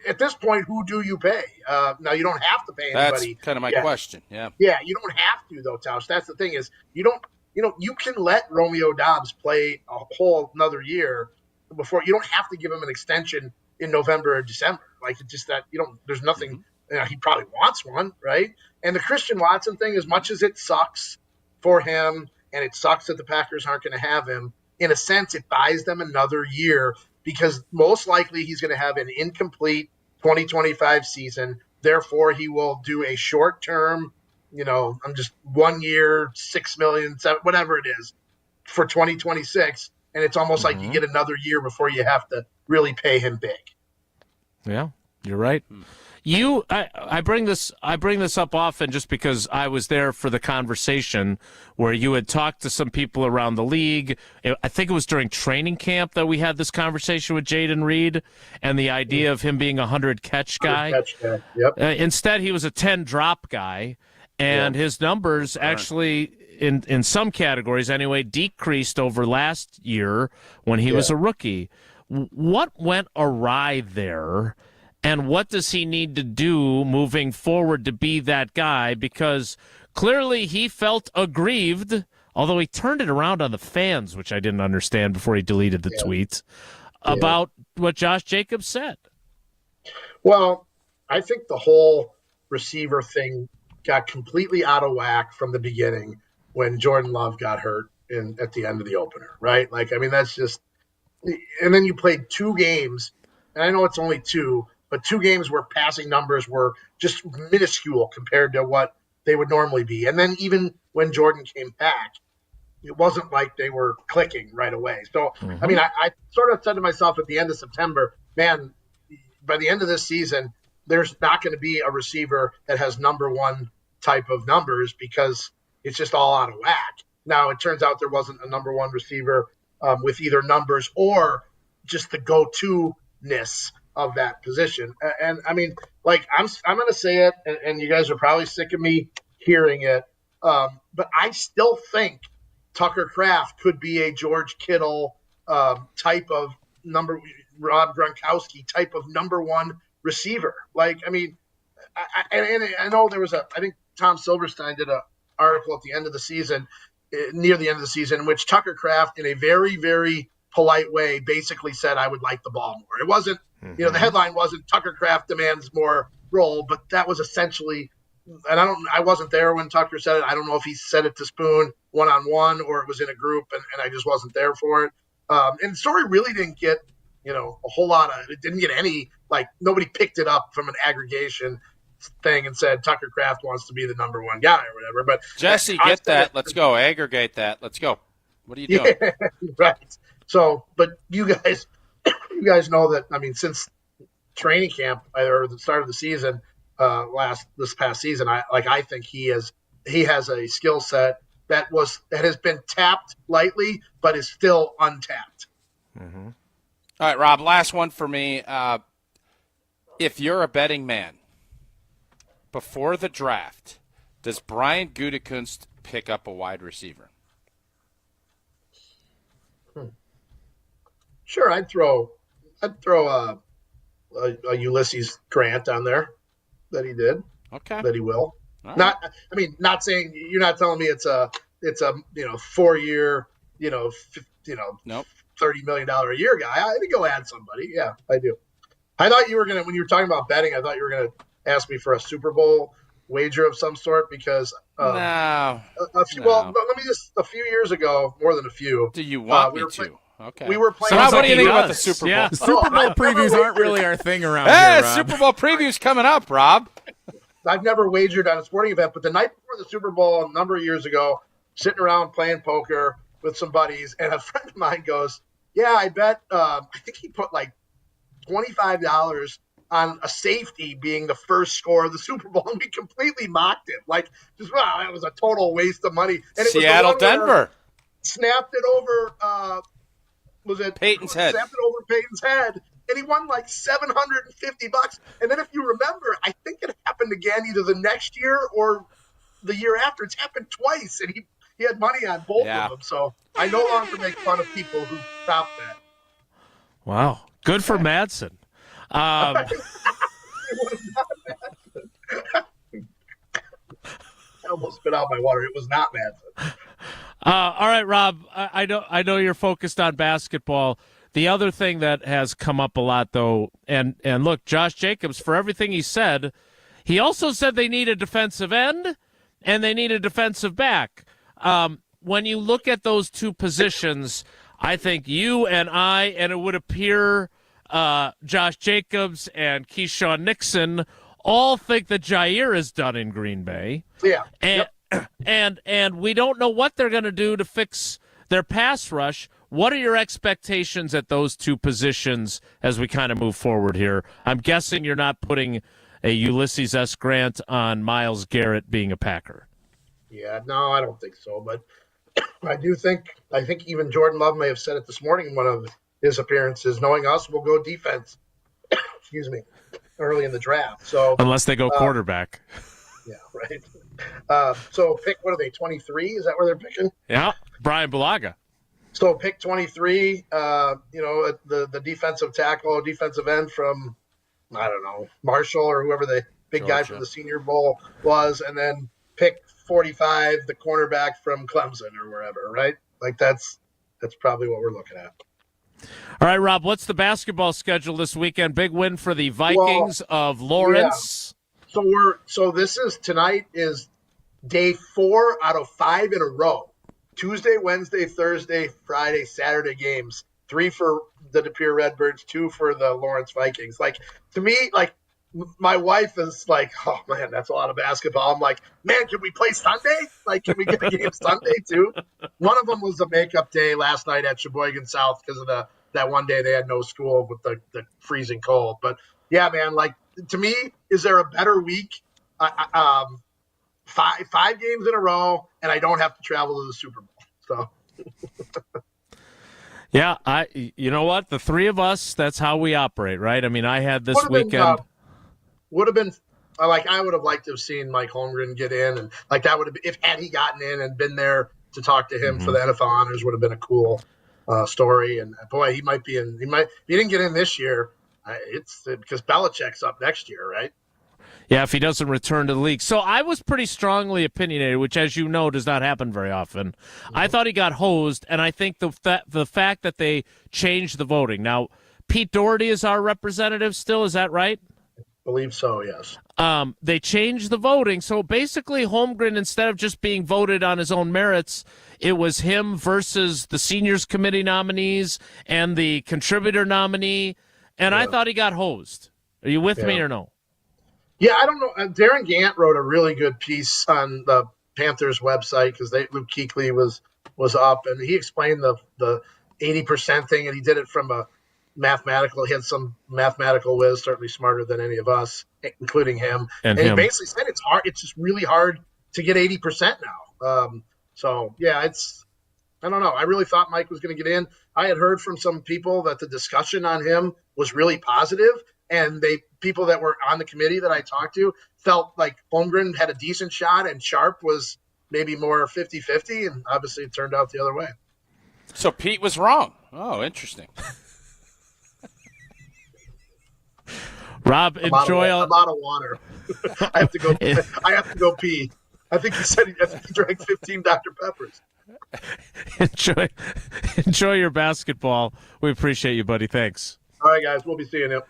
at this point, who do you pay? Now, you don't have to pay anybody.
That's kind of my question. Yeah.
Yeah, you don't have to, though, Tausch. That's the thing is you don't, you can let Romeo Doubs play a whole another year before. You don't have to give him an extension in November or December. Like, it's just that there's nothing. He probably wants one, right? And the Christian Watson thing, as much as it sucks for him and it sucks that the Packers aren't going to have him, in a sense, it buys them another year because most likely he's going to have an incomplete 2025 season. Therefore, he will do a short-term, I'm just 1 year, $6 million, whatever it is, for 2026. And it's almost like you get another year before you have to really pay him big.
Yeah, you're right. I bring this up often just because I was there for the conversation where you had talked to some people around the league. I think it was during training camp that we had this conversation with Jaden Reed and the idea of him being a 100-catch guy.
Yep.
Instead, he was a 10-drop guy, and his numbers actually, in some categories anyway, decreased over last year when he was a rookie. What went awry there? And what does he need to do moving forward to be that guy? Because clearly he felt aggrieved, although he turned it around on the fans, which I didn't understand before he deleted the tweet, about what Josh Jacobs said.
Well, I think the whole receiver thing got completely out of whack from the beginning when Jordan Love got hurt at the end of the opener, right? That's just – and then you played 2 games, and I know it's only 2, but 2 games where passing numbers were just minuscule compared to what they would normally be. And then even when Jordan came back, it wasn't like they were clicking right away. So, I sort of said to myself at the end of September, man, by the end of this season, there's not going to be a receiver that has number one type of numbers because it's just all out of whack. Now, it turns out there wasn't a number one receiver with either numbers or just the go-to-ness of that position. And I'm going to say it, and you guys are probably sick of me hearing it, but I still think Tucker Kraft could be a George Kittle type of Rob Gronkowski type of number one receiver. I know there was I think Tom Silverstein did an article at the end of the season, near the end of the season, in which Tucker Kraft, in a very, very polite way, basically said, I would like the ball more. It wasn't, the headline wasn't Tucker Kraft demands more role, but that was essentially, and I wasn't there when Tucker said it. I don't know if he said it to Spoon one-on-one or it was in a group and I just wasn't there for it. And the story really didn't get, a whole lot of, it didn't get any, nobody picked it up from an aggregation thing and said Tucker Kraft wants to be the number one guy or whatever. But
Jesse, get that. Let's go. Aggregate that. Let's go. What are you doing?
Yeah, right. So, but you guys know that, since training camp or the start of the season, this past season, I think he has a skill set that has been tapped lightly, but is still untapped.
Mm-hmm. All right, Rob, last one for me. If you're a betting man, before the draft, does Brian Gutekunst pick up a wide receiver?
Sure, I'd throw a Ulysses Grant on there that he did.
Okay.
That he will.
All
Not saying, you're not telling me it's a 4-year,
nope,
$30 million a year guy. I think go add somebody. Yeah, I do. I thought you were when you were talking about betting, I thought you were gonna ask me for a Super Bowl wager of some sort because
no.
Well, let me just a few years ago, more than a few.
Do you want me to? Okay.
We were playing.
So what do you think about the Super Bowl?
Yeah. The Super Bowl previews aren't really our thing around
here,
Rob.
Super Bowl previews coming up, Rob.
I've never wagered on a sporting event, but the night before the Super Bowl a number of years ago, sitting around playing poker with some buddies, and a friend of mine goes, yeah, I bet, I think he put like $25 on a safety being the first score of the Super Bowl, and we completely mocked him. Like, just, wow, that was a total waste of money. And
Seattle, Denver.
Snapped it over,
Peyton's head.
Snapped it over Peyton's head. And he won like $750. And then if you remember, I think it happened again either the next year or the year after. It's happened twice, and he had money on both of them. So I no longer make fun of people who stop that.
Wow. Good for Madsen.
I almost spit out my water. It was not Madsen.
All right, Rob, I know you're focused on basketball. The other thing that has come up a lot, though, and look, Josh Jacobs, for everything he said, he also said they need a defensive end and they need a defensive back. When you look at those two positions, I think you and I, and it would appear Josh Jacobs and Keyshawn Nixon all think that Jair is done in Green Bay.
Yeah.
And we don't know what they're going to do to fix their pass rush. What are your expectations at those two positions as we kind of move forward here? I'm guessing you're not putting a Ulysses S. Grant on Myles Garrett being a Packer.
Yeah, no, I don't think so. But I think even Jordan Love may have said it this morning in one of his appearances. Knowing us, we'll go defense. Excuse me, early in the draft. So
unless they go quarterback.
Yeah, right. So pick, what are they, 23? Is that where they're picking?
Yeah, Brian Bulaga.
So pick 23, the defensive tackle, defensive end from, I don't know, Marshall or whoever the big guy from the Senior Bowl was, and then pick 45, the cornerback from Clemson or wherever, right? Like that's probably what we're looking at.
All right, Rob, what's the basketball schedule this weekend? Big win for the Vikings of Lawrence.
Yeah. So this is, tonight is day 4 out of 5 in a row. Tuesday, Wednesday, Thursday, Friday, Saturday games. 3 for the De Pere Redbirds, 2 for the Lawrence Vikings. Like, to me, like, my wife is like, oh, man, that's a lot of basketball. I'm like, man, can we play Sunday? Like, can we get a game Sunday, too? One of them was a makeup day last night at Sheboygan South because of that one day they had no school with the freezing cold. But, yeah, man, like, to me, is there a better week? Five games in a row, and I don't have to travel to the Super Bowl. So,
yeah, you know what? The three of us, that's how we operate, right? I mean, I had this weekend.
Would have been like, I would have liked to have seen Mike Holmgren get in, and like that would have, had he gotten in and been there to talk to him for the NFL honors, would have been a cool story. And boy, he might be in. If he didn't get in this year, it's because Belichick's up next year, right?
Yeah, if he doesn't return to the league. So I was pretty strongly opinionated, which, as you know, does not happen very often. Mm-hmm. I thought he got hosed, and I think the fact that they changed the voting. Now, Pete Doherty is our representative still, is that right?
I believe so, yes.
They changed the voting. So basically, Holmgren, instead of just being voted on his own merits, it was him versus the seniors committee nominees and the contributor nominee, and I thought he got hosed. Are you with me or no?
Yeah, I don't know. Darren Gant wrote a really good piece on the Panthers website because Luke Kuechly was up, and he explained the 80% thing, and he did it from a mathematical. He had some mathematical whiz, certainly smarter than any of us, including him. And he basically said it's hard. It's just really hard to get 80% now. So yeah, I don't know. I really thought Mike was going to get in. I had heard from some people that the discussion on him was really positive. and people that were on the committee that I talked to felt like Holmgren had a decent shot and Sharpe was maybe more 50-50, and obviously it turned out the other way.
So Pete was wrong. Oh, interesting.
Rob, enjoy.
I'm out of water. I have to go. I have to go pee. I think he said he drank 15 Dr. Peppers.
Enjoy your basketball. We appreciate you, buddy. Thanks.
All right, guys. We'll be seeing you.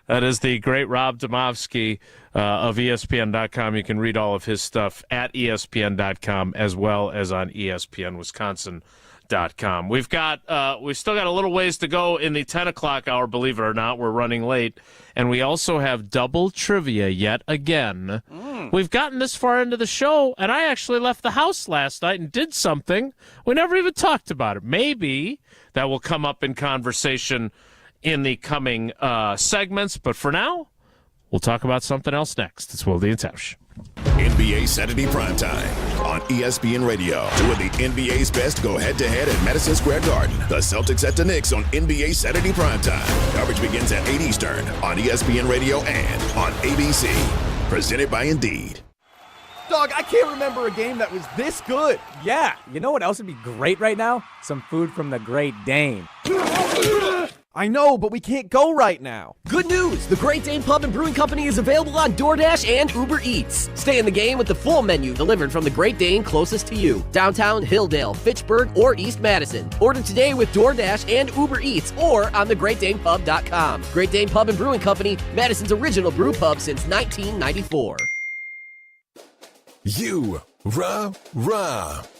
That is the great Rob Demovsky of ESPN.com. You can read all of his stuff at ESPN.com as well as on ESPNWisconsin.com. We've still got a little ways to go in the 10 o'clock hour, believe it or not. We're running late. And we also have double trivia yet again. We've gotten this far into the show, and I actually left the house last night and did something. We never even talked about it. Maybe that will come up in conversation in the coming segments. But for now, we'll talk about something else next. It's Wilde and Tausch.
NBA Saturday Primetime on ESPN Radio. Two of the NBA's best go head-to-head at Madison Square Garden. The Celtics at the Knicks on NBA Saturday Primetime. Coverage begins at 8 Eastern on ESPN Radio and on ABC. Presented by Indeed.
Dog, I can't remember a game that was this good.
Yeah, you know what else would be great right now? Some food from the Great Dane.
I know, but we can't go right now.
Good news! The Great Dane Pub and Brewing Company is available on DoorDash and Uber Eats. Stay in the game with the full menu delivered from the Great Dane closest to you. Downtown, Hilldale, Fitchburg, or East Madison. Order today with DoorDash and Uber Eats or on thegreatdanepub.com. Great Dane Pub and Brewing Company, Madison's original brew pub since 1994.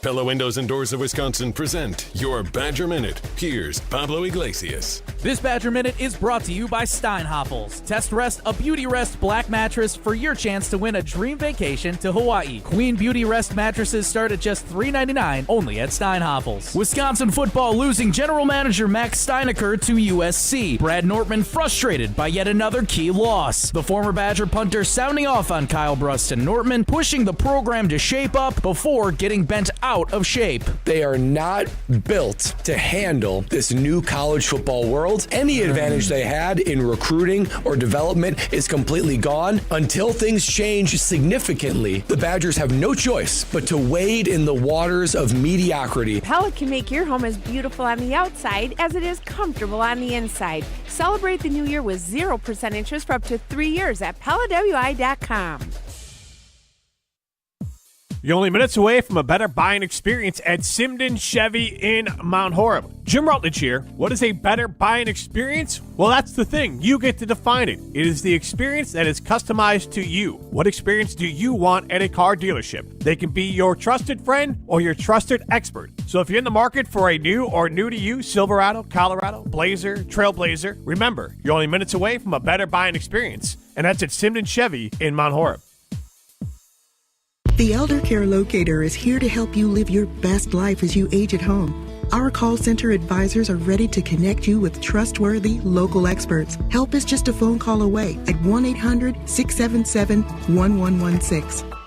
Pella Windows and Doors of Wisconsin present your Badger Minute. Here's Pablo Iglesias.
This Badger Minute is brought to you by Steinhoffels. Test Rest, a Beauty Rest black mattress for your chance to win a dream vacation to Hawaii. Queen Beauty Rest mattresses start at just $3.99 only at Steinhoffels. Wisconsin football losing general manager Max Steinecker to USC. Brad Nortman frustrated by yet another key loss. The former Badger punter sounding off on Kyle Brust and Nortman, pushing the program to shape up before getting bent out of shape.
They are not built to handle this new college football world. Any advantage they had in recruiting or development is completely gone. Until things change significantly, the Badgers have no choice but to wade in the waters of mediocrity.
Pella can make your home as beautiful on the outside as it is comfortable on the inside. Celebrate the new year with 0% interest for up to 3 years at PellaWI.com.
You're only minutes away from a better buying experience at Simden Chevy in Mount Horeb. Jim Rutledge here. What is a better buying experience? Well, that's the thing. You get to define it. It is the experience that is customized to you. What experience do you want at a car dealership? They can be your trusted friend or your trusted expert. So if you're in the market for a new or new-to-you Silverado, Colorado, Blazer, Trailblazer, remember, you're only minutes away from a better buying experience. And that's at Simden Chevy in Mount Horeb.
The Elder Care Locator is here to help you live your best life as you age at home. Our call center advisors are ready to connect you with trustworthy local experts. Help is just a phone call away at 1-800-677-1116.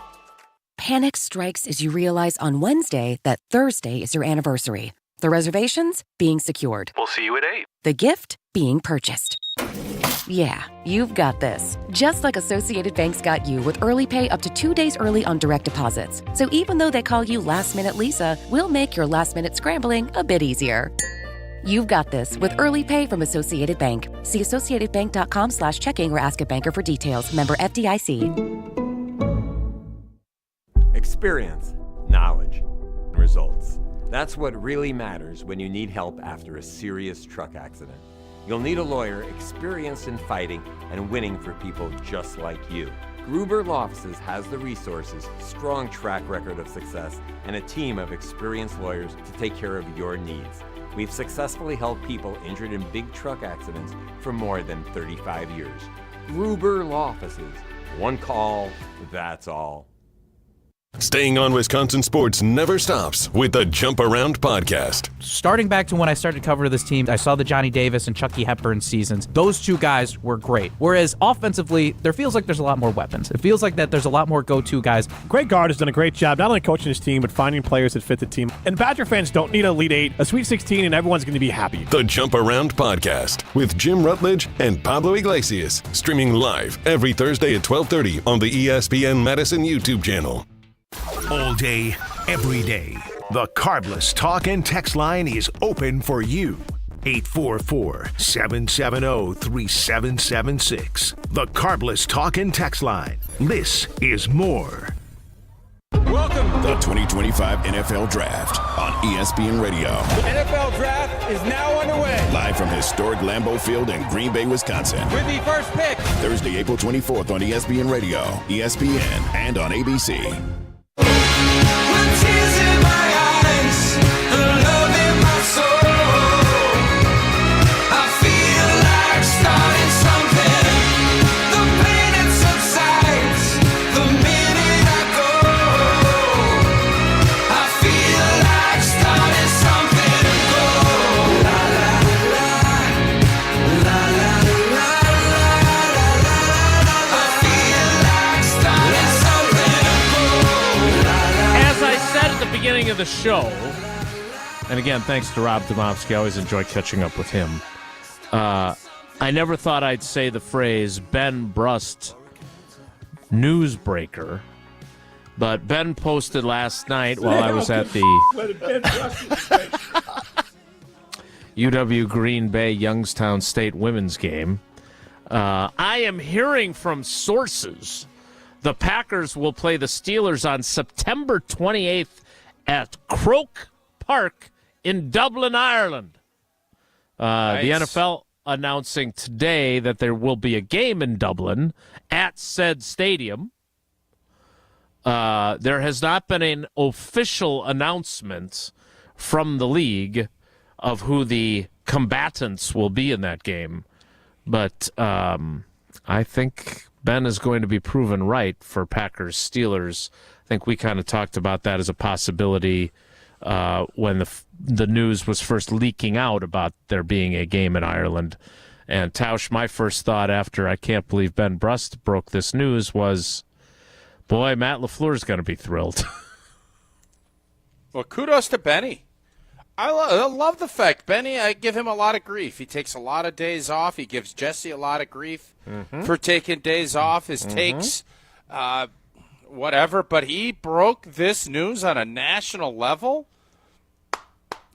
Panic strikes as you realize on Wednesday that Thursday is your anniversary. The reservations being secured.
We'll see you at 8.
The gift being purchased. Yeah, you've got this. Just like Associated Bank's got you with early pay up to 2 days early on direct deposits. So even though they call you Last Minute Lisa, we'll make your last minute scrambling a bit easier. You've got this with early pay from Associated Bank. See associatedbank.com/checking or ask a banker for details. Member FDIC.
Experience, knowledge, and results. That's what really matters when you need help after a serious truck accident. You'll need a lawyer experienced in fighting and winning for people just like you. Gruber Law Offices has the resources, strong track record of success, and a team of experienced lawyers to take care of your needs. We've successfully helped people injured in big truck accidents for more than 35 years. Gruber Law Offices. One call, that's all.
Staying on Wisconsin sports never stops with the Jump Around podcast.
Starting back to when I started covering this team, I saw the Johnny Davis and Chucky Hepburn seasons. Those two guys were great. Whereas offensively, there feels like there's a lot more weapons. It feels like that there's a lot more go-to guys.
Greg Gard has done a great job not only coaching his team, but finding players that fit the team. And Badger fans don't need an Elite Eight, a Sweet 16, and everyone's going to be happy.
The Jump Around podcast with Jim Rutledge and Pablo Iglesias. Streaming live every Thursday at 12:30 on the ESPN Madison YouTube channel.
All day, every day, the Carbless Talk and Text line is open for you. 844-770-3776. The Carbless Talk and Text line. This is more.
Welcome. The 2025 NFL Draft on ESPN Radio.
The NFL Draft is now underway.
Live from historic Lambeau Field in Green Bay, Wisconsin.
With the first pick.
Thursday, April 24th on ESPN Radio, ESPN, and on ABC.
Beginning of the show, and again, thanks to Rob Demovsky. I always enjoy catching up with him. I never thought I'd say the phrase Ben Brust newsbreaker, but Ben posted last night while I was at the UW Green Bay Youngstown State women's game. I am hearing from sources the Packers will play the Steelers on September 28th at Croke Park in Dublin, Ireland.
Nice.
The NFL announcing today that there will be a game in Dublin at said stadium. There has not been an official announcement from the league of who the combatants will be in that game. But I think Ben is going to be proven right for Packers-Steelers. I think we kind of talked about that as a possibility when the news was first leaking out about there being a game in Ireland. And Tausch, my first thought after I can't believe Ben Brust broke this news was, boy, Matt LaFleur's going to be thrilled.
Well, kudos to Benny. I love the fact, Benny, I give him a lot of grief. He takes a lot of days off. He gives Jesse a lot of grief for taking days off. His takes, whatever. But he broke this news on a national level.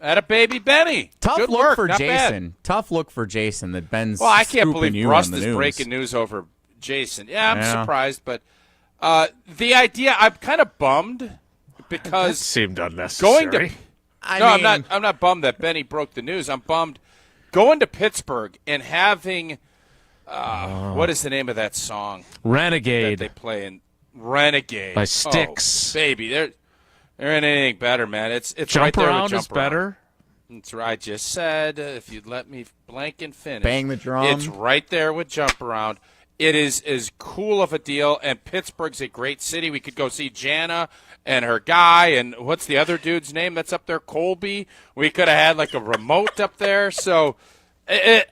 At a baby Benny.
Tough
Good
look
work,
for
not
Jason.
bad.
Tough look for Jason that Ben's
Well, I can't
scooping
believe
you
Brust
on the
is
news.
breaking news over Jason. Yeah, I'm
Yeah.
surprised, but the idea, I'm kind of bummed because
That seemed unnecessary.
I'm not bummed that Benny broke the news. I'm bummed going to Pittsburgh and having what is the name of that song?
Renegade.
That they play in Renegade
By Styx.
Oh, baby, there ain't anything better, man. It's
Jump
right there with
Around
Jump
is better?
That's right. I just said if you'd let me blank and finish.
Bang the drum.
It's right there with Jump Around. It is as cool of a deal, and Pittsburgh's a great city. We could go see Jana and her guy, and what's the other dude's name that's up there? Colby. We could have had like a remote up there. So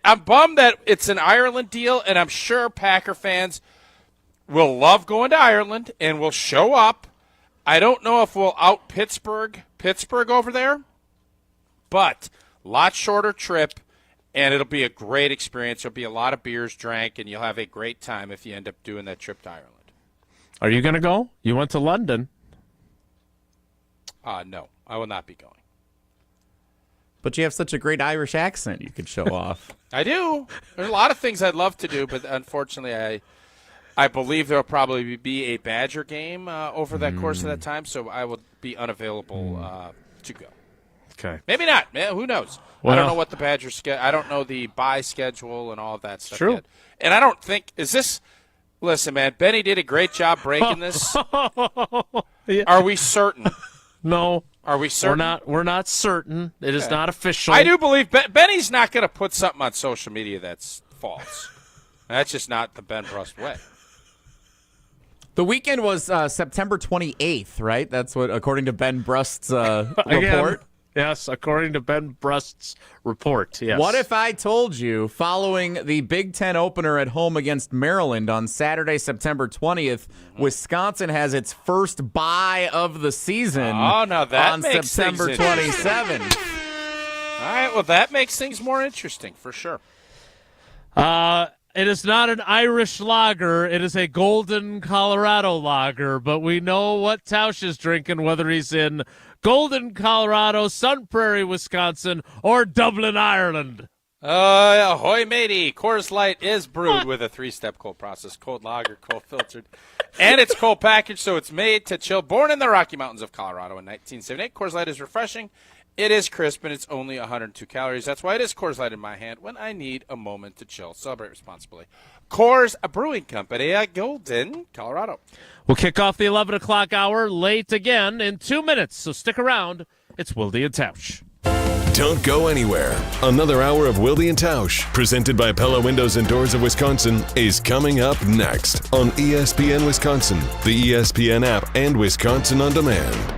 I'm bummed that it's an Ireland deal, and I'm sure Packer fans will love going to Ireland and will show up. I don't know if we'll out Pittsburgh over there, but a lot shorter trip. And it'll be a great experience. There'll be a lot of beers drank, and you'll have a great time if you end up doing that trip to Ireland.
Are you going to go? You went to London.
No, I will not be going.
But you have such a great Irish accent you could show off.
I do. There's a lot of things I'd love to do, but unfortunately I believe there will probably be a Badger game over that course of that time, so I will be unavailable to go.
Okay.
Maybe not. Who knows?
Well,
I don't know what the Badgers schedule. I don't know the bye schedule and all of that stuff
true.
yet. And I don't think – is this – listen, man, Benny did a great job breaking this.
Yeah.
Are we certain?
No.
Are we certain?
We're not certain. It is not official.
I do believe Benny's not going to put something on social media that's false. That's just not the Ben Brust way.
The weekend was September 28th, right? That's what, according to Ben Brust's report.
Again, yes, according to Ben Brust's report, yes.
What if I told you, following the Big Ten opener at home against Maryland on Saturday, September 20th, Wisconsin has its first bye of the season
now that
on
makes
September
things
27th?
All right, well, that makes things more interesting, for sure.
It is not an Irish lager. It is a Golden, Colorado lager, but we know what Tausch is drinking, whether he's in Golden, Colorado, Sun Prairie, Wisconsin, or Dublin, Ireland.
Ahoy, matey. Coors Light is brewed with a 3-step cold process. Cold lager, cold filtered, and it's cold packaged, so it's made to chill. Born in the Rocky Mountains of Colorado in 1978, Coors Light is refreshing. It is crisp, and it's only 102 calories. That's why it is Coors Light in my hand when I need a moment to chill. Celebrate responsibly. Coors Brewing Company at Golden, Colorado.
We'll kick off the 11 o'clock hour late again in 2 minutes, so stick around. It's Wilde and Tausch.
Don't go anywhere. Another hour of Wilde and Tausch, presented by Pella Windows and Doors of Wisconsin, is coming up next on ESPN Wisconsin, the ESPN app, and Wisconsin On Demand.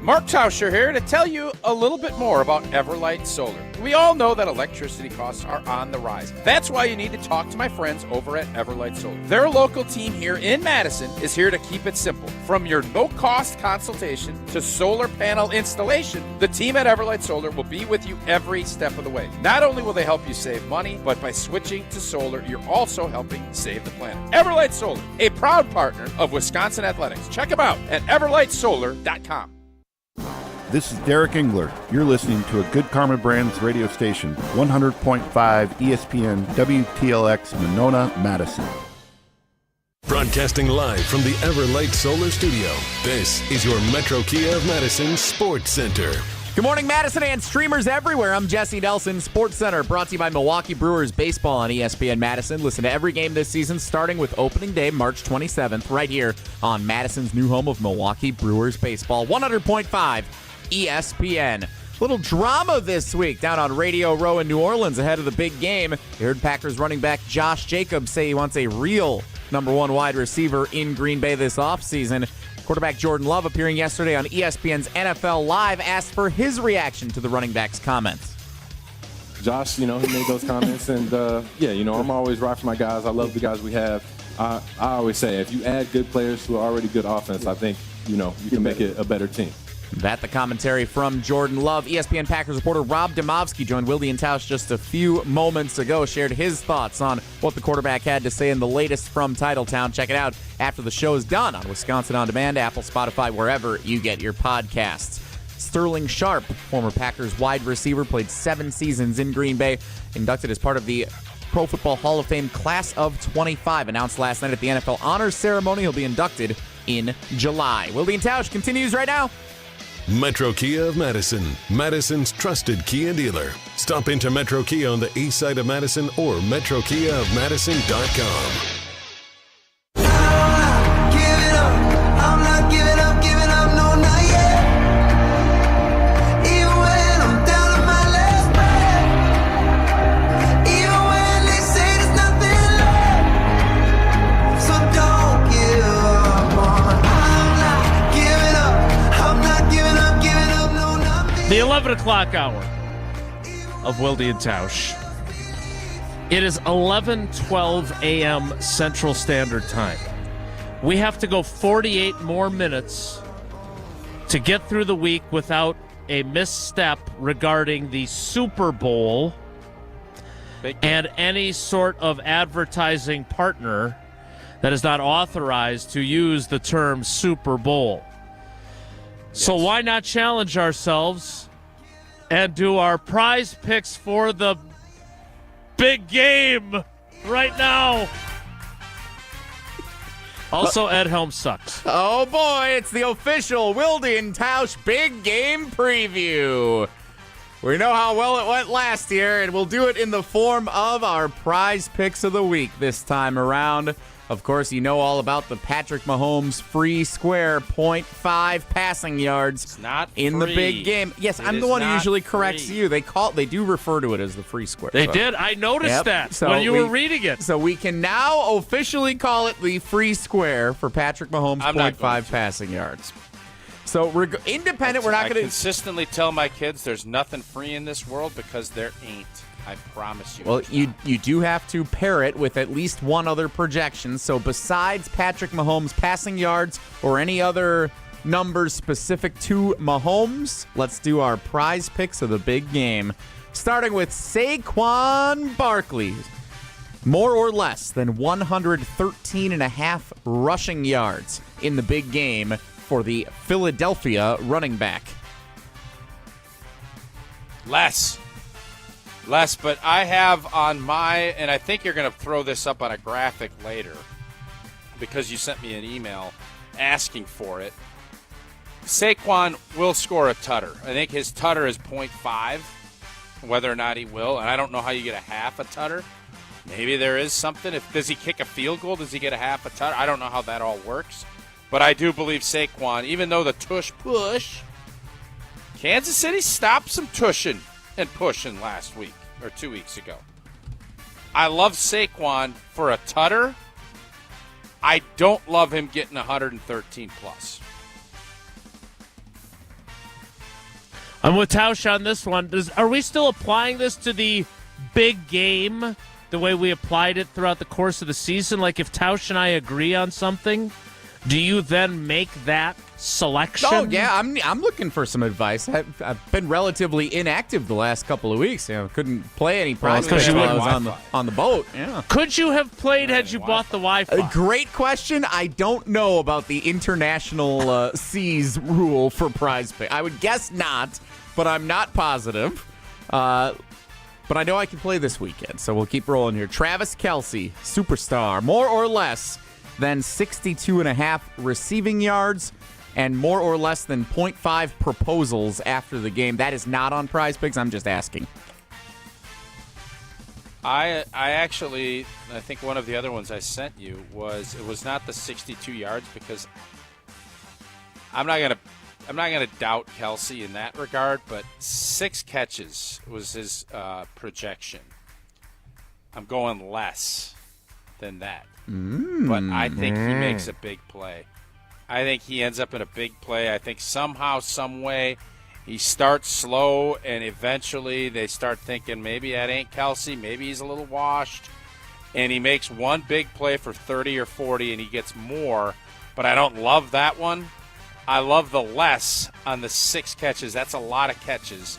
Mark Tauscher here to tell you a little bit more about Everlight Solar. We all know that electricity costs are on the rise. That's why you need to talk to my friends over at Everlight Solar. Their local team here in Madison is here to keep it simple. From your no-cost consultation to solar panel installation, the team at Everlight Solar will be with you every step of the way. Not only will they help you save money, but by switching to solar, you're also helping save the planet. Everlight Solar, a proud partner of Wisconsin Athletics. Check them out at everlightsolar.com.
This is Derek Engler. You're listening to a Good Karma Brands radio station, 100.5 ESPN WTLX Monona, Madison.
Broadcasting live from the Everlight Solar Studio, this is your Metro Kia of Madison Sports Center.
Good morning, Madison and streamers everywhere. I'm Jesse Nelson, Sports Center, brought to you by Milwaukee Brewers Baseball on ESPN Madison. Listen to every game this season, starting with opening day, March 27th, right here on Madison's new home of Milwaukee Brewers Baseball, 100.5 ESPN. Little drama this week down on Radio Row in New Orleans ahead of the big game. You heard Packers running back Josh Jacobs say he wants a real number one wide receiver in Green Bay this offseason. Quarterback Jordan Love, appearing yesterday on ESPN's NFL Live, asked for his reaction to the running back's comments.
Josh, he made those comments, and I'm always right for my guys. I love the guys we have. I always say, if you add good players to an already good offense, I think, you can make it a better team.
That the commentary from Jordan Love. ESPN Packers reporter Rob Demovsky joined Wilde and Tausch just a few moments ago, shared his thoughts on what the quarterback had to say in the latest from Titletown. Check it out after the show is done on Wisconsin On Demand, Apple, Spotify, wherever you get your podcasts. Sterling Sharpe, former Packers wide receiver, played 7 seasons in Green Bay, inducted as part of the Pro Football Hall of Fame Class of 25, announced last night at the NFL Honors Ceremony. He'll be inducted in July. Wilde and Tausch continues right now.
Metro Kia of Madison, Madison's trusted Kia dealer. Stop into Metro Kia on the east side of Madison or metrokiaofmadison.com.
I'm not giving up, no, not yet. Even when I'm down to my last breath. Even when they say there's nothing left. So don't give up on. I'm not giving up, no, not me.
The 11 o'clock hour of Wilde and Tausch. It is 11:12 a.m. Central Standard Time. We have to go 48 more minutes to get through the week without a misstep regarding the Super Bowl and any sort of advertising partner that is not authorized to use the term Super Bowl. So why not challenge ourselves and do our prize picks for the big game right now? Also, Ed Helms sucks.
Oh, boy, it's the official Wilde and Tausch Big Game Preview. We know how well it went last year, and we'll do it in the form of our prize picks of the week this time around. Of course, you know all about the Patrick Mahomes free square, 0.5 passing yards
It's not
in the
free.
big game. Yes, I'm the one who usually corrects you. They do refer to it as the free square.
They did. I noticed that
So
when you were reading it.
So we can now officially call it the free square for Patrick Mahomes, 0.5 passing yards. So independent, we're not
I
going to
consistently tell my kids there's nothing free in this world because there ain't. I promise you.
Well, you do have to pair it with at least one other projection. So besides Patrick Mahomes' passing yards or any other numbers specific to Mahomes, let's do our prize picks of the big game. Starting with Saquon Barkley. More or less than 113.5 rushing yards in the big game for the Philadelphia running back.
Less, but I have on my, and I think you're going to throw this up on a graphic later because you sent me an email asking for it. Saquon will score a tutter. I think his tutter is 0.5, whether or not he will, and I don't know how you get a half a tutter. Maybe there is something. Does he kick a field goal? Does he get a half a tutter? I don't know how that all works, but I do believe Saquon, even though the tush push, Kansas City stopped some tushing and pushing last week or 2 weeks ago. I love Saquon for a tutter. I don't love him getting 113 plus.
I'm with Tausch on this one. Are we still applying this to the big game the way we applied it throughout the course of the season? Like if Tausch and I agree on something, do you then make that selection?
Oh, yeah, I'm looking for some advice. I've been relatively inactive the last couple of weeks. Couldn't play any prize picks while I was on the boat. Yeah.
Could you have played had you bought the Wi-Fi?
Great question. I don't know about the international seas rule for prize pick. I would guess not, but I'm not positive. But I know I can play this weekend, so we'll keep rolling here. Travis Kelce, superstar, more or less than 62.5 receiving yards and more or less than 0.5 proposals after the game. That is not on Prize Picks. I'm just asking.
I think one of the other ones I sent you was not the 62 yards because I'm not gonna doubt Kelce in that regard, but 6 catches was his projection. I'm going less than that. But I think he makes a big play. I think he ends up in a big play. I think somehow, some way, he starts slow, and eventually they start thinking maybe that ain't Kelce, maybe he's a little washed, and he makes one big play for 30 or 40, and he gets more. But I don't love that one. I love the less on the 6 catches. That's a lot of catches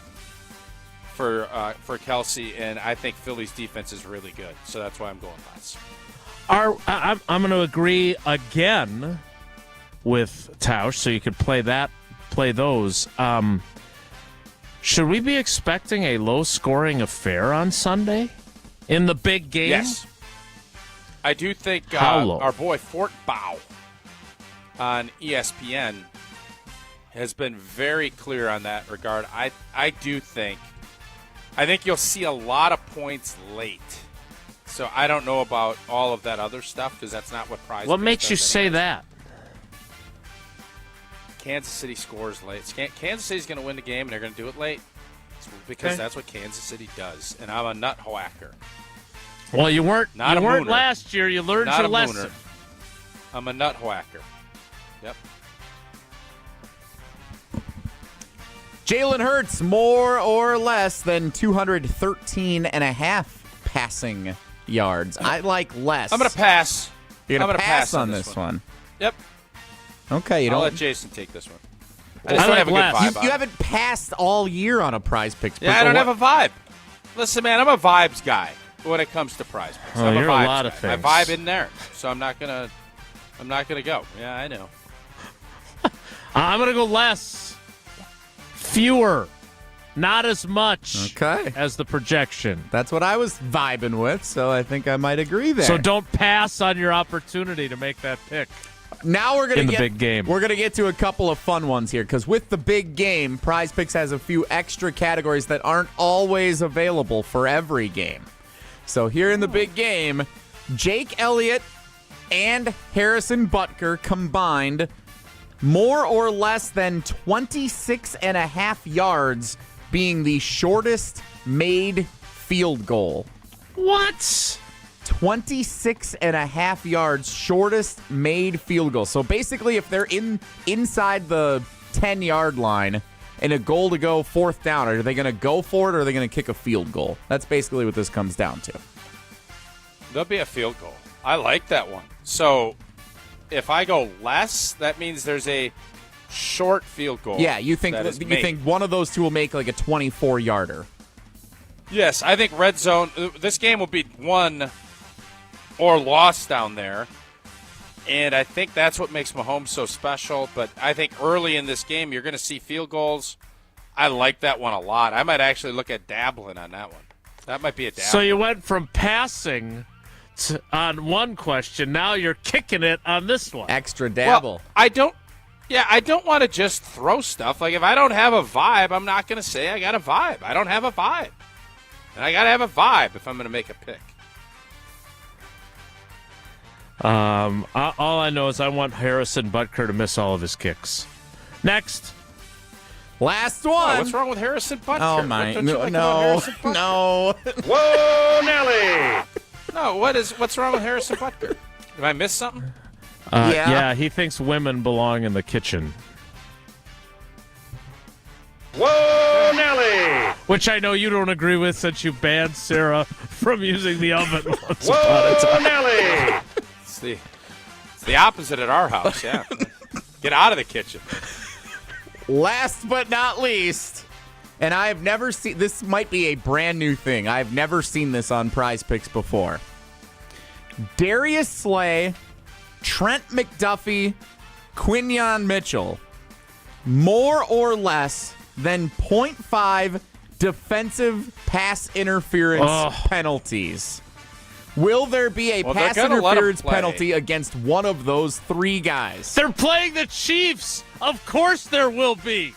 for Kelce, and I think Philly's defense is really good. So that's why I'm going less.
I'm going to agree again with Tausch, so you could play those. Should we be expecting a low-scoring affair on Sunday in the big game?
Yes. I do think our boy Fort Bow on ESPN has been very clear on that regard. I think you'll see a lot of points late. So I don't know about all of that other stuff because that's not what prize.
What makes you say that?
Kansas City scores late. Kansas City's going to win the game, and they're going to do it late because that's what Kansas City does. And I'm a nut whacker.
Well, you weren't last year. You learned your lesson.
I'm a nut whacker. Yep.
Jalen Hurts, more or less than 213.5 passing yards. I like less.
I'm going to pass.
You're going to pass on this one.
Yep.
Okay,
I'll let Jason take this one.
I just don't have a good
vibe.
You haven't passed all year on a Prize Picks.
Yeah, I don't have a vibe. Listen, man, I'm a vibes guy when it comes to prize picks. I'm
you're
a
lot of
guy.
things.
My vibe in there, so I'm not gonna go. Yeah, I know.
I'm gonna go less, fewer, not as much.
Okay,
as the projection.
That's what I was vibing with, so I think I might agree there.
So don't pass on your opportunity to make that pick.
Now we're going to get
big game.
We're going to get to a couple of fun ones here because with the big game, Prize Picks has a few extra categories that aren't always available for every game. So here in the big game, Jake Elliott and Harrison Butker combined more or less than 26 and a half yards being the shortest made field goal.
What?
26 and a half yards shortest made field goal. So basically, if they're inside the 10-yard line and a goal to go fourth down, are they going to go for it or are they going to kick a field goal? That's basically what this comes down to.
There'll be a field goal. I like that one. So if I go less, that means there's a short field goal.
Yeah, you think one of those two will make like a 24-yarder.
Yes, I think red zone. This game will be won or lost down there, and I think that's what makes Mahomes so special. But I think early in this game, you're going to see field goals. I like that one a lot. I might actually look at dabbling on that one. That might be a dabble.
So you went from passing on one question. Now you're kicking it on this one.
Extra dabble.
Well, I don't want to just throw stuff. Like, if I don't have a vibe, I'm not going to say I got a vibe. I don't have a vibe. And I got to have a vibe if I'm going to make a pick.
All I know is I want Harrison Butker to miss all of his kicks. Next.
Last one.
Oh, what's wrong with Harrison Butker?
Oh, my.
No.
Whoa,
Nelly. No, what's wrong with Harrison Butker? Did I miss something?
Yeah, he thinks women belong in the kitchen.
Whoa, Nelly!
Which I know you don't agree with since you banned Sarah from using the oven once upon a time.
Nelly! It's the opposite at our house, yeah. Get out of the kitchen.
Last but not least, and I have never seen, this might be a brand new thing. I've never seen this on Prize Picks before. Darius Slay, Trent McDuffie, Quinyon Mitchell, more or less than 0.5 defensive pass interference penalties. Will there be a pass interference penalty against one of those three guys?
They're playing the Chiefs. Of course there will be.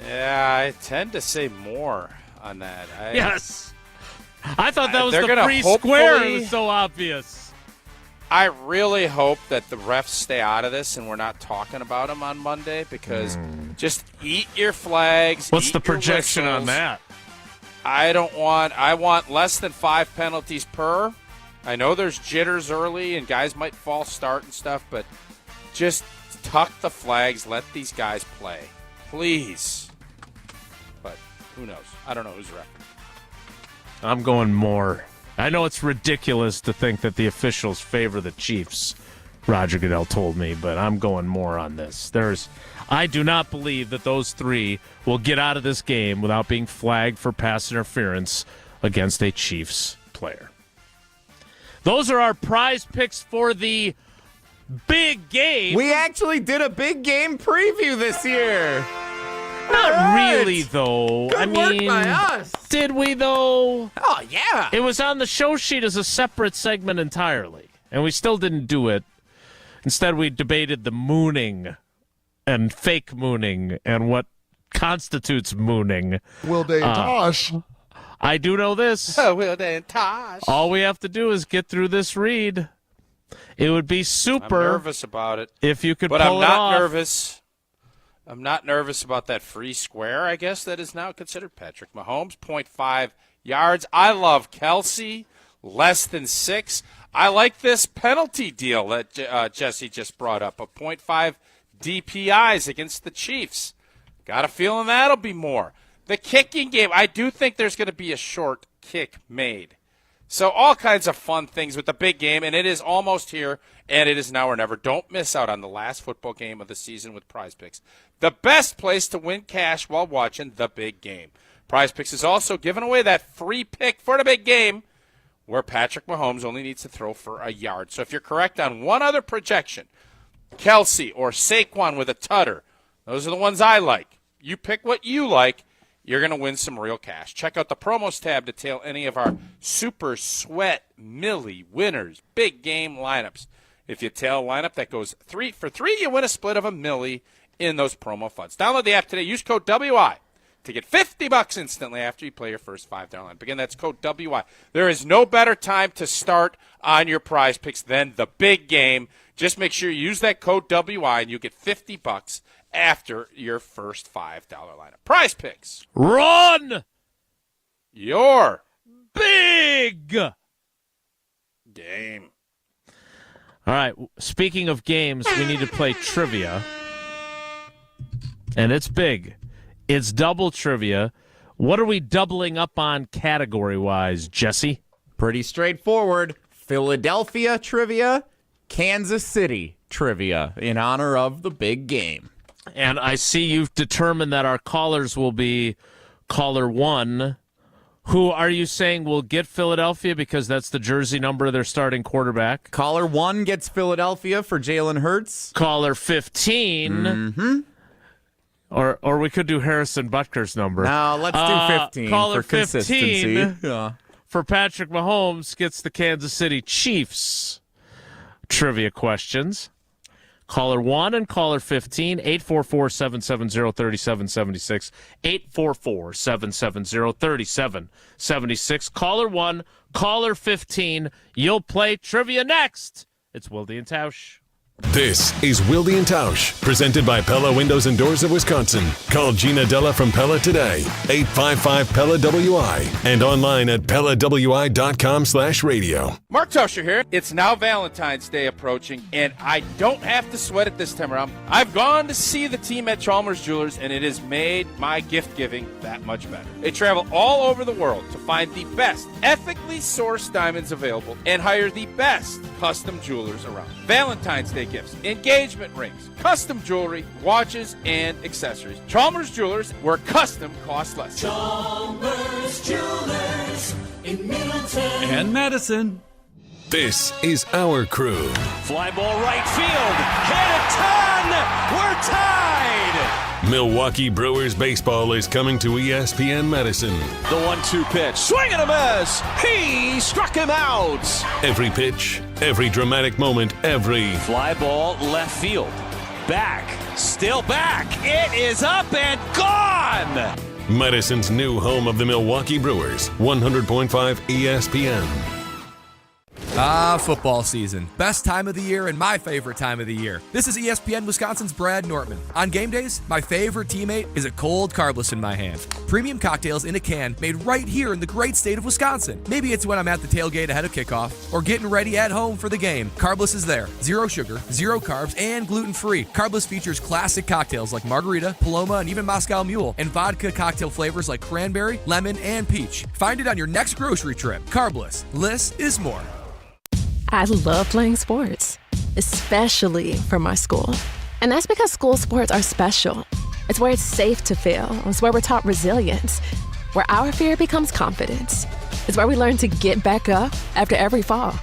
Yeah, I tend to say more on that.
Yes. I thought that was the free square. It was so obvious.
I really hope that the refs stay out of this and we're not talking about them on Monday, because just eat your flags.
What's the projection on that?
I want less than 5 penalties per. I know there's jitters early and guys might false start and stuff, but just tuck the flags. Let these guys play. Please. But who knows? I don't know who's ref.
I'm going more. I know it's ridiculous to think that the officials favor the Chiefs, Roger Goodell told me, but I'm going more on this. I do not believe that those three will get out of this game without being flagged for pass interference against a Chiefs player. Those are our prize picks for the big game.
We actually did a big game preview this year.
Not really, though.
Good work by us.
Did we, though?
Oh, yeah.
It was on the show sheet as a separate segment entirely, and we still didn't do it. Instead, we debated the mooning and fake mooning and what constitutes mooning.
Wilde and Tausch.
I do know this.
Wilde and Tausch.
All we have to do is get through this read. It would be super.
I'm nervous about it.
If you could
pull
it off.
But I'm not nervous. I'm not nervous about that free square, I guess, that is now considered. Patrick Mahomes, 0.5 yards. I love Kelsey, less than 6. I like this penalty deal that Jesse just brought up, a 0.5 DPIs against the Chiefs. Got a feeling that'll be more. The kicking game, I do think there's going to be a short kick made. So all kinds of fun things with the big game, and it is almost here, and it is now or never. Don't miss out on the last football game of the season with Prize Picks. The best place to win cash while watching the big game. Prize Picks is also giving away that free pick for the big game where Patrick Mahomes only needs to throw for a yard. So if you're correct on one other projection, Kelsey or Saquon with a tutter, those are the ones I like. You pick what you like. You're going to win some real cash. Check out the promos tab to tail any of our super sweat millie winners, big game lineups. If you tail a lineup that goes 3 for 3, you win a split of a millie in those promo funds. Download the app today. Use code WI to get $50 instantly after you play your first $5 line. Again, that's code WI. There is no better time to start on your prize picks than the big game. Just make sure you use that code WI and you get $50 after your first $5 lineup. Prize picks.
Run!
Your
big
game.
All right. Speaking of games, we need to play trivia. And it's big. It's double trivia. What are we doubling up on category-wise, Jesse?
Pretty straightforward. Philadelphia trivia, Kansas City trivia in honor of the big game.
And I see you've determined that our callers will be caller 1. Who are you saying will get Philadelphia because that's the jersey number of their starting quarterback?
Caller 1 gets Philadelphia for Jalen Hurts.
Caller 15.
Mm-hmm.
Or we could do Harrison Butker's number.
No, let's do 15
caller
for consistency.
15
yeah.
for Patrick Mahomes gets the Kansas City Chiefs trivia questions. Caller 1 and caller 15, 844-770-3776, 844-770-3776. Caller 1, caller 15, you'll play trivia next. It's Wilde and Tausch.
This is Wilde and Tausch, presented by Pella Windows and Doors of Wisconsin. Call Gina Della from Pella today, 855-PELLA-WI, and online at PellaWI.com/radio.
Mark Tauscher here. It's now Valentine's Day approaching, and I don't have to sweat it this time around. I've gone to see the team at Chalmers Jewelers, and it has made my gift giving that much better. They travel all over the world to find the best, ethically sourced diamonds available and hire the best custom jewelers around. Valentine's Day gifts, engagement rings, custom jewelry, watches, and accessories. Chalmers Jewelers, where custom costs less.
Chalmers Jewelers in Middleton
and Madison.
This is our crew.
Fly ball right field. Hit a ton. We're tied.
Milwaukee Brewers baseball is coming to ESPN Madison.
The 1-2 pitch. Swing and a miss. He struck him out.
Every pitch, every dramatic moment, every
fly ball left field. Back. Still back. It is up and gone.
Madison's new home of the Milwaukee Brewers. 100.5 ESPN.
Football season. Best time of the year and my favorite time of the year. This is ESPN Wisconsin's Brad Nortman. On game days, my favorite teammate is a cold carbless in my hand. Premium cocktails in a can made right here in the great state of Wisconsin. Maybe it's when I'm at the tailgate ahead of kickoff or getting ready at home for the game. Carbless is there. 0 sugar, 0 carbs, and gluten-free. Carbless features classic cocktails like margarita, Paloma, and even Moscow Mule, and vodka cocktail flavors like cranberry, lemon, and peach. Find it on your next grocery trip. Carbless. Less is more.
I love playing sports, especially for my school. And that's because school sports are special. It's where it's safe to fail. It's where we're taught resilience, where our fear becomes confidence. It's where we learn to get back up after every fall.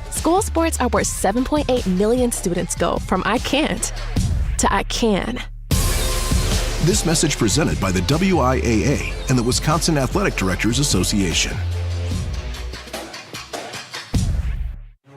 School sports are where 7.8 million students go from I can't to I can.
This message presented by the WIAA and the Wisconsin Athletic Directors Association.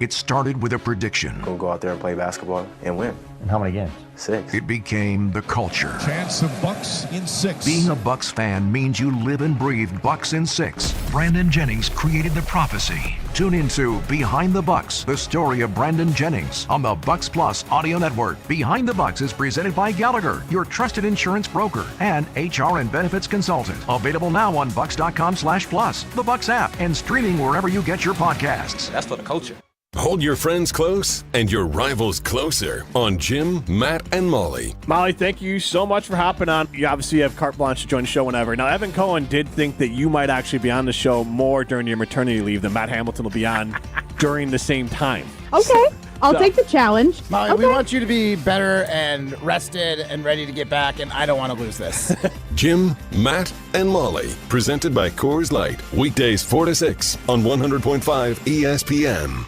It started with a prediction.
Go out there and play basketball and win.
And how many games?
6.
It became the culture.
Chance of Bucks in 6.
Being a Bucks fan means you live and breathe Bucks in 6. Brandon Jennings created the prophecy. Tune into Behind the Bucks, the story of Brandon Jennings on the Bucks Plus audio network. Behind the Bucks is presented by Gallagher, your trusted insurance broker and HR and benefits consultant. Available now on bucks.com/plus, the Bucks app, and streaming wherever you get your podcasts.
That's for the culture.
Hold your friends close and your rivals closer on Jim, Matt, and Molly.
Molly, thank you so much for hopping on. You obviously have carte blanche to join the show whenever. Now, Evan Cohen did think that you might actually be on the show more during your maternity leave than Matt Hamilton will be on during the same time.
Okay, I'll take the challenge.
Molly,
okay.
We want you to be better and rested and ready to get back, and I don't want to lose this.
Jim, Matt, and Molly, presented by Coors Light. Weekdays 4 to 6 on 100.5 ESPN.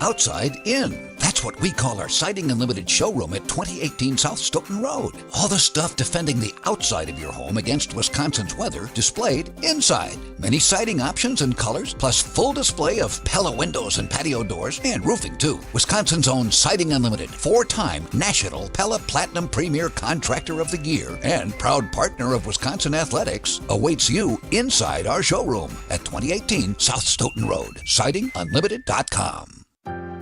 outside in. That's what we call our Siding Unlimited showroom at 2018 South Stoughton Road. All the stuff defending the outside of your home against Wisconsin's weather displayed inside. Many siding options and colors, plus full display of Pella windows and patio doors, and roofing too. Wisconsin's own Siding Unlimited, 4-time National Pella Platinum Premier Contractor of the Year, and proud partner of Wisconsin Athletics, awaits you inside our showroom at 2018 South Stoughton Road. SidingUnlimited.com.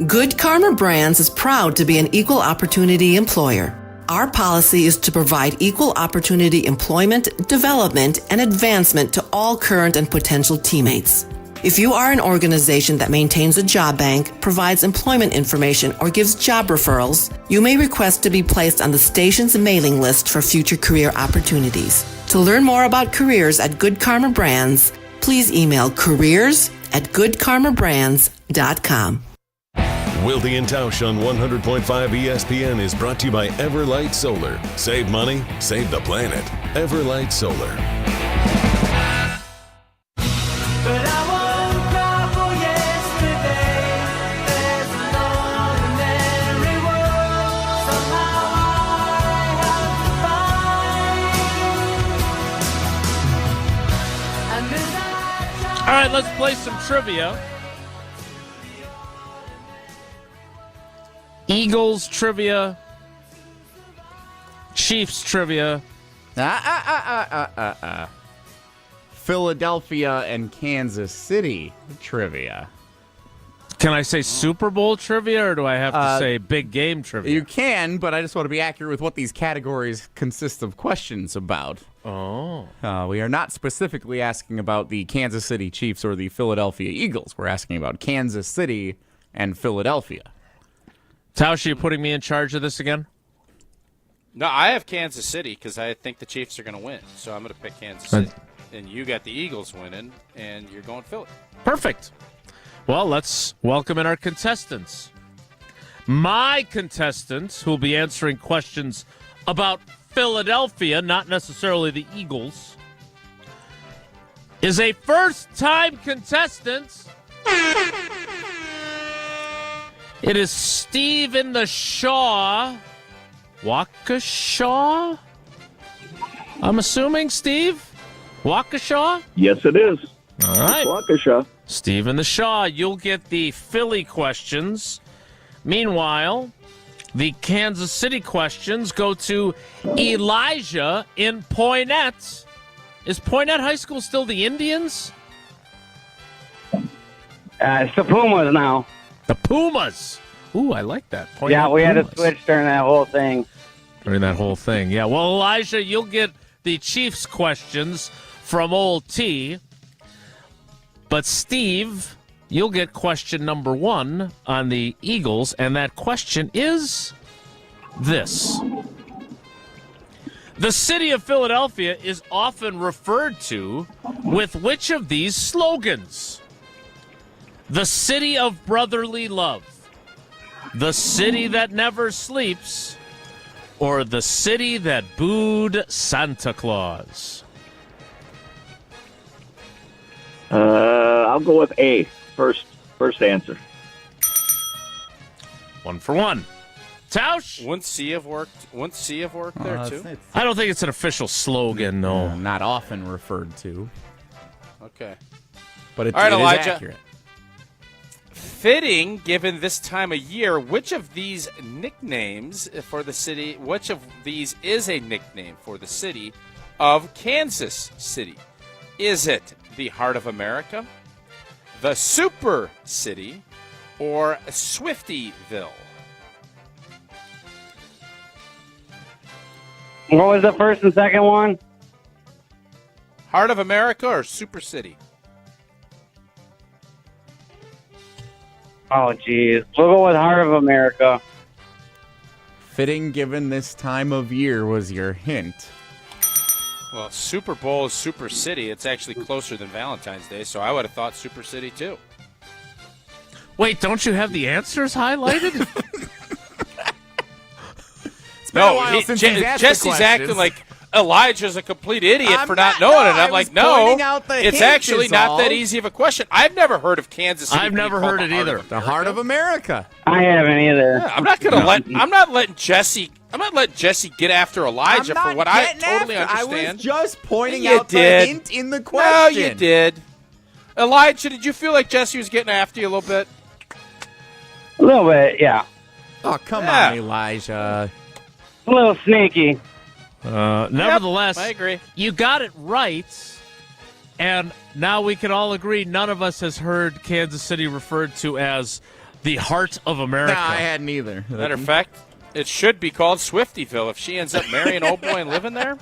Good Karma Brands is proud to be an equal opportunity employer. Our policy is to provide equal opportunity employment, development, and advancement to all current and potential teammates. If you are an organization that maintains a job bank, provides employment information, or gives job referrals, you may request to be placed on the station's mailing list for future career opportunities. To learn more about careers at Good Karma Brands, please email careers@goodkarmabrands.com.
Wilde and Tausch on 100.5 ESPN is brought to you by Everlight Solar. Save money, save the planet. Everlight Solar.
All right, let's play some trivia. Eagles trivia, Chiefs trivia.
Philadelphia and Kansas City trivia.
Can I say Super Bowl trivia, or do I have to say big game trivia?
You can, but I just want to be accurate with what these categories consist of questions about.
Oh.
We are not specifically asking about the Kansas City Chiefs or the Philadelphia Eagles. We're asking about Kansas City and Philadelphia.
Tausch, are you putting me in charge of this again?
No, I have Kansas City because I think the Chiefs are going to win. So I'm going to pick Kansas City. And you got the Eagles winning, and you're going Philly.
Perfect. Well, let's welcome in our contestants. My contestants, who will be answering questions about Philadelphia, not necessarily the Eagles, is a first-time contestant. It is Steve in the Shaw. Waukesha? I'm assuming, Steve? Waukesha?
Yes, it is.
All right.
Waukesha.
Steve in the Shaw, you'll get the Philly questions. Meanwhile, the Kansas City questions go to Elijah in Poynette. Is Poynette High School still the Indians?
It's the Pumas now.
The Pumas. Ooh, I like that. Poynette
Yeah, we had
Pumas.
to switch during that whole thing.
During that whole thing, yeah. Well, Elijah, you'll get the Chiefs questions from Old T. But Steve, you'll get question number 1 on the Eagles, and that question is this. The city of Philadelphia is often referred to with which of these slogans? The city of brotherly love, the city that never sleeps, or the city that booed Santa Claus?
I'll go with A. First answer.
1 for 1. Tausch?
Wouldn't C have worked there, too?
I don't think it's an official slogan, no.
Not often referred to.
Okay.
But it
All right,
is
Elijah.
accurate.
Fitting, given this time of year, which of these nicknames for the city, which of these is a nickname for the city of Kansas City? Is it the Heart of America, the Super City, or Swiftyville?
What was the first and second one?
Heart of America or Super City?
Oh, geez. We'll go with Heart of America.
Fitting given this time of year was your hint.
Well, Super Bowl is Super City. It's actually closer than Valentine's Day, so I would have thought Super City, too.
Wait, don't you have the answers highlighted?
Been a while since he's asked the
Jesse's acting
questions.
like Elijah's a complete idiot for not knowing it. I'm like, no, it's actually not that easy of a question. I've never heard of Kansas City.
I've never heard it either.
The heart of America.
I haven't either.
Yeah, I'm not letting Jesse get after Elijah for what I totally understand.
I was just pointing out the hint in the question.
No, you did. Elijah, did you feel like Jesse was getting after you a little bit?
A little bit, yeah.
Oh, come on, Elijah.
A little sneaky.
Nevertheless,
I agree.
You got it right, and now we can all agree none of us has heard Kansas City referred to as the heart of America.
No, I hadn't either.
Matter of fact, it should be called Swiftyville if she ends up marrying old boy and living there.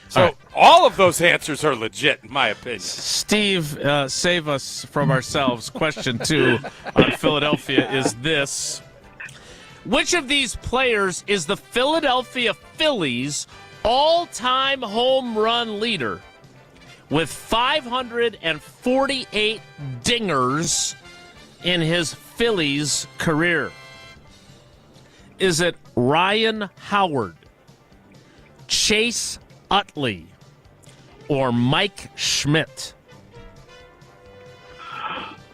So all of those answers are legit, in my opinion.
Steve, save us from ourselves. Question 2 on Philadelphia is this. Which of these players is the Philadelphia Phillies' all-time home run leader with 548 dingers in his Phillies career? Is it Ryan Howard, Chase Utley, or Mike Schmidt?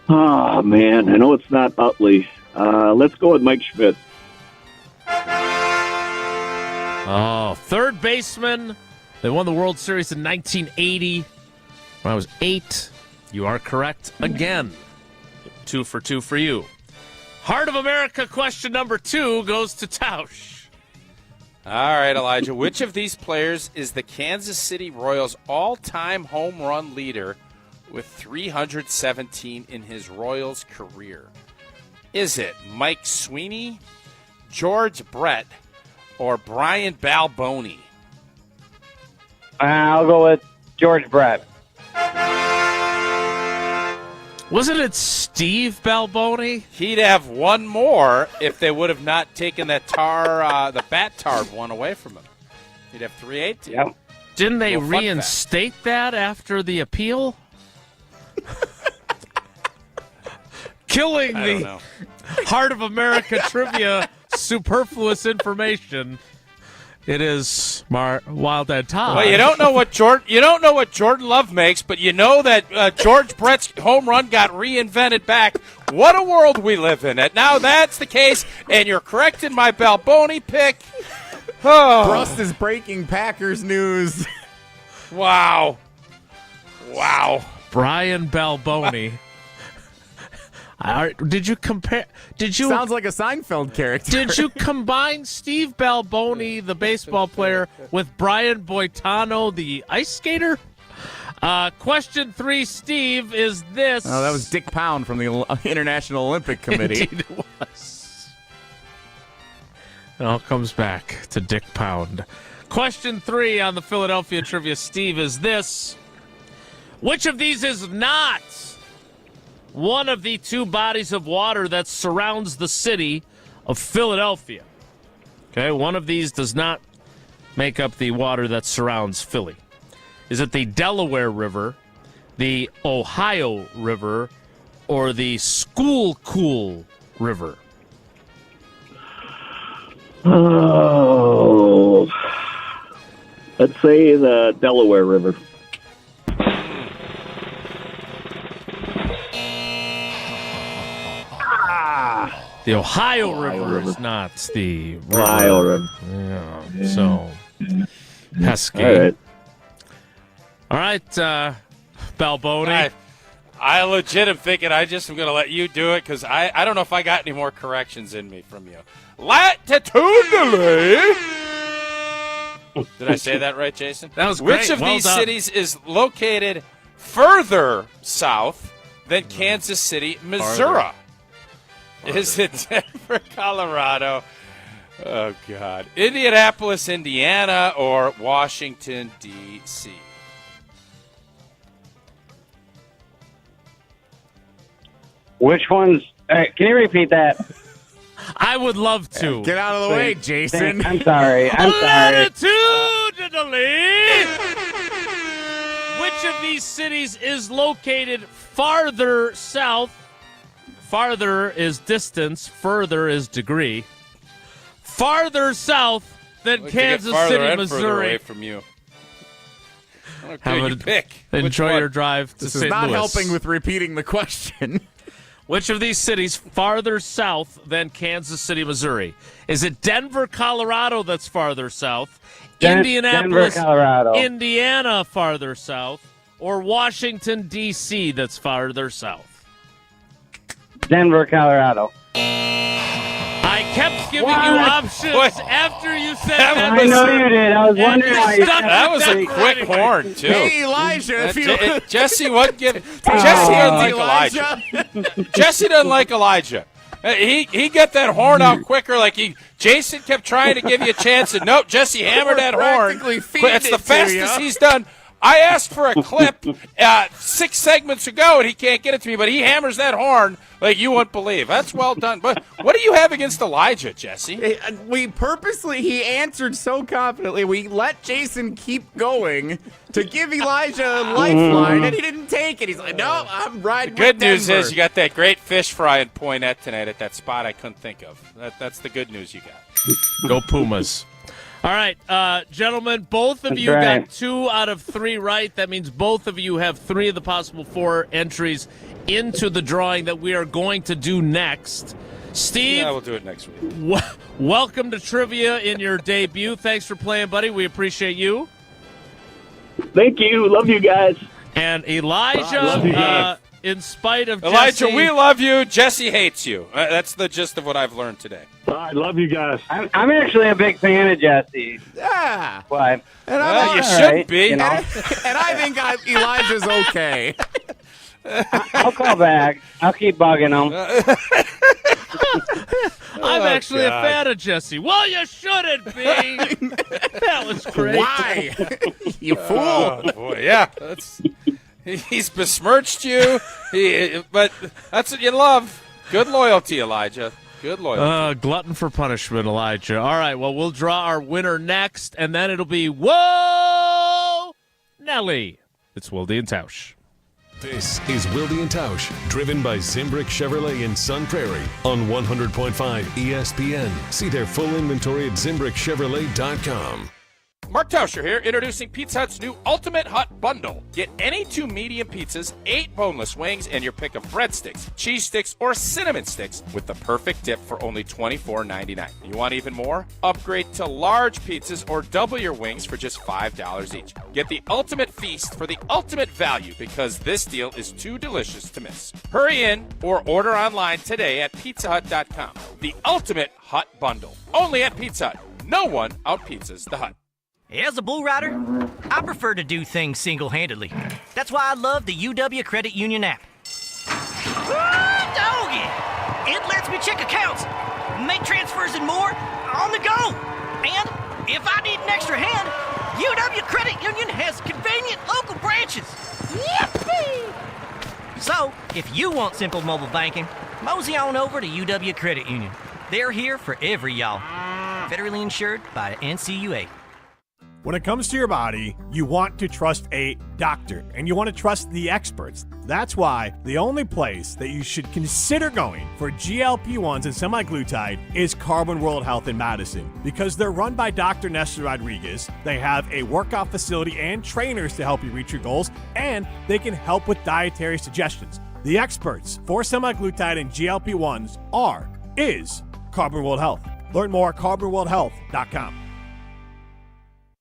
Oh, man. I know it's not Utley. Let's go with Mike Schmidt.
Oh, third baseman. They won the World Series in 1980 when I was 8. You are correct again. 2 for 2 for you. Heart of America question number 2 goes to Tausch.
All right, Elijah. Which of these players is the Kansas City Royals' all-time home run leader with 317 in his Royals career? Is it Mike Sweeney, George Brett, or Brian Balboni?
I'll go with George Brett.
Wasn't it Steve Balboni?
He'd have one more if they would have not taken that the bat tar one away from him. He'd have 318.
Yep.
Didn't they reinstate that after the appeal? Killing the Heart of America trivia superfluous information. It is Wilde and Tausch.
Well, you don't know what Jordan Love makes, but you know that George Brett's home run got reinvented back. What a world we live in! And now that's the case, and you're correct in my Balboni pick. Oh.
Brust is breaking Packers news.
Wow.
Brian Balboni. Did you compare?
Sounds like a Seinfeld character.
Did you combine Steve Balboni, the baseball player, with Brian Boitano, the ice skater? Question 3, Steve, is this.
Oh, that was Dick Pound from the International Olympic Committee.
Indeed it was. It all comes back to Dick Pound. Question 3 on the Philadelphia trivia, Steve, is this. Which of these is not one of the 2 bodies of water that surrounds the city of Philadelphia? Okay, one of these does not make up the water that surrounds Philly. Is it the Delaware River, the Ohio River, or the Schuylkill River?
Oh, let's say the Delaware River.
The Ohio River is not the river.
Ohio River.
Yeah. So, pesky. All right, Balboni.
I legit am thinking I just am going to let you do it because I don't know if I got any more corrections in me from you. Latitudinally. Did I say that right, Jason?
That was great.
Which of
Well
these
done.
cities is located further south than Kansas City, Missouri? Is it Denver, Colorado? Oh, God. Indianapolis, Indiana, or Washington, D.C.?
Which ones? Can you repeat that?
I would love to.
Get out of the way, Jason.
I'm sorry.
Latitudinally. Which of these cities is located farther south? Farther is distance, further is degree. Farther south than
Like to
Kansas
get farther
City,
and further
Missouri.
away from you. Okay, you pick.
Enjoy your drive to
This
St.
is not
Louis.
helping with repeating the question.
Which of these cities farther south than Kansas City, Missouri? Is it Denver, Colorado that's farther south? Indianapolis,
Denver, Colorado.
Indiana farther south? Or Washington, D.C. that's farther south?
Denver, Colorado.
I kept giving you options after you said that.
I know you did. I was wondering why you said
That was a quick horn, too.
Hey, Elijah, if you
Jesse wouldn't give. Jesse doesn't like Elijah. Jesse doesn't like Elijah. He got that horn out quicker. Like Jason kept trying to give you a chance, and nope, Jesse hammered that horn. That's the fastest he's done. I asked for a clip 6 segments ago, and he can't get it to me, but he hammers that horn like you wouldn't believe. That's well done. But what do you have against Elijah, Jesse?
He answered so confidently. We let Jason keep going to give Elijah a lifeline, and he didn't take it. He's like, no, I'm riding
The good
with
news
Denver.
is you got that great fish fry in Poinette tonight at that spot I couldn't think of. That's the good news you got.
Go Pumas. All right, gentlemen, both of you got 2 out of 3 right. That means both of you have 3 of the possible 4 entries into the drawing that we are going to do next. Steve,
Yeah, we'll do it next week.
Welcome to Trivia in your debut. Thanks for playing, buddy. We appreciate you.
Thank you. Love you guys.
And Elijah,
love you guys.
In spite of
Elijah,
Jesse,
we love you. Jesse hates you. That's the gist of what I've learned today.
I love you guys. I'm actually a big fan of Jesse.
Yeah.
But
you shouldn't be.
You know?
And I think Elijah's okay.
I'll call back. I'll keep bugging him.
I'm actually a fan of Jesse. Well, you shouldn't be. That was great.
Why? You fool.
Oh, boy, yeah. He's besmirched you, but that's what you love. Good loyalty, Elijah. Good loyalty.
Glutton for punishment, Elijah. All right, well, we'll draw our winner next, and then it'll be, whoa, Nelly. It's Wilde and Tausch.
This is Wilde and Tausch, driven by Zimbrick Chevrolet in Sun Prairie on 100.5 ESPN. See their full inventory at ZimbrickChevrolet.com.
Mark Tauscher here, introducing Pizza Hut's new Ultimate Hut Bundle. Get any 2 medium pizzas, 8 boneless wings, and your pick of breadsticks, cheese sticks, or cinnamon sticks with the perfect dip for only $24.99. You want even more? Upgrade to large pizzas or double your wings for just $5 each. Get the ultimate feast for the ultimate value because this deal is too delicious to miss. Hurry in or order online today at pizzahut.com. The Ultimate Hut Bundle. Only at Pizza Hut. No one out-pizzas the Hut.
As a bull rider, I prefer to do things single-handedly. That's why I love the UW Credit Union app. Doggy! It lets me check accounts, make transfers and more on the go. And if I need an extra hand, UW Credit Union has convenient local branches. Yippee! So, if you want simple mobile banking, mosey on over to UW Credit Union. They're here for every y'all. Federally insured by NCUA.
When it comes to your body, you want to trust a doctor, and you want to trust the experts. That's why the only place that you should consider going for GLP-1s and semaglutide is Carbon World Health in Madison, because they're run by Dr. Nestor Rodriguez. They have a workout facility and trainers to help you reach your goals, and they can help with dietary suggestions. The experts for semaglutide and GLP-1s is Carbon World Health. Learn more at carbonworldhealth.com.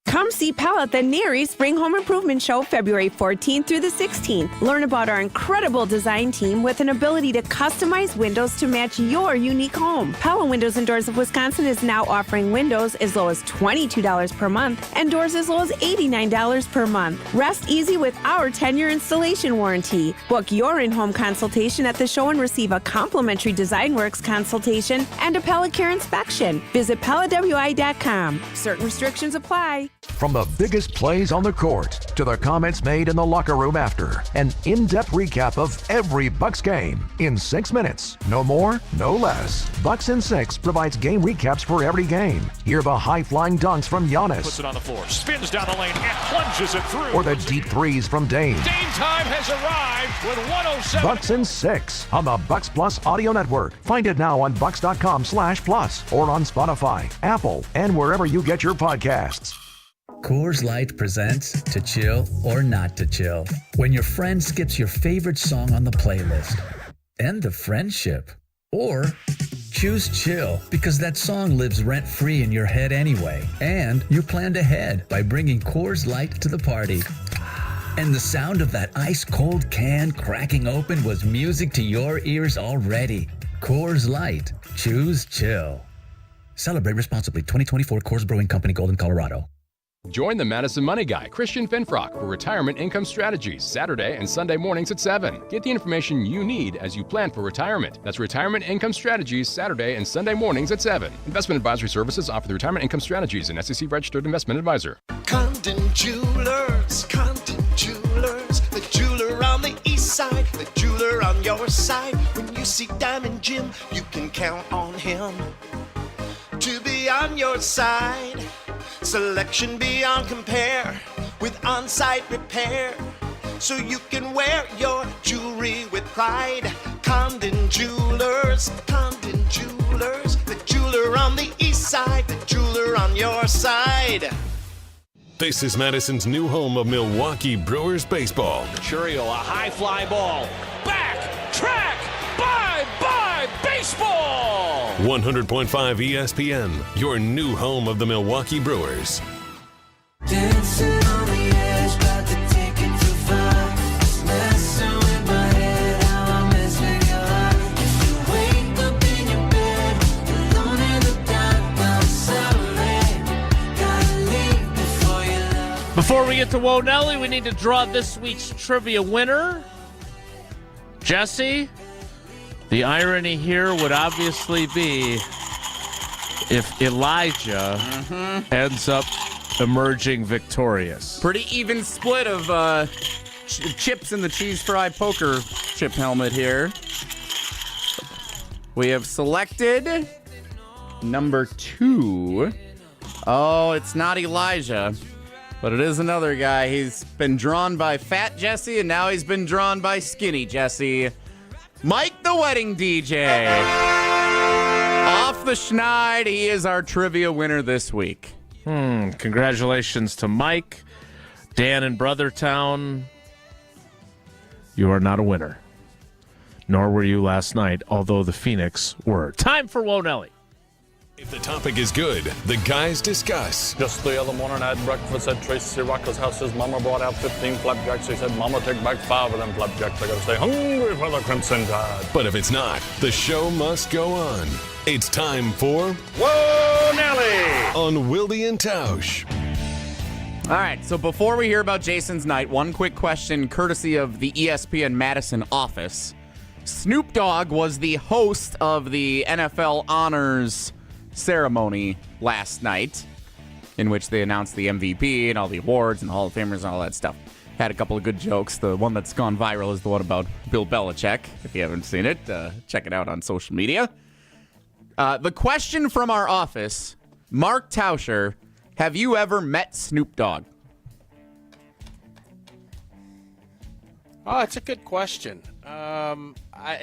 Come see Pella at the Neary Spring Home Improvement Show February 14th through the 16th. Learn about our incredible design team with an ability to customize windows to match your unique home. Pella Windows and Doors of Wisconsin is now offering windows as low as $22 per month and doors as low as $89 per month. Rest easy with our 10-year installation warranty. Book your in-home consultation at the show and receive a complimentary Design Works consultation and a Pella Care inspection. Visit PellaWI.com. Certain restrictions apply.
From the biggest plays on the court to the comments made in the locker room after, an in-depth recap of every Bucks game in 6 minutes. No more, no less. Bucks in 6 provides game recaps for every game. Hear the high-flying dunks from Giannis.
Puts it on the floor, spins down the lane, and plunges it through.
Or the deep threes from Dame.
Dame time has arrived with 107.
Bucks in 6 on the Bucks Plus Audio Network. Find it now on bucks.com/plus or on Spotify, Apple, and wherever you get your podcasts.
Coors Light presents To Chill or Not to Chill. When your friend skips your favorite song on the playlist. End the friendship. Or choose chill because that song lives rent-free in your head anyway. And you planned ahead by bringing Coors Light to the party. And the sound of that ice-cold can cracking open was music to your ears already. Coors Light. Choose chill. Celebrate responsibly. 2024 Coors Brewing Company, Golden, Colorado.
Join the Madison Money Guy, Christian Finfrock, for Retirement Income Strategies, Saturday and Sunday mornings at 7. Get the information you need as you plan for retirement. That's Retirement Income Strategies, Saturday and Sunday mornings at 7. Investment advisory services offered through Retirement Income Strategies, an SEC-registered investment advisor.
Condon Jewelers, the jeweler on the east side, the jeweler on your side. When you see Diamond Jim, you can count on him to be on your side. Selection beyond compare with on-site repair, so you can wear your jewelry with pride. Condon Jewelers, the jeweler on the east side, the jeweler on your side.
This is Madison's new home of Milwaukee Brewers baseball.
Churio, a high fly ball. Back, track, bye, baseball!
100.5 ESPN, your new home of the Milwaukee Brewers.
Dancing on the edge, about to take it too far. Messing with my head, how I'm missing your heart. If you wake up in your bed, alone in the dark, I'm sorry. Gotta leave before you love.
Before we get to Whoa Nelly, we need to draw this week's trivia winner. Jesse, the irony here would obviously be if Elijah ends up emerging victorious.
Pretty even split of chips in the cheese fry poker chip helmet here. We have selected number 2. Oh, it's not Elijah, but it is another guy. He's been drawn by Fat Jesse, and now he's been drawn by Skinny Jesse. Mike the Wedding DJ. Off the schneid, he is our trivia winner this week.
Congratulations to Mike. Dan in Brothertown, you are not a winner. Nor were you last night, although the Phoenix were. Time for Whoa Nelly.
If the topic is good, the guys discuss.
Just the other morning I had breakfast at Tracy Rocco's house. His mama brought out 15 flapjacks. He said, Mama, take back 5 of them flapjacks. I gotta stay hungry for the Crimson Tide.
But if it's not, the show must go on. It's time for
Whoa Nelly
on Wilde and Tausch.
All right, so before we hear about Jason's night, one quick question courtesy of the ESPN Madison office. Snoop Dogg was the host of the NFL Honors ceremony last night, in which they announced the MVP and all the awards and Hall of Famers and all that stuff. Had a couple of good jokes. The one that's gone viral is the one about Bill Belichick. If you haven't seen it, check it out on social media. The question from our office, Mark Tauscher, have you ever met Snoop Dogg?
Oh, it's a good question.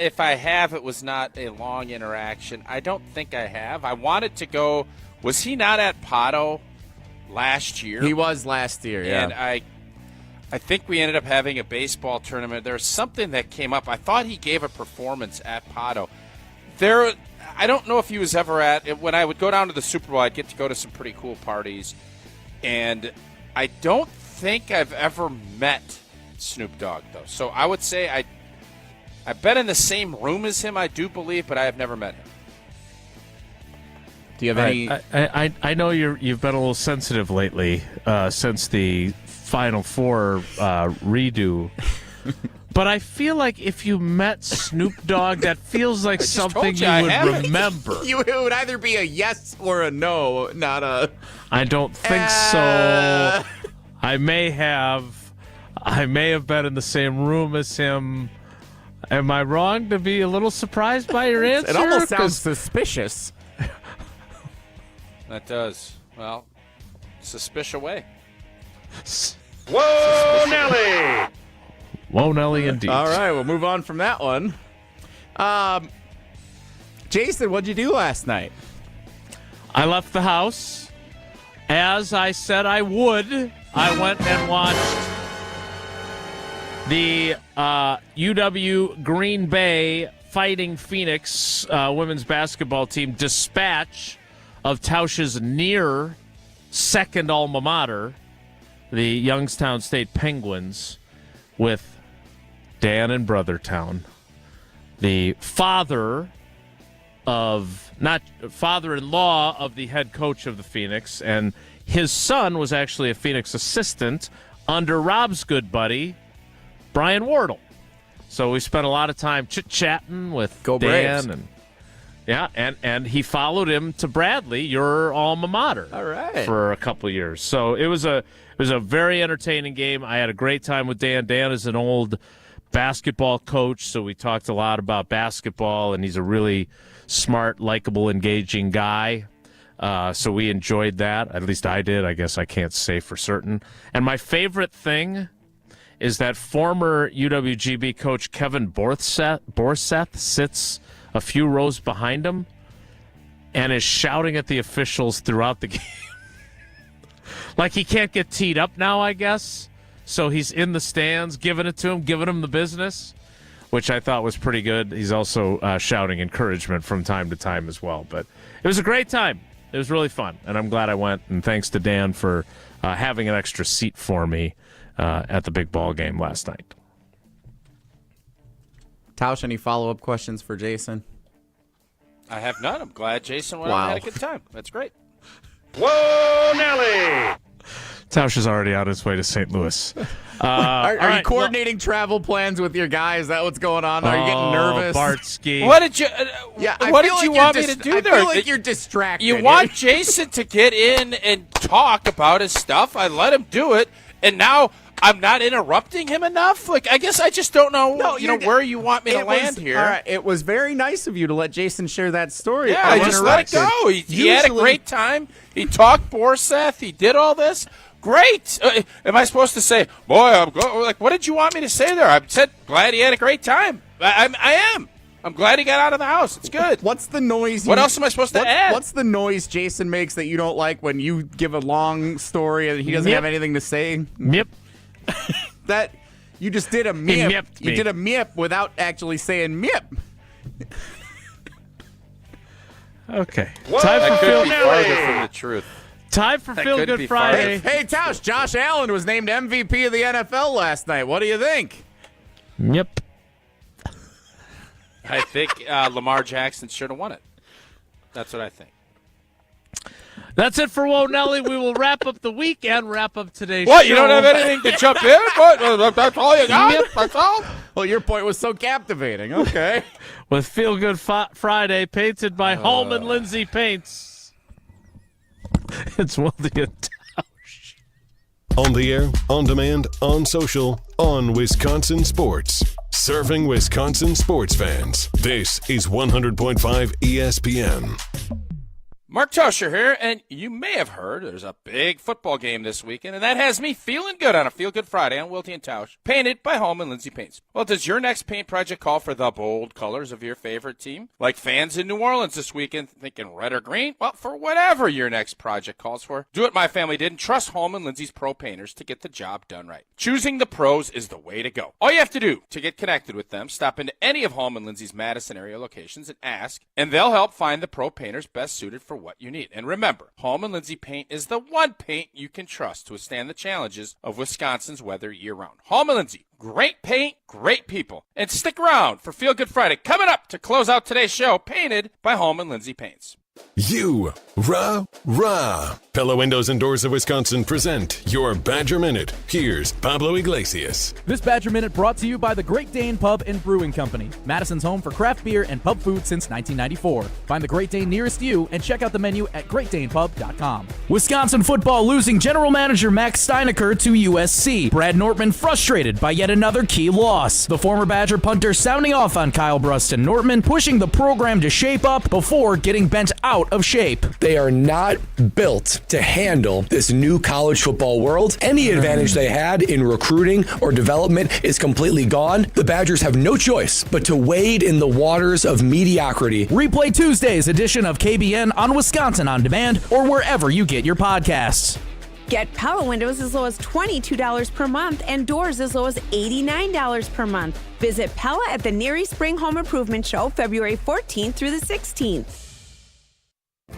If I have, it was not a long interaction. I don't think I have. I wanted to go. Was he not at Pato last year?
He was last year, yeah.
And I think we ended up having a baseball tournament. There was something that came up. I thought he gave a performance at Pato. I don't know if he was ever at. When I would go down to the Super Bowl, I'd get to go to some pretty cool parties. And I don't think I've ever met Snoop Dogg, though. So I would say I've been in the same room as him, I do believe, but I have never met him.
Do you have any?
I know you've been a little sensitive lately since the Final Four redo. But I feel like if you met Snoop Dogg, that feels like something
told you
you
I
would
haven't.
remember.
It would either be a yes or a no, not a...
I don't think so. I may have been in the same room as him. Am I wrong to be a little surprised by your answer?
It almost sounds suspicious.
That does. Well, suspicious way.
Whoa, Nelly!
Whoa, Nelly, indeed.
All right, we'll move on from that one. Jason, what'd you do last night?
I left the house. As I said I would, I went and watched the UW Green Bay Fighting Phoenix women's basketball team dispatch of Tausch's near second alma mater, the Youngstown State Penguins, with Dan in Brothertown, the father-in-law of the head coach of the Phoenix, and his son was actually a Phoenix assistant under Rob's good buddy, Brian Wardle. So we spent a lot of time chit-chatting with
Go
Dan.
Braves.
And he followed him to Bradley, your alma mater.
All right.
For a couple of years. So it was a very entertaining game. I had a great time with Dan. Dan is an old basketball coach, so we talked a lot about basketball, and he's a really smart, likable, engaging guy. So we enjoyed that. At least I did. I guess I can't say for certain. And my favorite thing is that former UWGB coach Kevin Borseth sits a few rows behind him and is shouting at the officials throughout the game. Like he can't get teed up now, I guess. So he's in the stands, giving it to him, giving him the business, which I thought was pretty good. He's also shouting encouragement from time to time as well. But it was a great time. It was really fun, and I'm glad I went. And thanks to Dan for having an extra seat for me at the big ball game last night.
Tausch, any follow-up questions for Jason?
I have none. I'm glad Jason went out and had a good time. That's great.
Whoa, Nelly!
Tausch is already on his way to St. Louis.
Are you coordinating travel plans with your guys? Is that what's going on? Are you getting nervous?
Barsky.
What did you? What did
feel
you
like
want
you're
me to do
I
there?
feel like you're distracted.
You want Jason to get in and talk about his stuff. I let him do it, and now I'm not interrupting him enough. Like, I guess I just don't know. Where you want me to land here.
All right, it was very nice of you to let Jason share that story.
Yeah, I just let it go. He had a great time. He talked Borseth. He did all this. Great. Am I supposed to say, boy, I'm like, what did you want me to say there? I said, glad he had a great time. I am. I'm glad he got out of the house. It's good.
What's the noise?
What else am I supposed to add?
What's the noise Jason makes that you don't like when you give a long story and he doesn't have anything to say?
Yep.
That you just did a meep. You
me.
did a meep without actually saying meep.
Okay.
Whoa,
Time for
that
Phil.
could be farther from the truth.
Time for
That
Feel
could
Good
be
Friday.
Hey, Tausch, Josh Allen was named MVP of the NFL last night. What do you think?
Yep.
I think Lamar Jackson should have won it. That's what I think.
That's it for Whoa Nelly. We will wrap up the week and wrap up today's
What?
show.
You don't have anything to jump in? What? That's all you got?
Yep.
That's all?
Well, your point was so captivating. Okay.
With Feel Good Friday, painted by Holman Lindsay Paints. It's Wilde and Tausch.
On the air, on demand, on social, on Wisconsin Sports. Serving Wisconsin sports fans. This is 100.5 ESPN.
Mark Tauscher here, and you may have heard there's a big football game this weekend, and that has me feeling good on a Feel Good Friday on Wilde and Tausch, painted by Holman Lindsay Paints. Well, does your next paint project call for the bold colors of your favorite team? Like fans in New Orleans this weekend thinking red or green? Well, for whatever your next project calls for, do what my family did and trust Holman Lindsay's pro painters to get the job done right. Choosing the pros is the way to go. All you have to do to get connected with them, stop into any of Holman Lindsay's Madison area locations and ask, and they'll help find the pro painters best suited for what you need. And remember, Holman Lindsay Paint is the one paint you can trust to withstand the challenges of Wisconsin's weather year-round. Holman Lindsay, great paint, great people. And stick around for Feel Good Friday coming up to close out today's show, painted by Holman Lindsay Paints.
Rah. Pella Windows and Doors of Wisconsin present your Badger Minute. Here's Pablo Iglesias.
This Badger Minute brought to you by the Great Dane Pub and Brewing Company, Madison's home for craft beer and pub food since 1994. Find the Great Dane nearest you and check out the menu at greatdanepub.com. Wisconsin football losing general manager Max Steinecker to USC. Brad Nortman frustrated by yet another key loss. The former Badger punter sounding off on Kyle Brust and Nortman, pushing the program to shape up before getting bent out of shape.
They are not built to handle this new college football world. Any advantage they had in recruiting or development is completely gone. The Badgers have no choice but to wade in the waters of mediocrity.
Replay Tuesday's edition of KBN on Wisconsin On Demand or wherever you get your podcasts.
Get Pella windows as low as $22 per month and doors as low as $89 per month. Visit Pella at the Neary Spring Home Improvement Show February 14th through the 16th.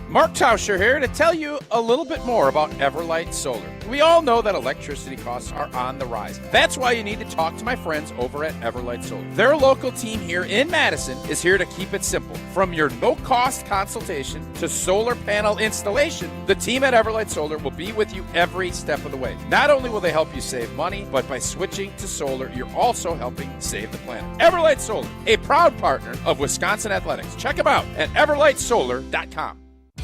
Mark Tauscher here to tell you a little bit more about Everlight Solar. We all know that electricity costs are on the rise. That's why you need to talk to my friends over at Everlight Solar. Their local team here in Madison is here to keep it simple. From your no-cost consultation to solar panel installation, the team at Everlight Solar will be with you every step of the way. Not only will they help you save money, but by switching to solar, you're also helping save the planet. Everlight Solar, a proud partner of Wisconsin Athletics. Check them out at everlightsolar.com.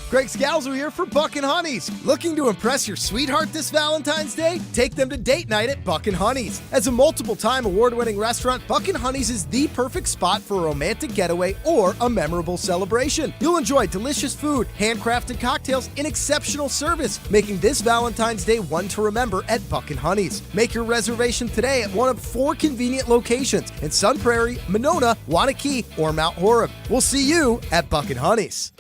Greg Scalzo here for Buck and Honey's. Looking to impress your sweetheart this Valentine's Day? Take them to date night at Buck and Honey's. As a multiple-time award-winning restaurant, Buck and Honey's is the perfect spot for a romantic getaway or a memorable celebration. You'll enjoy delicious food, handcrafted cocktails, and exceptional service, making this Valentine's Day one to remember at Buck and Honey's. Make your reservation today at one of 4 convenient locations in Sun Prairie, Monona, Wanakee, or Mount Horeb. We'll see you at Buck and Honey's.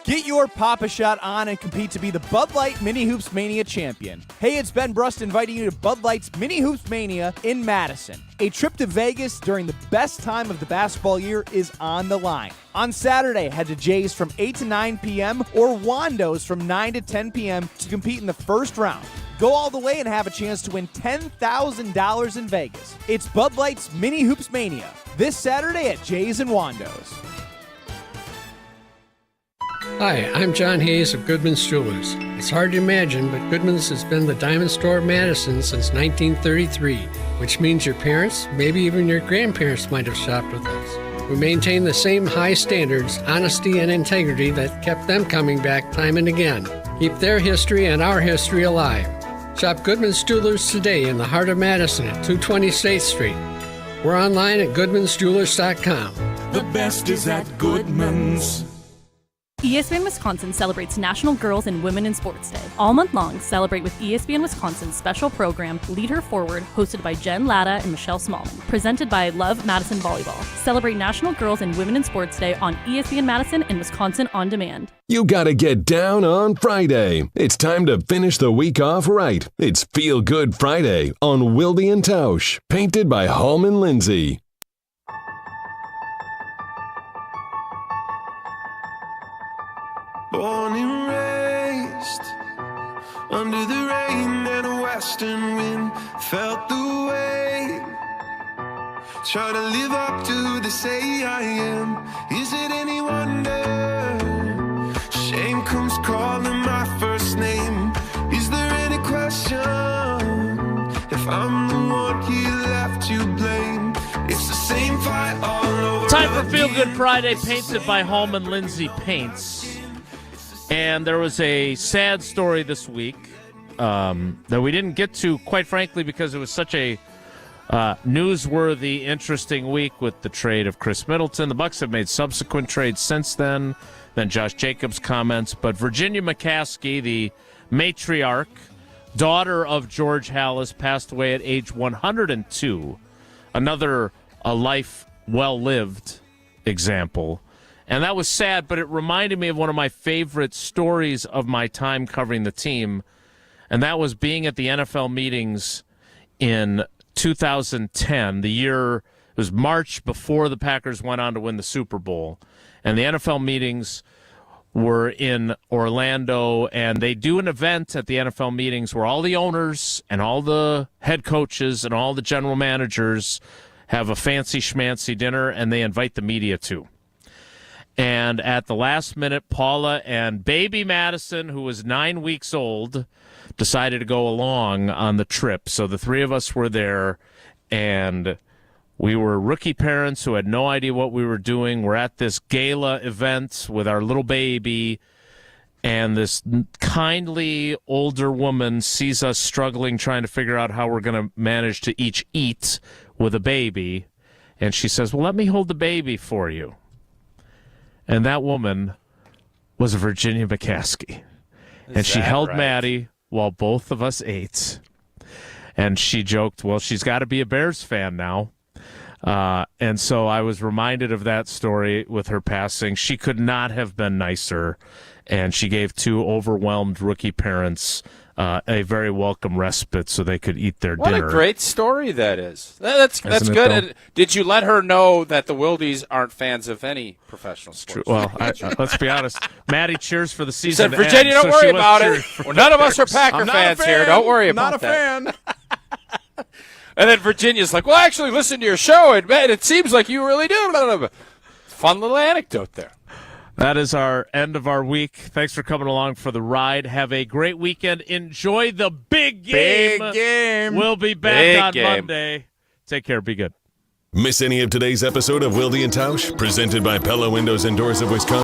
Get your Papa Shot on and compete to be the Bud Light Mini Hoops Mania champion. Hey, it's Ben Brust inviting you to Bud Light's Mini Hoops Mania in Madison. A trip to Vegas during the best time of the basketball year is on the line. On Saturday, head to Jay's from 8 to 9 p.m. or Wando's from 9 to 10 p.m. to compete in the first round. Go all the way and have a chance to win $10,000 in Vegas. It's Bud Light's Mini Hoops Mania this Saturday at Jay's and Wando's.
Hi, I'm John Hayes of Goodman's Jewelers. It's hard to imagine, but Goodman's has been the diamond store of Madison since 1933, which means your parents, maybe even your grandparents might have shopped with us. We maintain the same high standards, honesty, and integrity that kept them coming back time and again. Keep their history and our history alive. Shop Goodman's Jewelers today in the heart of Madison at 220 State Street. We're online at goodmansjewelers.com.
The best is at Goodman's.
ESPN Wisconsin celebrates National Girls and Women in Sports Day. All month long, celebrate with ESPN Wisconsin's special program, Lead Her Forward, hosted by Jen Latta and Michelle Smallman, presented by Love Madison Volleyball. Celebrate National Girls and Women in Sports Day on ESPN Madison and Wisconsin On Demand.
You gotta get down on Friday. It's time to finish the week off right. It's Feel Good Friday on Wilde and Tausch, painted by Hallman Lindsay.
Born and raised under the rain and a western wind, felt the weight. Try to live up to the say I am. Is it any wonder? Shame comes calling my first name. Is there any question if I'm the one he left to blame? It's the same fight all over.
Time for Feel Good Friday, painted by Hallman Lindsay Paints. And there was a sad story this week that we didn't get to, quite frankly, because it was such a newsworthy, interesting week with the trade of Chris Middleton. The Bucks have made subsequent trades since then Josh Jacobs' comments. But Virginia McCaskey, the matriarch, daughter of George Halas, passed away at age 102. Another a life well-lived example. And that was sad, but it reminded me of one of my favorite stories of my time covering the team, and that was being at the NFL meetings in 2010, the year, it was March before the Packers went on to win the Super Bowl. And the NFL meetings were in Orlando, and they do an event at the NFL meetings where all the owners and all the head coaches and all the general managers have a fancy schmancy dinner, and they invite the media too. And at the last minute, Paula and baby Madison, who was 9 weeks old, decided to go along on the trip. So the three of us were there, and we were rookie parents who had no idea what we were doing. We're at this gala event with our little baby, and this kindly older woman sees us struggling, trying to figure out how we're going to manage to each eat with a baby. And she says, well, let me hold the baby for you. And that woman was Virginia McCaskey. And she held
right?
Maddie while both of us ate. And she joked, well, she's got to be a Bears fan now. And so I was reminded of that story with her passing. She could not have been nicer. And she gave two overwhelmed rookie parents a very welcome respite so they could eat their dinner.
What a great story that is. That's
Isn't
good.
it,
And did you let her know that the Wildes aren't fans of any professional sports?
Well, let's be honest. Maddie cheers for the
She
season.
said, Virginia, don't worry about it. Well, none of us are Packer fans here. Don't worry about that.
Not a fan.
And then Virginia's like, well, I actually listened to your show, and man, it seems like you really do. Fun little anecdote there.
That is our end of our week. Thanks for coming along for the ride. Have a great weekend. Enjoy the big game.
Big game.
We'll be back on Monday. Take care. Be good.
Miss any of today's episode of Wilde and Tausch? Presented by Pella Windows and Doors of Wisconsin.